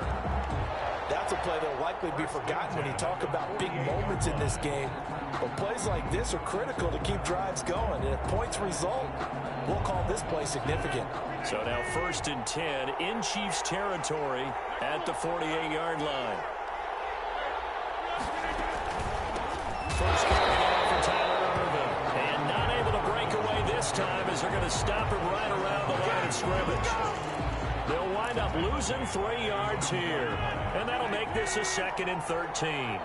That's a play that will likely be forgotten when you talk about big moments in this game. But plays like this are critical to keep drives going. And if points result, we'll call this play significant. So now first and 10 in Chiefs territory at the 48-yard line. First carry now for Tyler Ervin. And not able to break away this time as they're going to stop him right around the line of scrimmage. They'll wind up losing 3 yards here. And that'll make this a second and 13.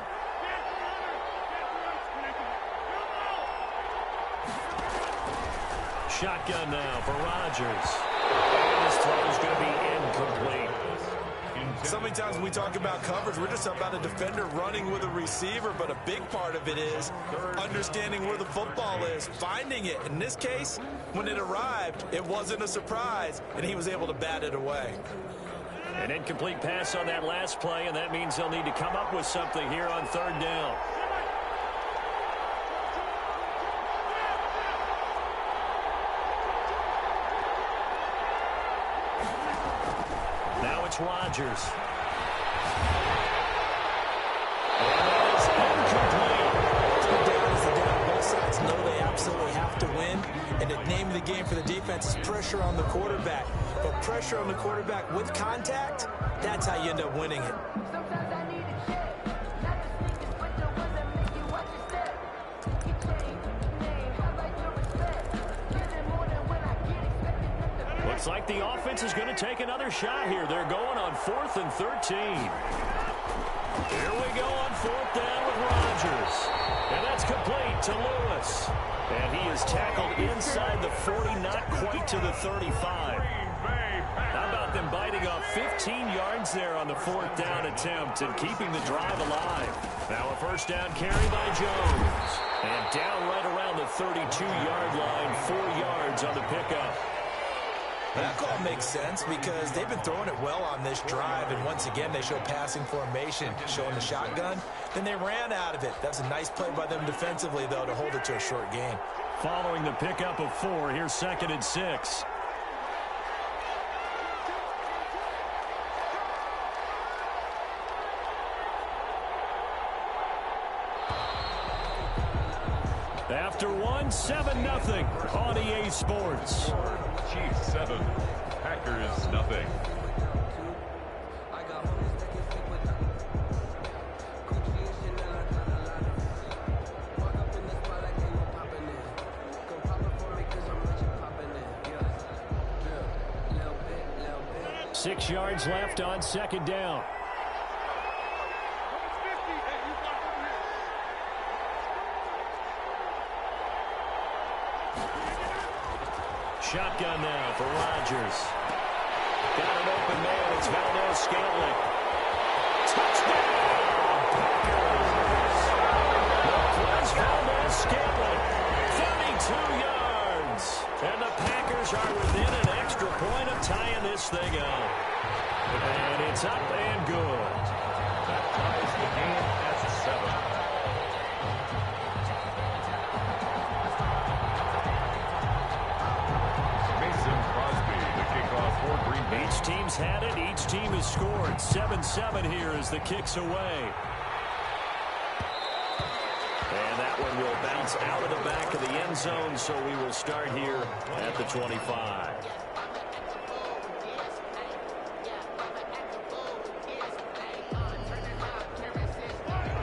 Shotgun now for Rodgers. And his throw is going to be incomplete. So many times when we talk about coverage, we're just talking about a defender running with a receiver, but a big part of it is understanding where the football is, finding it. In this case, when it arrived, it wasn't a surprise, and he was able to bat it away. An incomplete pass on that last play, and that means they'll need to come up with something here on third down. Now it's Rodgers. And that is incomplete. The down is the down. Both sides know they absolutely have to win, and the name of the game for the defense is pressure on the quarterback. But pressure on the quarterback with contact, that's how you end up winning it. Looks like the offense is going to take another shot here. They're going on 4th and 13. Here we go on 4th down with Rodgers. And that's complete to Lewis. And he is tackled inside the 40, not quite to the 35. How about them biting off 15 yards there on the 4th down attempt and keeping the drive alive? Now a first down carry by Jones. And down right around the 32-yard line, 4 yards on the pickup. That call makes sense because they've been throwing it well on this drive, and once again they show passing formation, showing the shotgun. Then they ran out of it. That's a nice play by them defensively, though, to hold it to a short gain. Following the pickup of 4, here's 2nd and 6. After 1, 7-0 on EA Sports. Chiefs 7, Packers nothing. Six yards left on 2nd down. Shotgun now for Rodgers. Got an open man. It's Valdes-Scantling. Touchdown, Packers. Marquez Valdes-Scantling. 32 yards. And the Packers are within an extra point of tying this thing up. And it's up and good. That ties the game at 7. Each team's had it. Each team has scored. 7-7 here as the kick's away. And that one will bounce out of the back of the end zone, so we will start here at the 25.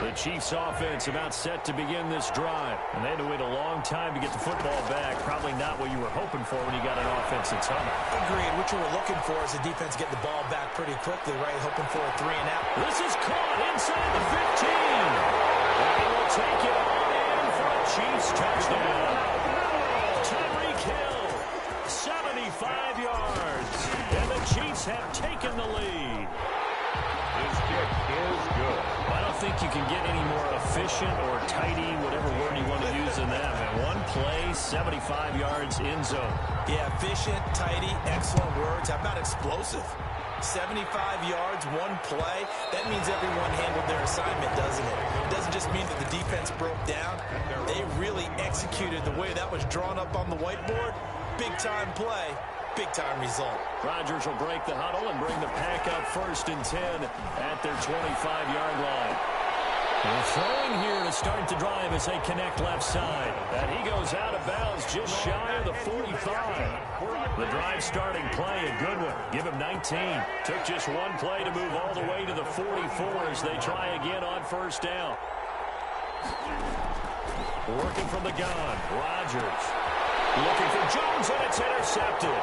The Chiefs offense about set to begin this drive. And they had to wait a long time to get the football back. Probably not what you were hoping for when you got an offense that's humming. Agreed. What you were looking for is the defense get the ball back pretty quickly, right? Hoping for a 3-and-out. This is caught inside the 15. And he will take it all in for a Chiefs touchdown. Tyreek Hill, 75 yards. And the Chiefs have taken the lead. His kick is good. I don't think you can get any more efficient or tidy, whatever word you want to use in that. Man, one play, 75 yards in zone. Yeah, efficient, tidy, excellent words. How about explosive? 75 yards, one play. That means everyone handled their assignment, doesn't it? It doesn't just mean that the defense broke down. They really executed the way that was drawn up on the whiteboard. Big-time play. Big-time result. Rodgers will break the huddle and bring the pack up 1st and 10 at their 25-yard line. And throwing here to start the drive as they connect left side. And he goes out of bounds just shy of the 45. The drive starting play, a good one. Give him 19. Took just one play to move all the way to the 44 as they try again on 1st down. Working from the gun, Rodgers. Looking for Jones, and it's intercepted.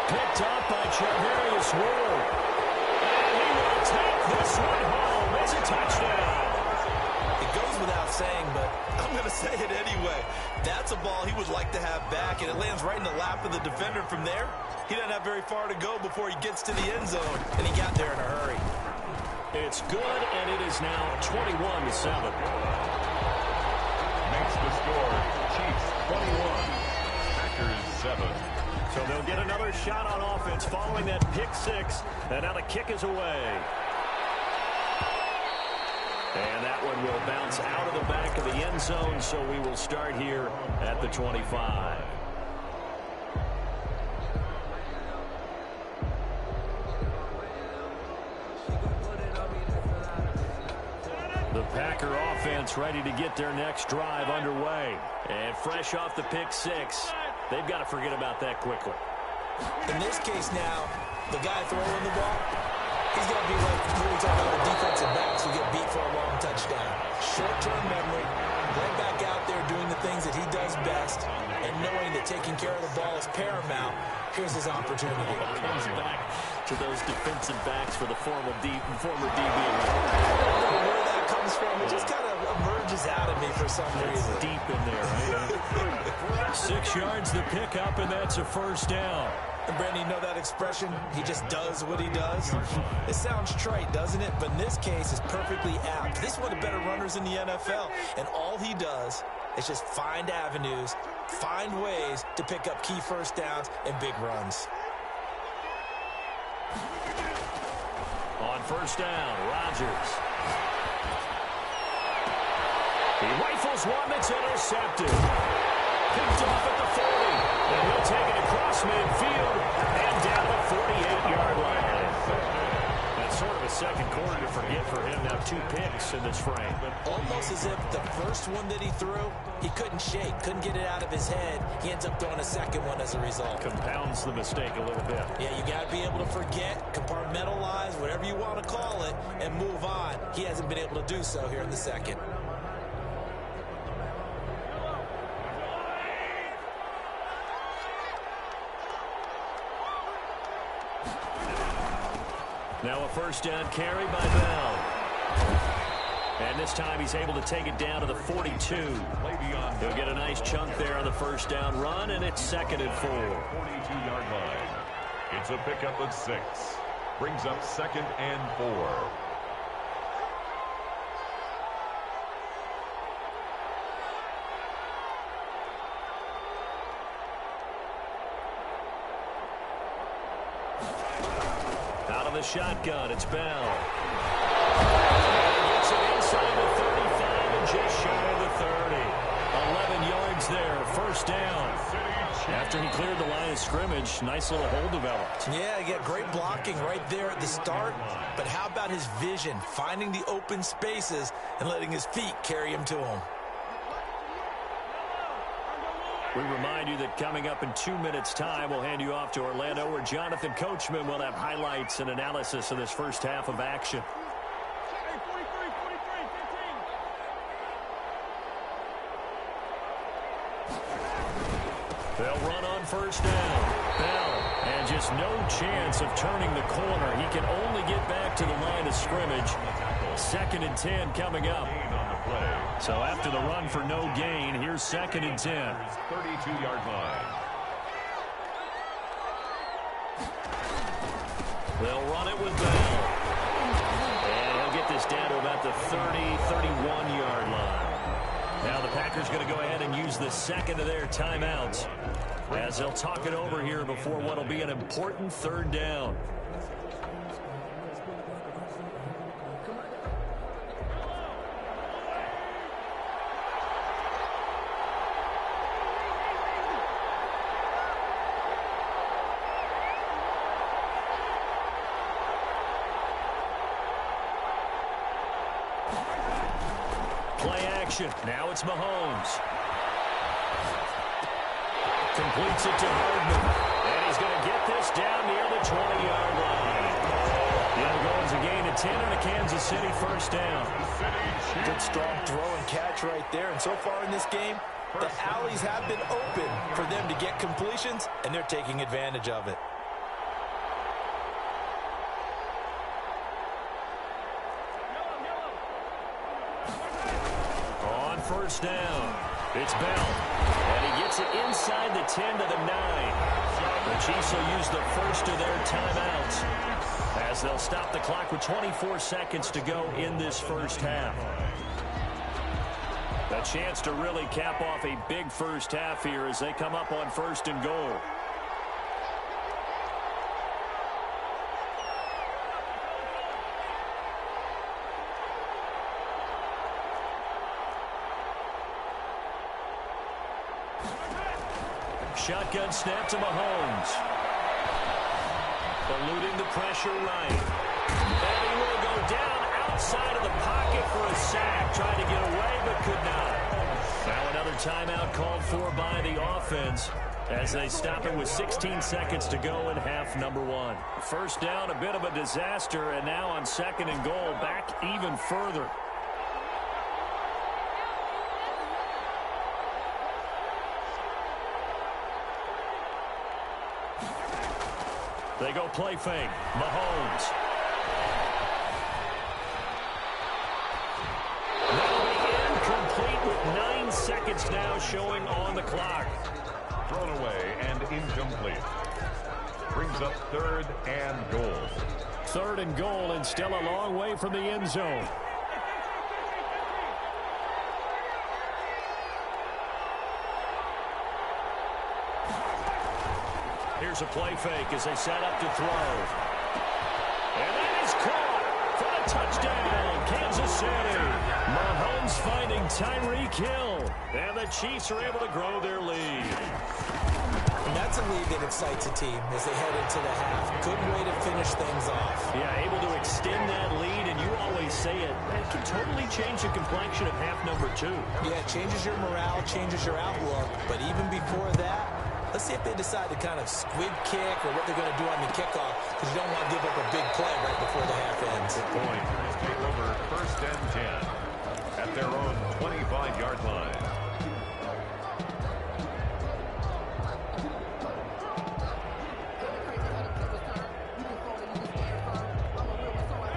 Picked up by Charvarius Ward. And he will take this one home. It's a touchdown. It goes without saying, but I'm going to say it anyway. That's a ball he would like to have back, and it lands right in the lap of the defender. From there, he doesn't have very far to go before he gets to the end zone, and he got there in a hurry. It's good, and it is now 21-7. Makes the score Chiefs 21, Packers 7. So they'll get another shot on offense following that pick six, and now the kick is away. And that one will bounce out of the back of the end zone, so we will start here at the 25. The Packer offense ready to get their next drive underway. And fresh off the pick six, they've got to forget about that quickly. In this case now, the guy throwing the ball, he's going to be like when we talk about the defensive backs who get beat for a long touchdown. Short-term memory, right back out there doing the things that he does best, and knowing that taking care of the ball is paramount. Here's his opportunity. Comes back to those defensive backs for the former DB. I don't know where that comes from. It just kind of emerges out of me for some reason. Deep in there, right? 6 yards the pickup, and that's a first down. And Brandon, you know that expression? He just does what he does. It sounds trite, doesn't it? But in this case, it's perfectly apt. This is one of the better runners in the NFL. And all he does is just find avenues, find ways to pick up key first downs and big runs. On first down, Rodgers. He rifles one that's intercepted. Picked off at the 40. And he'll take it across midfield and down the 48-yard line. That's sort of a second quarter to forget for him. Now 2 picks in this frame. Almost as if the first one that he threw, he couldn't shake, couldn't get it out of his head. He ends up throwing a second one as a result. Compounds the mistake a little bit. Yeah, you got to be able to forget, compartmentalize, whatever you want to call it, and move on. He hasn't been able to do so here in the second. Now a first down carry by Bell. And this time he's able to take it down to the 42. He'll get a nice chunk there on the first down run, and it's 2nd and 4. 42-yard line. It's a pickup of 6. Brings up 2nd and 4. The shotgun, it's Bell. Gets it inside the 35 and just shy of the 30. 11 yards there, first down. After he cleared the line of scrimmage, nice little hole developed. Yeah, he got great blocking right there at the start. But how about his vision, finding the open spaces and letting his feet carry him to him? We remind you that coming up in 2 minutes' time, we'll hand you off to Orlando, where Jonathan Coachman will have highlights and analysis of this first half of action. They'll run on first down. Bell, and just no chance of turning the corner. He can only get back to the line of scrimmage. 2nd and 10 coming up. So after the run for no gain, here's 2nd and 10. 32-yard line. They'll run it with Bell. And he'll get this down to about the 31-yard line. Now the Packers going to go ahead and use the second of their timeouts as they'll talk it over here before what will be an important 3rd down. Now it's Mahomes. Completes it to Hardman. And he's going to get this down near the 20-yard line. He'll go as a gain of 10 on a Kansas City first down. Good strong throw and catch right there. And so far in this game, the alleys have been open for them to get completions, and they're taking advantage of it. First down. It's Bell, and he gets it inside the 10 to the 9. The Chiefs will use the first of their timeouts as they'll stop the clock with 24 seconds to go in this first half. A chance to really cap off a big first half here as they come up on 1st and goal. Shotgun snap to Mahomes. Eluding the pressure right. And he will go down outside of the pocket for a sack. Tried to get away but could not. Now another timeout called for by the offense as they stop it with 16 seconds to go in half number 1. First down, a bit of a disaster, and now on 2nd and goal, back even further. They go play fake. Mahomes. That'll be incomplete with 9 seconds now showing on the clock. Thrown away and incomplete. Brings up 3rd and goal. 3rd and goal and still a long way from the end zone. Here's a play fake as they set up to throw. And that is caught for the touchdown, Kansas City. Mahomes finding Tyreek Hill. And the Chiefs are able to grow their lead. And that's a lead that excites a team as they head into the half. Good way to finish things off. Yeah, able to extend that lead, and you always say it can totally change the complexion of half number 2. Yeah, it changes your morale, changes your outlook. But even before that, let's see if they decide to kind of squib kick or what they're going to do on the kickoff, because you don't want to give up a big play right before the half ends. Good point. Take over 1st and 10 at their own 25-yard line.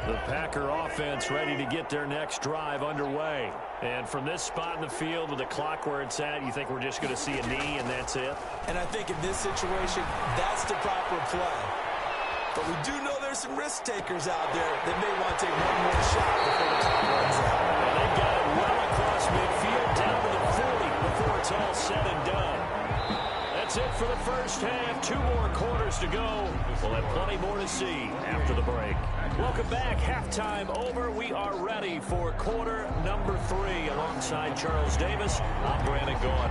The Packer offense ready to get their next drive underway. And from this spot in the field with the clock where it's at, you think we're just going to see a knee and that's it? And I think in this situation, that's the proper play. But we do know there's some risk takers out there that may want to take one more shot before the clock runs out. And they got it well across midfield down to the 40 before it's all said and done. That's it for the first half. 2 more quarters to go. We'll have plenty more to see after the break. Welcome back. Halftime over. We are ready for quarter number 3. Alongside Charles Davis, I'm Brandon Gaudin.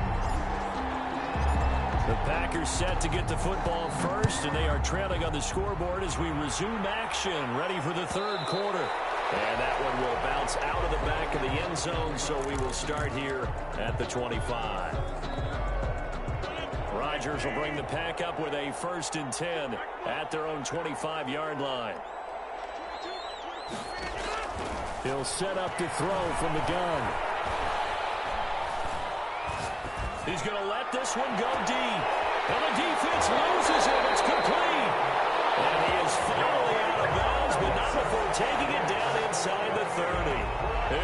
The Packers set to get the football first, and they are trailing on the scoreboard as we resume action, ready for the 3rd quarter. And that one will bounce out of the back of the end zone, so we will start here at the 25. Rodgers will bring the pack up with a 1st and 10 at their own 25-yard line. He'll set up to throw from the gun. He's going to let this one go deep. And the defense loses it. It's complete. And he is finally out of bounds, but not before taking it down inside the 30.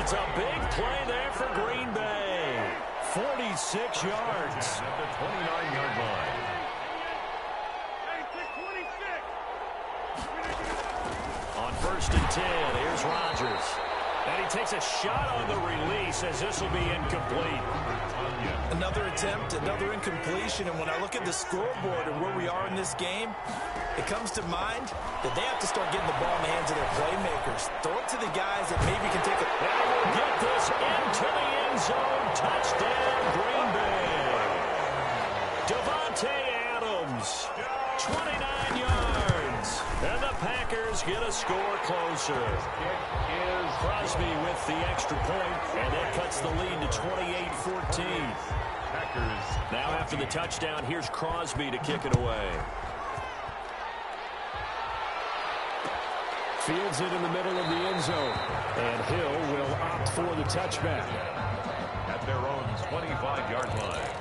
It's a big play there for Green Bay. 46 yards. At the 29-yard line. On 1st and 10, here's Rodgers. And he takes a shot on the release as this will be incomplete. Another attempt, another incompletion, and when I look at the scoreboard and where we are in this game, it comes to mind that they have to start getting the ball in the hands of their playmakers. Throw it to the guys that maybe can take it. And we'll get this into the end zone. Touchdown, Green Bay. Davante Adams, 29 yards. And the Packers get a score closer. Crosby with the extra point, and that cuts the lead to 28-14. Packers. Now after the touchdown, here's Crosby to kick it away. Fields it in the middle of the end zone. And Hill will opt for the touchback. At their own 25-yard line.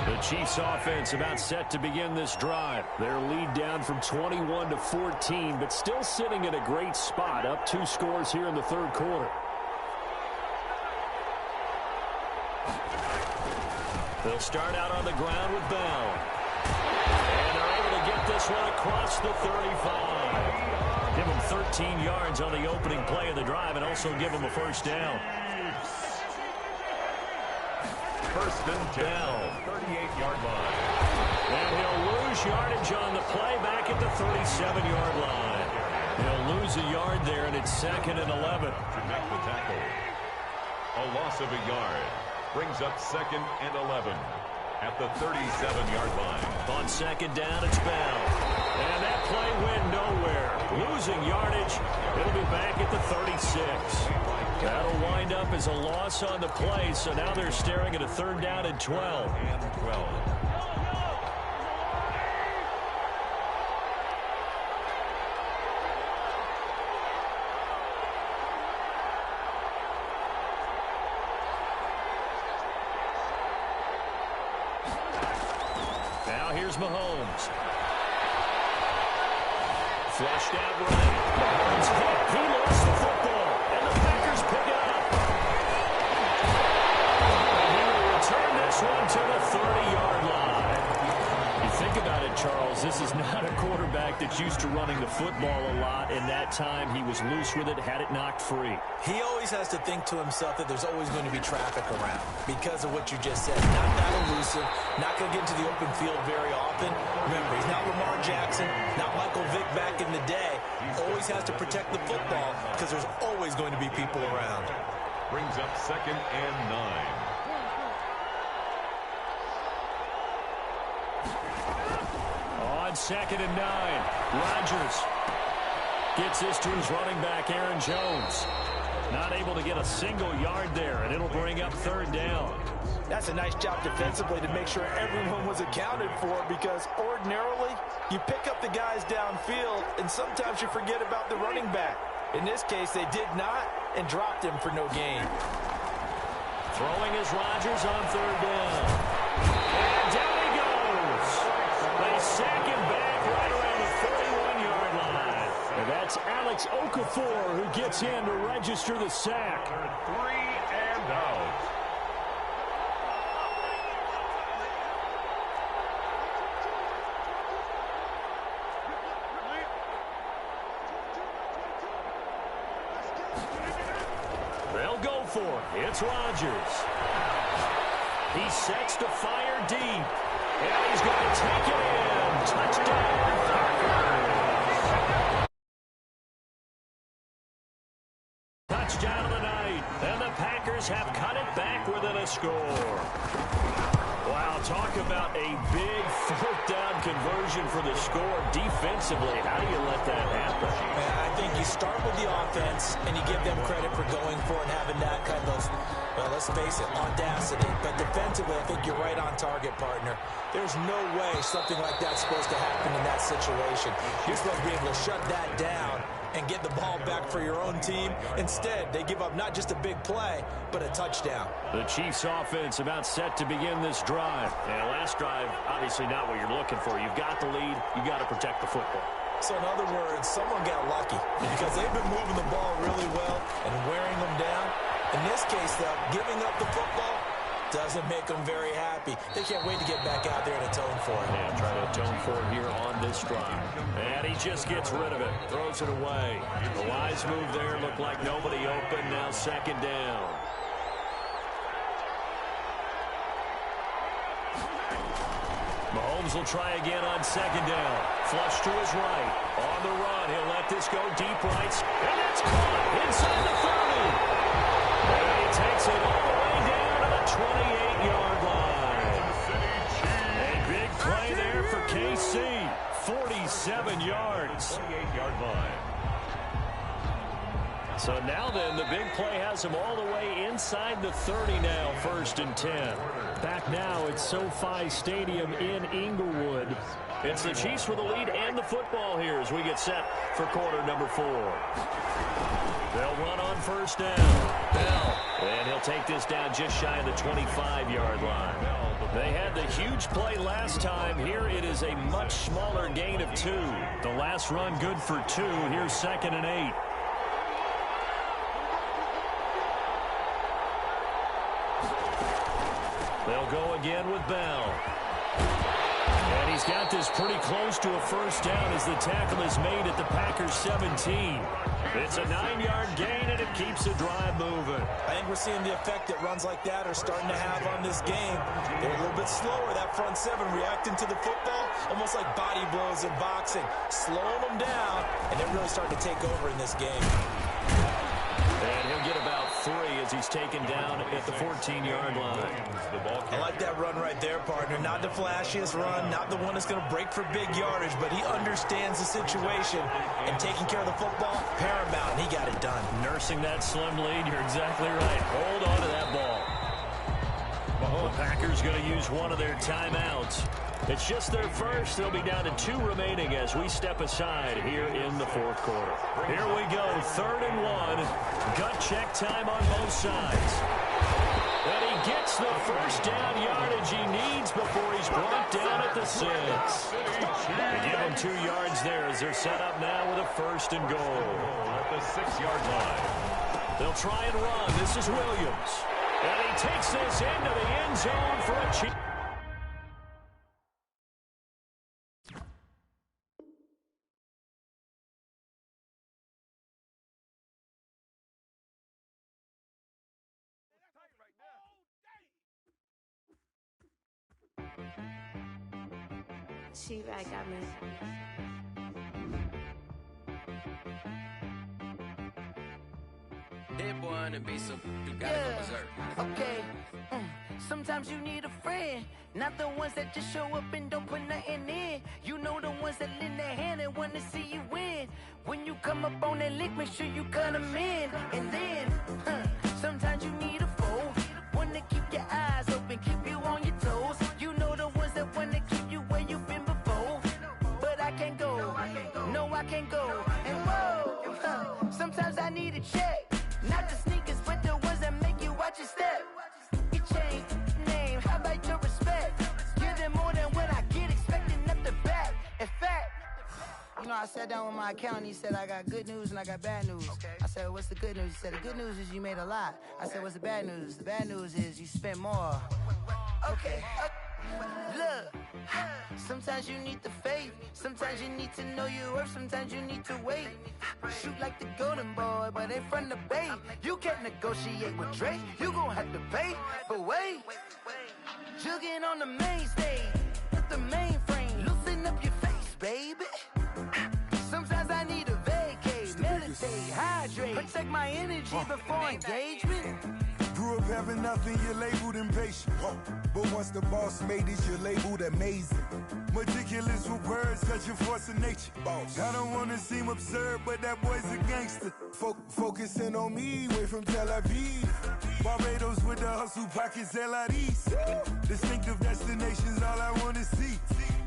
The Chiefs offense about set to begin this drive. Their lead down from 21 to 14, but still sitting in a great spot, up 2 scores here in the third quarter. They'll start out on the ground with Bell. And they're able to get this one across the 35. Give them 13 yards on the opening play of the drive and also give them a first down. First and 10, 38-yard line. And he'll lose yardage on the play back at the 37-yard line. He'll lose a yard there, and it's 2nd and 11. To make the tackle. A loss of a yard. Brings up 2nd and 11 at the 37-yard line. On 2nd down, it's Bell. And that play went nowhere. Losing yardage. It'll be back at the 36. That'll wind up as a loss on the play, so now they're staring at a 3rd down and 12. And 12. Here's Mahomes. Flushed out right. Mahomes hit. He lost the football. And the Packers pick it up. And he will return this one to the 30-yard line. You think about it, Charles, this is not a quarterback that's used to running the football a lot, and that time he was loose with it, had it knocked free. He always has to think to himself that there's always going to be traffic around because of what you just said. Not that elusive, not going to get into the open field very often. Remember, he's not Lamar Jackson, not Michael Vick back in the day. Always has to protect the football because there's always going to be people around. Brings up 2nd and 9. On 2nd and 9, Rodgers gets this to his running back, Aaron Jones. Not able to get a single yard there, and it'll bring up 3rd down. That's a nice job defensively to make sure everyone was accounted for, because ordinarily you pick up the guys downfield and sometimes you forget about the running back. In this case, they did not and dropped him for no gain. Throwing is Rodgers on 3rd down. And down he goes. They sack him back right around the 41-yard line. And that's Alex Okafor who gets in to register the sack. 3 and out. They'll go for it. It's Rodgers. He sets to fire deep. And he's going to take it in. Touchdown, Packers. Touchdown of the night. And the Packers have cut it back within a score. Wow, talk about a big 4th down conversion for the score defensively. How do you let that happen? I think you start with the offense and you give them credit for going for it and having that kind of, well, let's face it, audacity. But defensively, I think you're right on target, partner. There's no way something like that's supposed to happen in that situation. You're supposed to be able to shut that down and get the ball back for your own team. Instead, they give up not just a big play, but a touchdown. The Chiefs offense about set to begin this drive. Yeah, last drive, obviously not what you're looking for. You've got the lead. You've got to protect the football. So in other words, someone got lucky because they've been moving the ball really well and wearing them down. In this case, though, giving up the football doesn't make them very happy. They can't wait to get back out there and atone for it. Yeah, try to atone for it here on this drive. And he just gets rid of it, throws it away. The wise move there, looked like nobody open. Now 2nd down. Mahomes will try again on 2nd down. Flush to his right. On the run, he'll let this go deep right. And that's caught inside the 30. And he takes it all the way down to the 28-yard line. A big play there for KC. 47 yards. 28-yard line. So now then, the big play has him all the way inside the 30 now, 1st and 10. Back now at SoFi Stadium in Inglewood. It's the Chiefs with the lead and the football here as we get set for quarter number 4. They'll run on first down. Bell. And he'll take this down just shy of the 25-yard line. They had the huge play last time. Here it is a much smaller gain of 2. The last run good for 2. Here's 2nd and 8. They'll go again with Bell. And he's got this pretty close to a first down as the tackle is made at the Packers 17. It's a 9-yard gain, and it keeps the drive moving. I think we're seeing the effect that runs like that are starting to have on this game. They're a little bit slower, that front 7, reacting to the football, almost like body blows in boxing, slowing them down, and they're really starting to take over in this game. And he'll get about 3 as he's taken down at the 14-yard line. I like that run right there, partner. Not the flashiest run, not the one that's going to break for big yardage, but he understands the situation, and taking care of the football, paramount, and he got it done. Nursing that slim lead, you're exactly right. Hold on to that ball. The Packers going to use one of their timeouts. It's just their first. They'll be down to 2 remaining as we step aside here in the 4th quarter. Here we go, 3rd and 1. Gut check time on both sides. And he gets the first down yardage he needs before he's brought down at the 6. They give him 2 yards there as they're set up now with a 1st and goal. At the 6-yard line. They'll try and run. This is Williams. And he takes this into the end zone for a cheap. She right, got me. That boy on the beat, so you gotta go berserk. Okay. Sometimes you need a friend, not the ones that just show up and don't put nothing in. You know the ones that lend their hand and want to see you win. When you come up on that lick, make sure you cut them in. And then, sometimes you need a foe, one to keep your eyes open, keep you on your toes. You know the ones that want to keep you where you've been before. But I can't go, no I can't go. And whoa, sometimes I need a check, not the sneakers, but the ones that make you watch your step. Your chain, name, how about your respect? Give them more than what I get, expecting up the back. In fact, you know, I sat down with my accountant. He said, I got good news and I got bad news. I said, what's the good news? He said, the good news is you made a lot. I said, what's the bad news? The bad news is you spent more. Okay. Look, sometimes you need the faith. Sometimes you need to know your worth. Sometimes you need to wait. Shoot like the golden boy, but ain't from the bay. You can't negotiate with Drake. You gon' have to pay. But wait, jugging on the main stage with the mainframe. Loosen up your face, baby. Sometimes I need a vacate, meditate, hydrate, protect my energy before engagement. Grew up having nothing, you're labeled impatient. But once the boss made it, you're labeled amazing. Meticulous with words, such a force of nature. I don't wanna seem absurd, but that boy's a gangster. Focusing on me, way from Tel Aviv. Barbados with the hustle pockets, LIDs. Distinctive destinations, all I wanna see.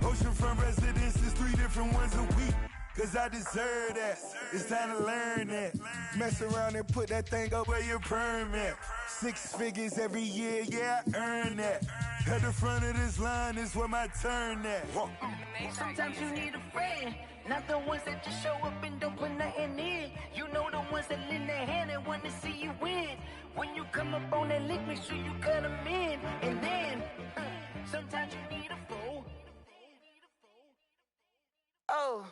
Oceanfront residences, 3 different ones a week. Cause I deserve that, it's time to learn that. Mess around and put that thing up where your perm at. 6 figures every year, yeah, I earn that. At the front of this line is where my turn at. Sometimes you need a friend, not the ones that just show up and don't put nothing in. You know the ones that lend their hand and want to see you win. When you come up on that lick, make sure you cut them in. And then, sometimes you need a foe. Oh.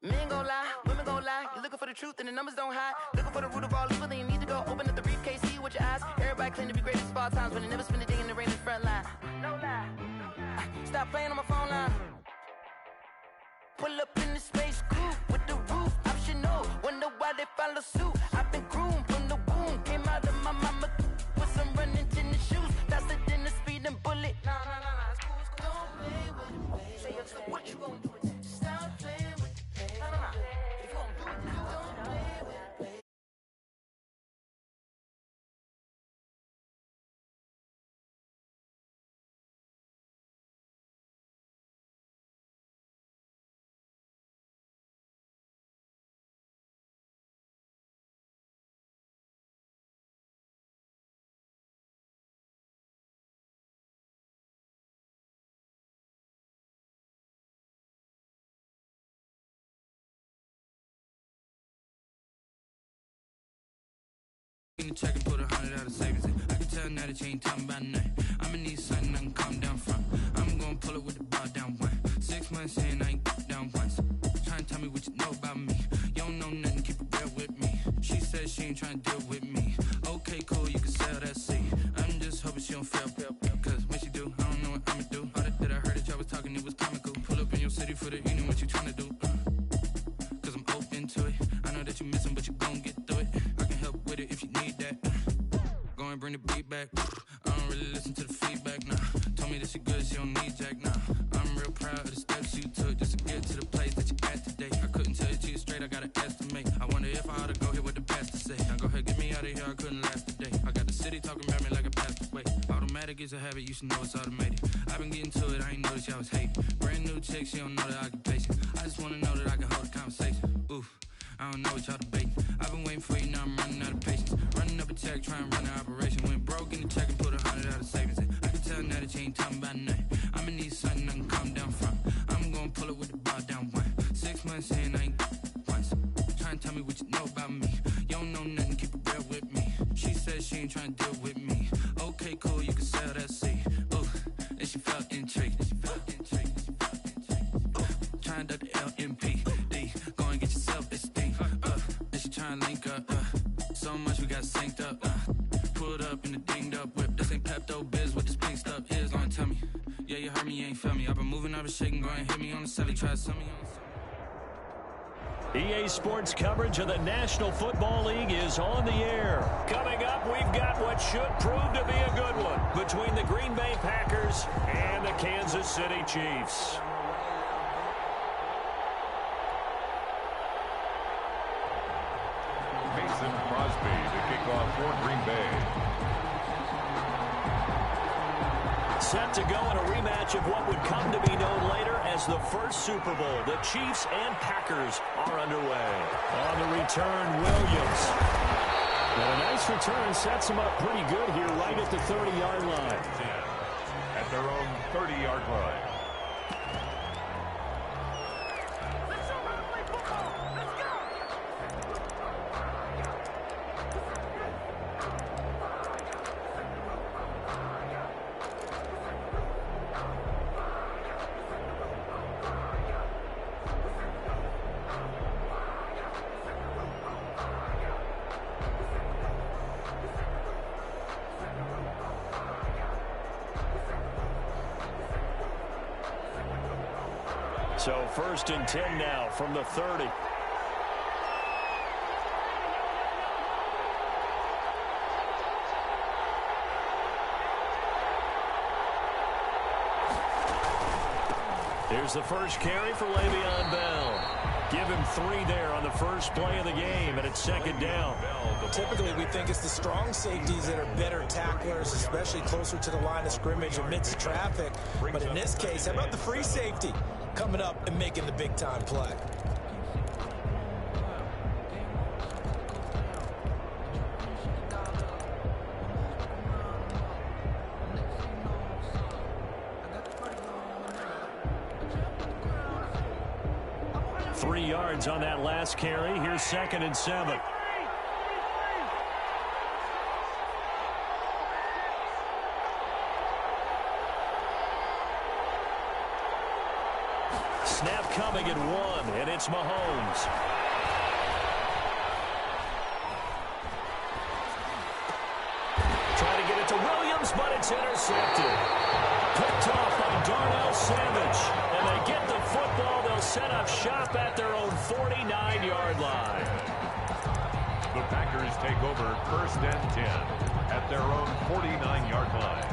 Men gon' lie, women gon' lie. You're looking for the truth and the numbers don't hide. Looking for the root of all evil, then you need to go open up the briefcase, see with your eyes. Everybody claim to be greatest of all times, but they never spend a day in the rain in the front line. No lie. Stop playing on my phone line. Pull up in the space coupe with the roof optional. Wonder why they follow suit. I've been groomed from the womb. Came out of my mama with some running tennis shoes. Faster than a speeding bullet. Nah, don't play with it, baby. Say what you gon' do? in the check and put 100 out of savings in. I can tell now that you ain't talking about nothing. I'ma need something I can calm down from. I'm gonna pull it with the bar down one. 6 months in, I ain't down once. Trying to tell me what you know about me. You don't know nothing, keep it real with me. She said she ain't trying to deal with me. Okay, cool, you can sell that seat. I'm just hoping she don't fail. Cause when she do, I don't know what I'ma do. All that I heard that y'all was talking, it was comical. Pull up in your city for the evening, what you trying to do? Cause I'm open to it. I know that you missing, but you gon' get through it. I can help with it if you need that. Go and bring the beat back. I don't really listen to the feedback, nah. Told me that she good, she don't need jack, nah. I'm real proud of the steps you took just to get to the place that you at today. I couldn't tell it to you straight, I gotta estimate. I wonder if I ought to go here with the pastor say. Now go ahead, get me out of here, I couldn't last a day. I got the city talking about me like a passed away. Automatic is a habit, you should know it's automated. I've been getting to it, I ain't noticed y'all was hating. Brand new chick, she don't know the occupation. I just wanna know that I can hold a conversation. Oof, I don't know what y'all debating. I've been waiting for you, now I'm running out of patience. Running up a check, trying to run an operation. Went broke in the check and put 100 out of savings in. I can tell now that you ain't talking about nothing. I'ma need something I can calm down from. I'm gonna pull it with the bar down one. 6 months in, I ain't once. Trying to tell me what you know about me. You don't know nothing, keep it real with me. She said she ain't trying to deal with me. Okay, cool, you can sell that seat. Ooh, and she felt intrigued. Trying to duck the LMPD. Go and get your self-esteem. And she trying to link up. So much we got synced up. Pulled up in the dinged up whip. This ain't Pepto-Biz, what this pink stuff is. Gonna tell me. Yeah, you heard me, you ain't felt me. I've been moving, I've been shaking. Go and hit me on the celly. Try to sell me on the celly. EA Sports coverage of the National Football League is on the air. Coming up, we've got what should prove to be a good one between the Green Bay Packers and the Kansas City Chiefs. Mason Crosby to kick off for Green Bay. Set to go in a rematch of what would come to be known later as the first Super Bowl. The Chiefs and Packers are underway. On the return, Williams. And a nice return sets them up pretty good here right at the 30-yard line. At their own 30-yard line. So 1st and 10 now from the 30. Here's the first carry for Le'Veon Bell. Give him 3 there on the first play of the game, and it's 2nd down. Typically, we think it's the strong safeties that are better tacklers, especially closer to the line of scrimmage amidst traffic. But in this case, how about the free safety coming up and making the big-time play? On that last carry. Here's 2nd and 7. Snap coming at 1, and it's Mahomes. Trying to get it to Williams, but it's intercepted. Picked off by Darnell Savage. And they get the football. They'll set up shop at their own 49-yard line. The Packers take over 1st and 10 at their own 49-yard line.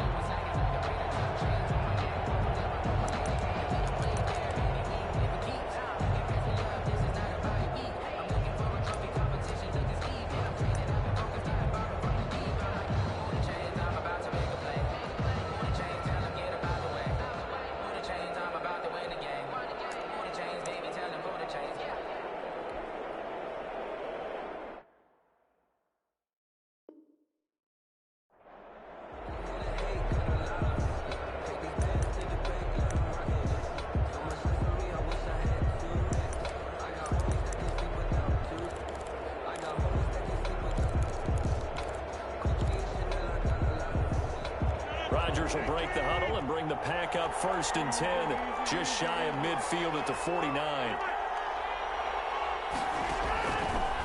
will break the huddle and bring the pack up 1st and 10, just shy of midfield at the 49.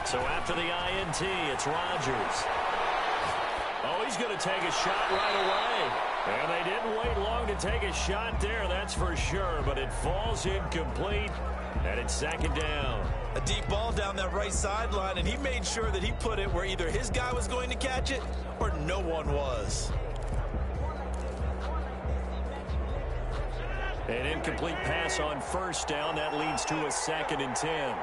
So after the INT, it's Rodgers. Oh, he's going to take a shot right away. And they didn't wait long to take a shot there, that's for sure. But it falls incomplete, and it's 2nd down. A deep ball down that right sideline, and he made sure that he put it where either his guy was going to catch it or no one was. An incomplete pass on 1st down. That leads to a 2nd and 10.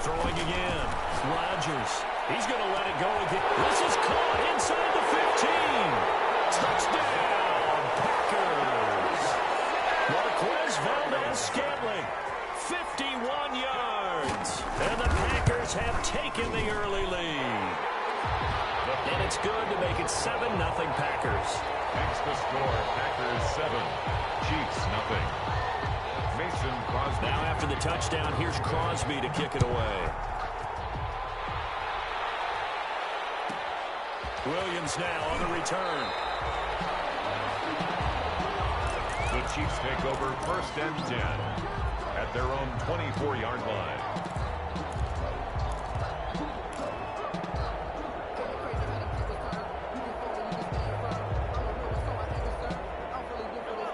Throwing again. Rodgers. He's going to let it go again. This is caught inside the 15. Touchdown, Packers. Marquez Valdez-Scantling, 51 yards. And the Packers have taken the early lead. And it's good to make it 7-0 Packers. Next the score, Packers 7, Chiefs 0. Mason Crosby. Now after the touchdown, here's Crosby to kick it away. Williams now on the return. The Chiefs take over 1st and 10 at their own 24-yard line.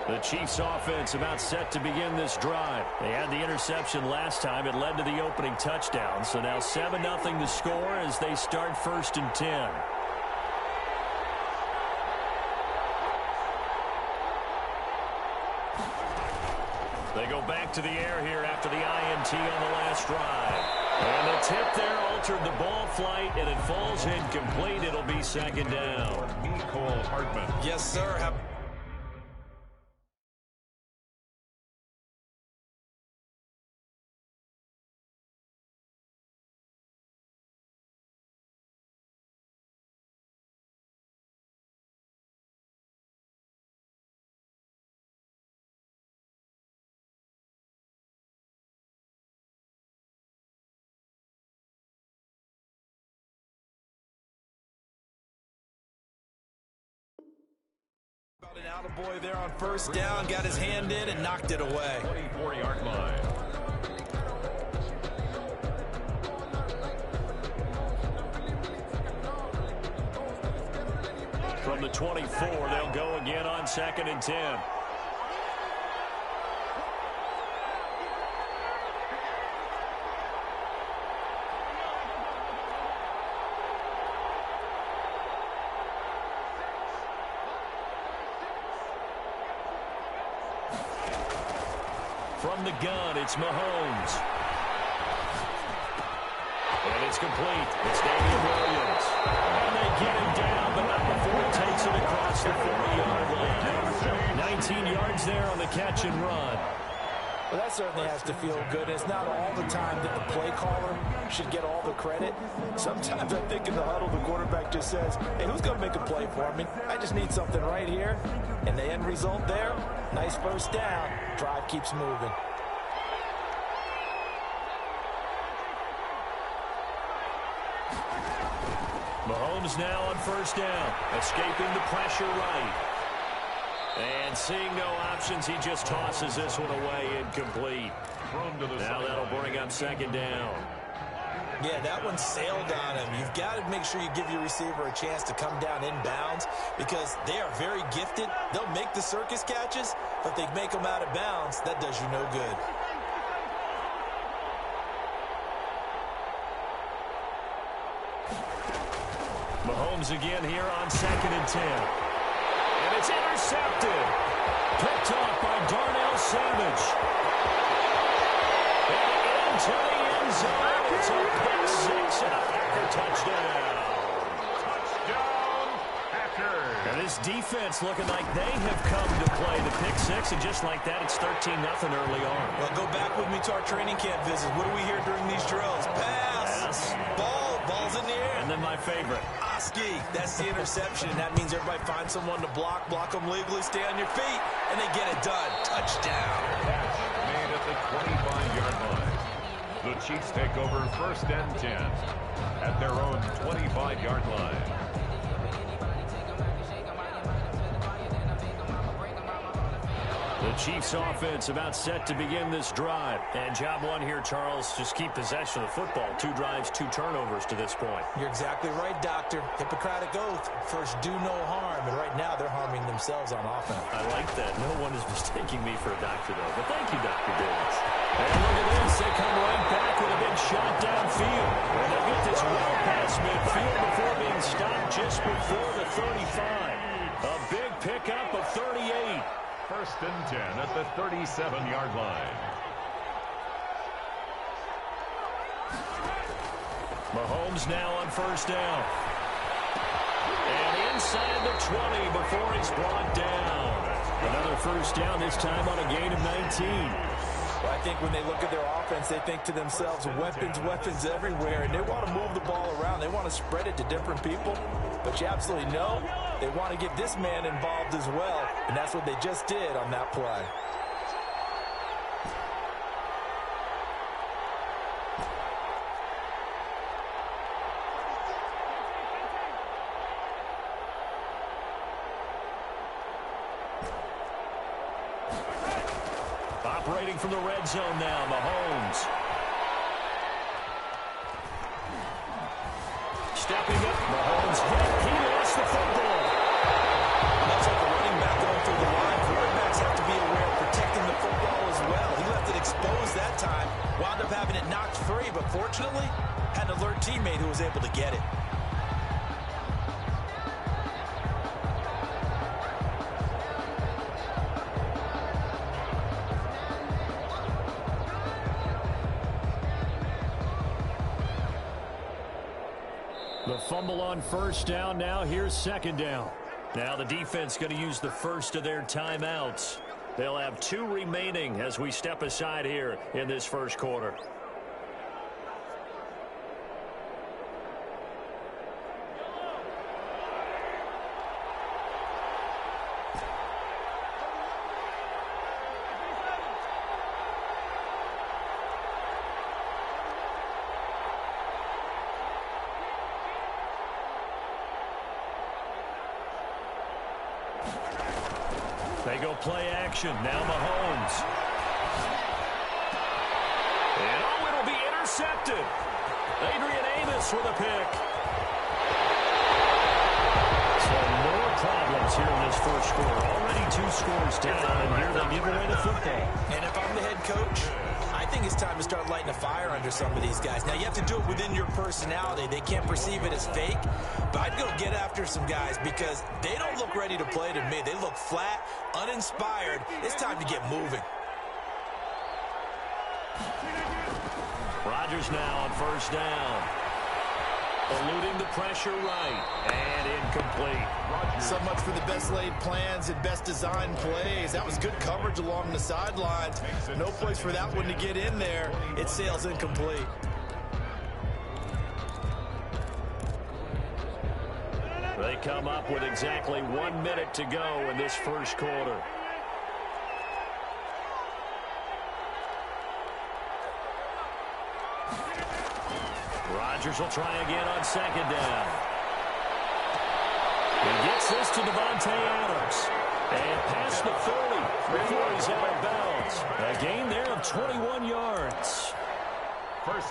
The Chiefs offense about set to begin this drive. They had the interception last time. It led to the opening touchdown. So now 7-0 the score as they start 1st and 10. They go back to the air here after the INT on the last drive. And the tip there altered the ball flight, and it falls incomplete. It'll be 2nd down. Mecole Hardman. Yes, sir. An attaboy there on 1st down, got his hand in and knocked it away. 24-yard line. From the 24, they'll go again on 2nd and 10. From the gun, it's Mahomes. And it's complete. It's Damian Williams. And they get him down, but not before he takes it across the 40-yard line. 19 yards there on the catch and run. Well, that certainly has to feel good. It's not all the time that the play caller should get all the credit. Sometimes I think in the huddle, the quarterback just says, hey, who's going to make a play for me? I just need something right here. And the end result there, nice 1st down. Drive keeps moving. Mahomes now on 1st down, escaping the pressure right. And seeing no options, he just tosses this one away, incomplete. Now that'll bring up 2nd down. Yeah, that one sailed on him. You've got to make sure you give your receiver a chance to come down inbounds because they are very gifted. They'll make the circus catches, but they make them out of bounds. That does you no good. Mahomes again here on 2nd and 10. And it's intercepted. Picked off by Darnell Savage. And into the end zone. It's a pick 6 and a Packer touchdown. Touchdown, Packers. And this defense looking like they have come to play the pick 6. And just like that, it's 13-0 early on. Well, go back with me to our training camp visit. What do we hear during these drills? Pass. Ball's in the air. And then my favorite. Oski, that's the interception. That means everybody finds someone to block them legally, stay on your feet, and they get it done. Touchdown. Catch made at the 25-yard line. The Chiefs take over 1st and 10 at their own 25-yard line. The Chiefs offense about set to begin this drive. And job one here, Charles, just keep possession of the football. 2 drives, 2 turnovers to this point. You're exactly right, Doctor. Hippocratic oath. First, do no harm. And right now, they're harming themselves on offense. I like that. No one is mistaking me for a doctor, though. But thank you, Dr. Davis. And look at this. They come right back with a big shot downfield. And they'll get this well past midfield before being stopped just before the 35. A big pickup of 38. 1st and 10 at the 37-yard line. Mahomes now on 1st down. And inside the 20 before he's brought down. Another 1st down, this time on a gain of 19. Well, I think when they look at their offense, they think to themselves, weapons everywhere, and they want to move the ball around. They want to spread it to different people. But you absolutely know they want to get this man involved as well, and that's what they just did on that play. Operating from the red zone now, Mahomes. Stepping up, Mahomes hit. He lost the football. That's like a running back going through the line. Quarterbacks have to be aware of protecting the football as well. He left it exposed that time. Wound up having it knocked free, but fortunately, had an alert teammate who was able to get it. The fumble on 1st down. Now here's 2nd down. Now the defense going to use the first of their timeouts. They'll have 2 remaining as we step aside here in this 1st quarter. They go play action. Now Mahomes. And it'll be intercepted. Adrian Amos with a pick. So more problems here in this 1st quarter. Already 2 scores down, and here they give away the football. And if I'm the head coach, I think it's time to start lighting a fire under some of these guys. Now, you have to do it within your personality. They can't perceive it as fake. But I'd go get after some guys because they don't look ready to play to me. They look flat, uninspired. It's time to get moving. Rodgers now on 1st down. Eluding the pressure right. And incomplete. So much for the best laid plans and best designed plays. That was good coverage along the sidelines. No place for that one to get in there. It sails incomplete. They come up with exactly 1 minute to go in this 1st quarter. Rodgers will try again on 2nd down. He gets this to Davante Adams. And past the 30 before he's out of bounds. A gain there of 21 yards.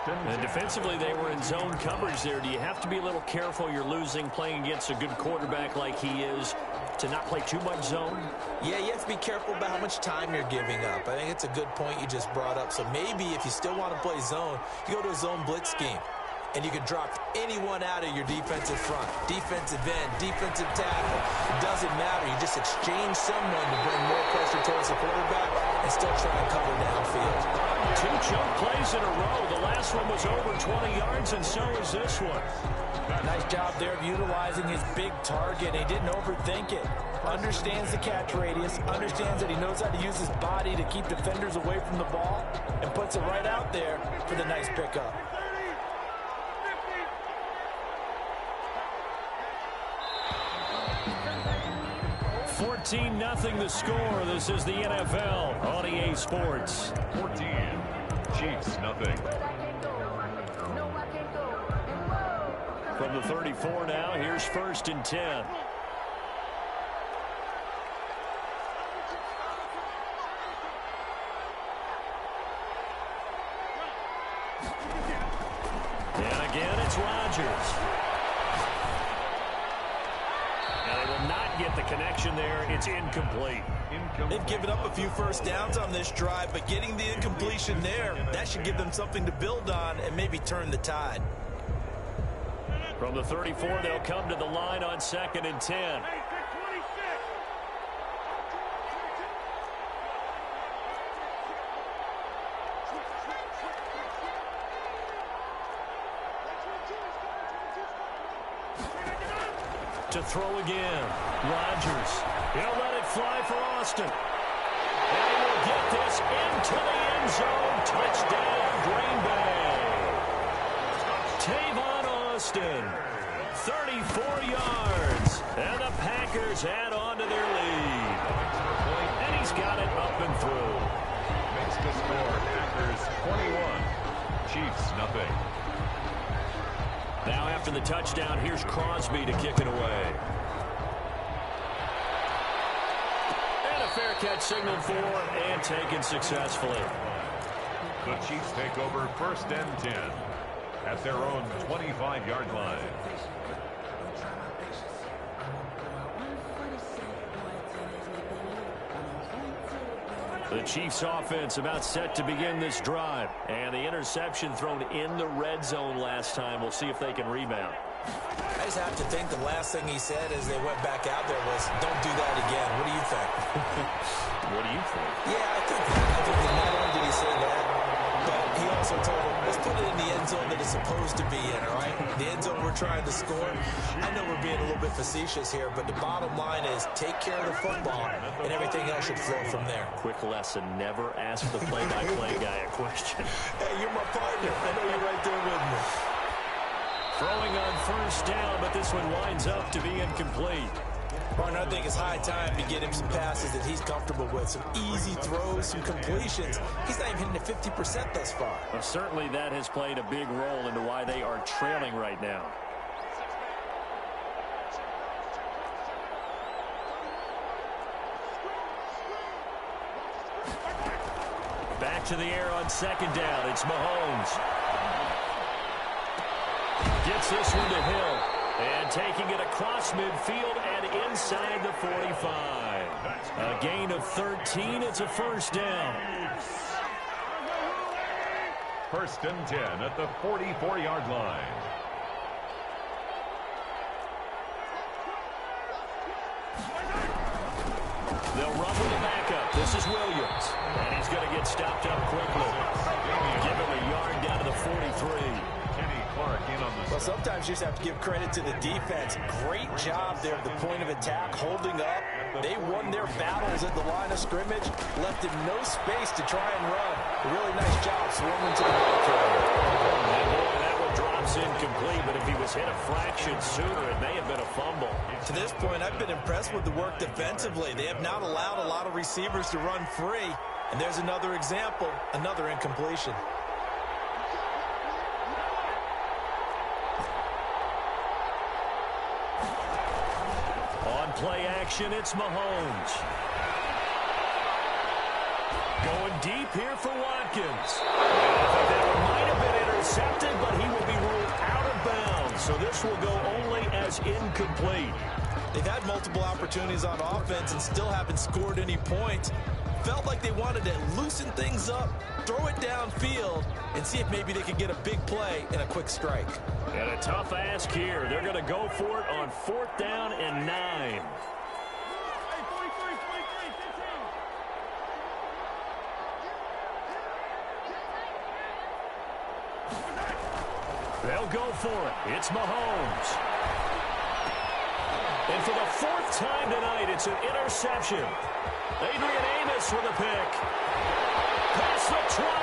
And defensively, they were in zone coverage there. Do you have to be a little careful you're losing playing against a good quarterback like he is to not play too much zone? Yeah, you have to be careful about how much time you're giving up. I think it's a good point you just brought up. So maybe if you still want to play zone, you go to a zone blitz scheme. And you can drop anyone out of your defensive front. Defensive end, defensive tackle. It doesn't matter. You just exchange someone to bring more pressure towards the quarterback and still try and cover downfield. 2 chunk plays in a row. The last one was over 20 yards, and so is this one. Nice job there of utilizing his big target. He didn't overthink it. Understands the catch radius. Understands that he knows how to use his body to keep defenders away from the ball. And puts it right out there for the nice pickup. 14-0 the score. This is the NFL on EA Sports. 14. Chiefs, nothing. From the 34 now, here's 1st and 10. And again, it's Rodgers. Now they will not get the connection there. It's incomplete. They've given up a few first downs on this drive, but getting the incompletion there, that should give them something to build on and maybe turn the tide. From the 34, they'll come to the line on 2nd and 10. To throw again. Rodgers. He'll let it fly for Austin. And he will get this into the end zone. Touchdown, Green Bay. Tavon Austin, 34 yards. And the Packers add on to their lead. And he's got it up and through. Makes the score Packers 21. Chiefs, nothing. Now after the touchdown, here's Crosby to kick it away. And a fair catch signaled for and taken successfully. The Chiefs take over 1st and 10 at their own 25-yard line. The Chiefs offense about set to begin this drive. And the interception thrown in the red zone last time. We'll see if they can rebound. I just have to think the last thing he said as they went back out there was, don't do that again. What do you think? What do you think? Yeah, I think that not only did he say that, but he also told him, let's put it in the end zone that it's supposed to be in, all right? The end zone we're trying to score. I know we're being a little bit facetious here, but the bottom line is take care of the football, and everything else should flow from there. Quick lesson, never ask the play-by-play guy a question. Hey, you're my partner. I know you're right there with me. Throwing on 1st down, but this one winds up to be incomplete. Partner, I think it's high time to get him some passes that he's comfortable with. Some easy throws, some completions. He's not even hitting the 50% thus far. Well, certainly that has played a big role into why they are trailing right now. Back to the air on 2nd down. It's Mahomes. Gets this one to Hill. And taking it across midfield and inside the 45. A gain of 13. It's a 1st down. 1st and 10 at the 44-yard line. They'll run with the backup. This is Williams. And he's going to get stopped up quickly. Give him a yard down to the 43. Well, sometimes you just have to give credit to the defense. Great job there at the point of attack, holding up. They won their battles at the line of scrimmage, left him no space to try and run. A really nice job swarming to the ball carrier. That one drops incomplete, but if he was hit a fraction sooner, it may have been a fumble. To this point, I've been impressed with the work defensively. They have not allowed a lot of receivers to run free. And there's another example, another incompletion. Play action, it's Mahomes. Going deep here for Watkins. I think that one might have been intercepted, but he will be ruled out of bounds. So this will go only as incomplete. They've had multiple opportunities on offense and still haven't scored any points. Felt like they wanted to loosen things up, throw it downfield, and see if maybe they could get a big play and a quick strike. And a tough ask here. They're going to go for it on 4th down and 9. They'll go for it. It's Mahomes. And for the 4th time tonight, it's an interception. Adrian Amos with a pick. Past the 20.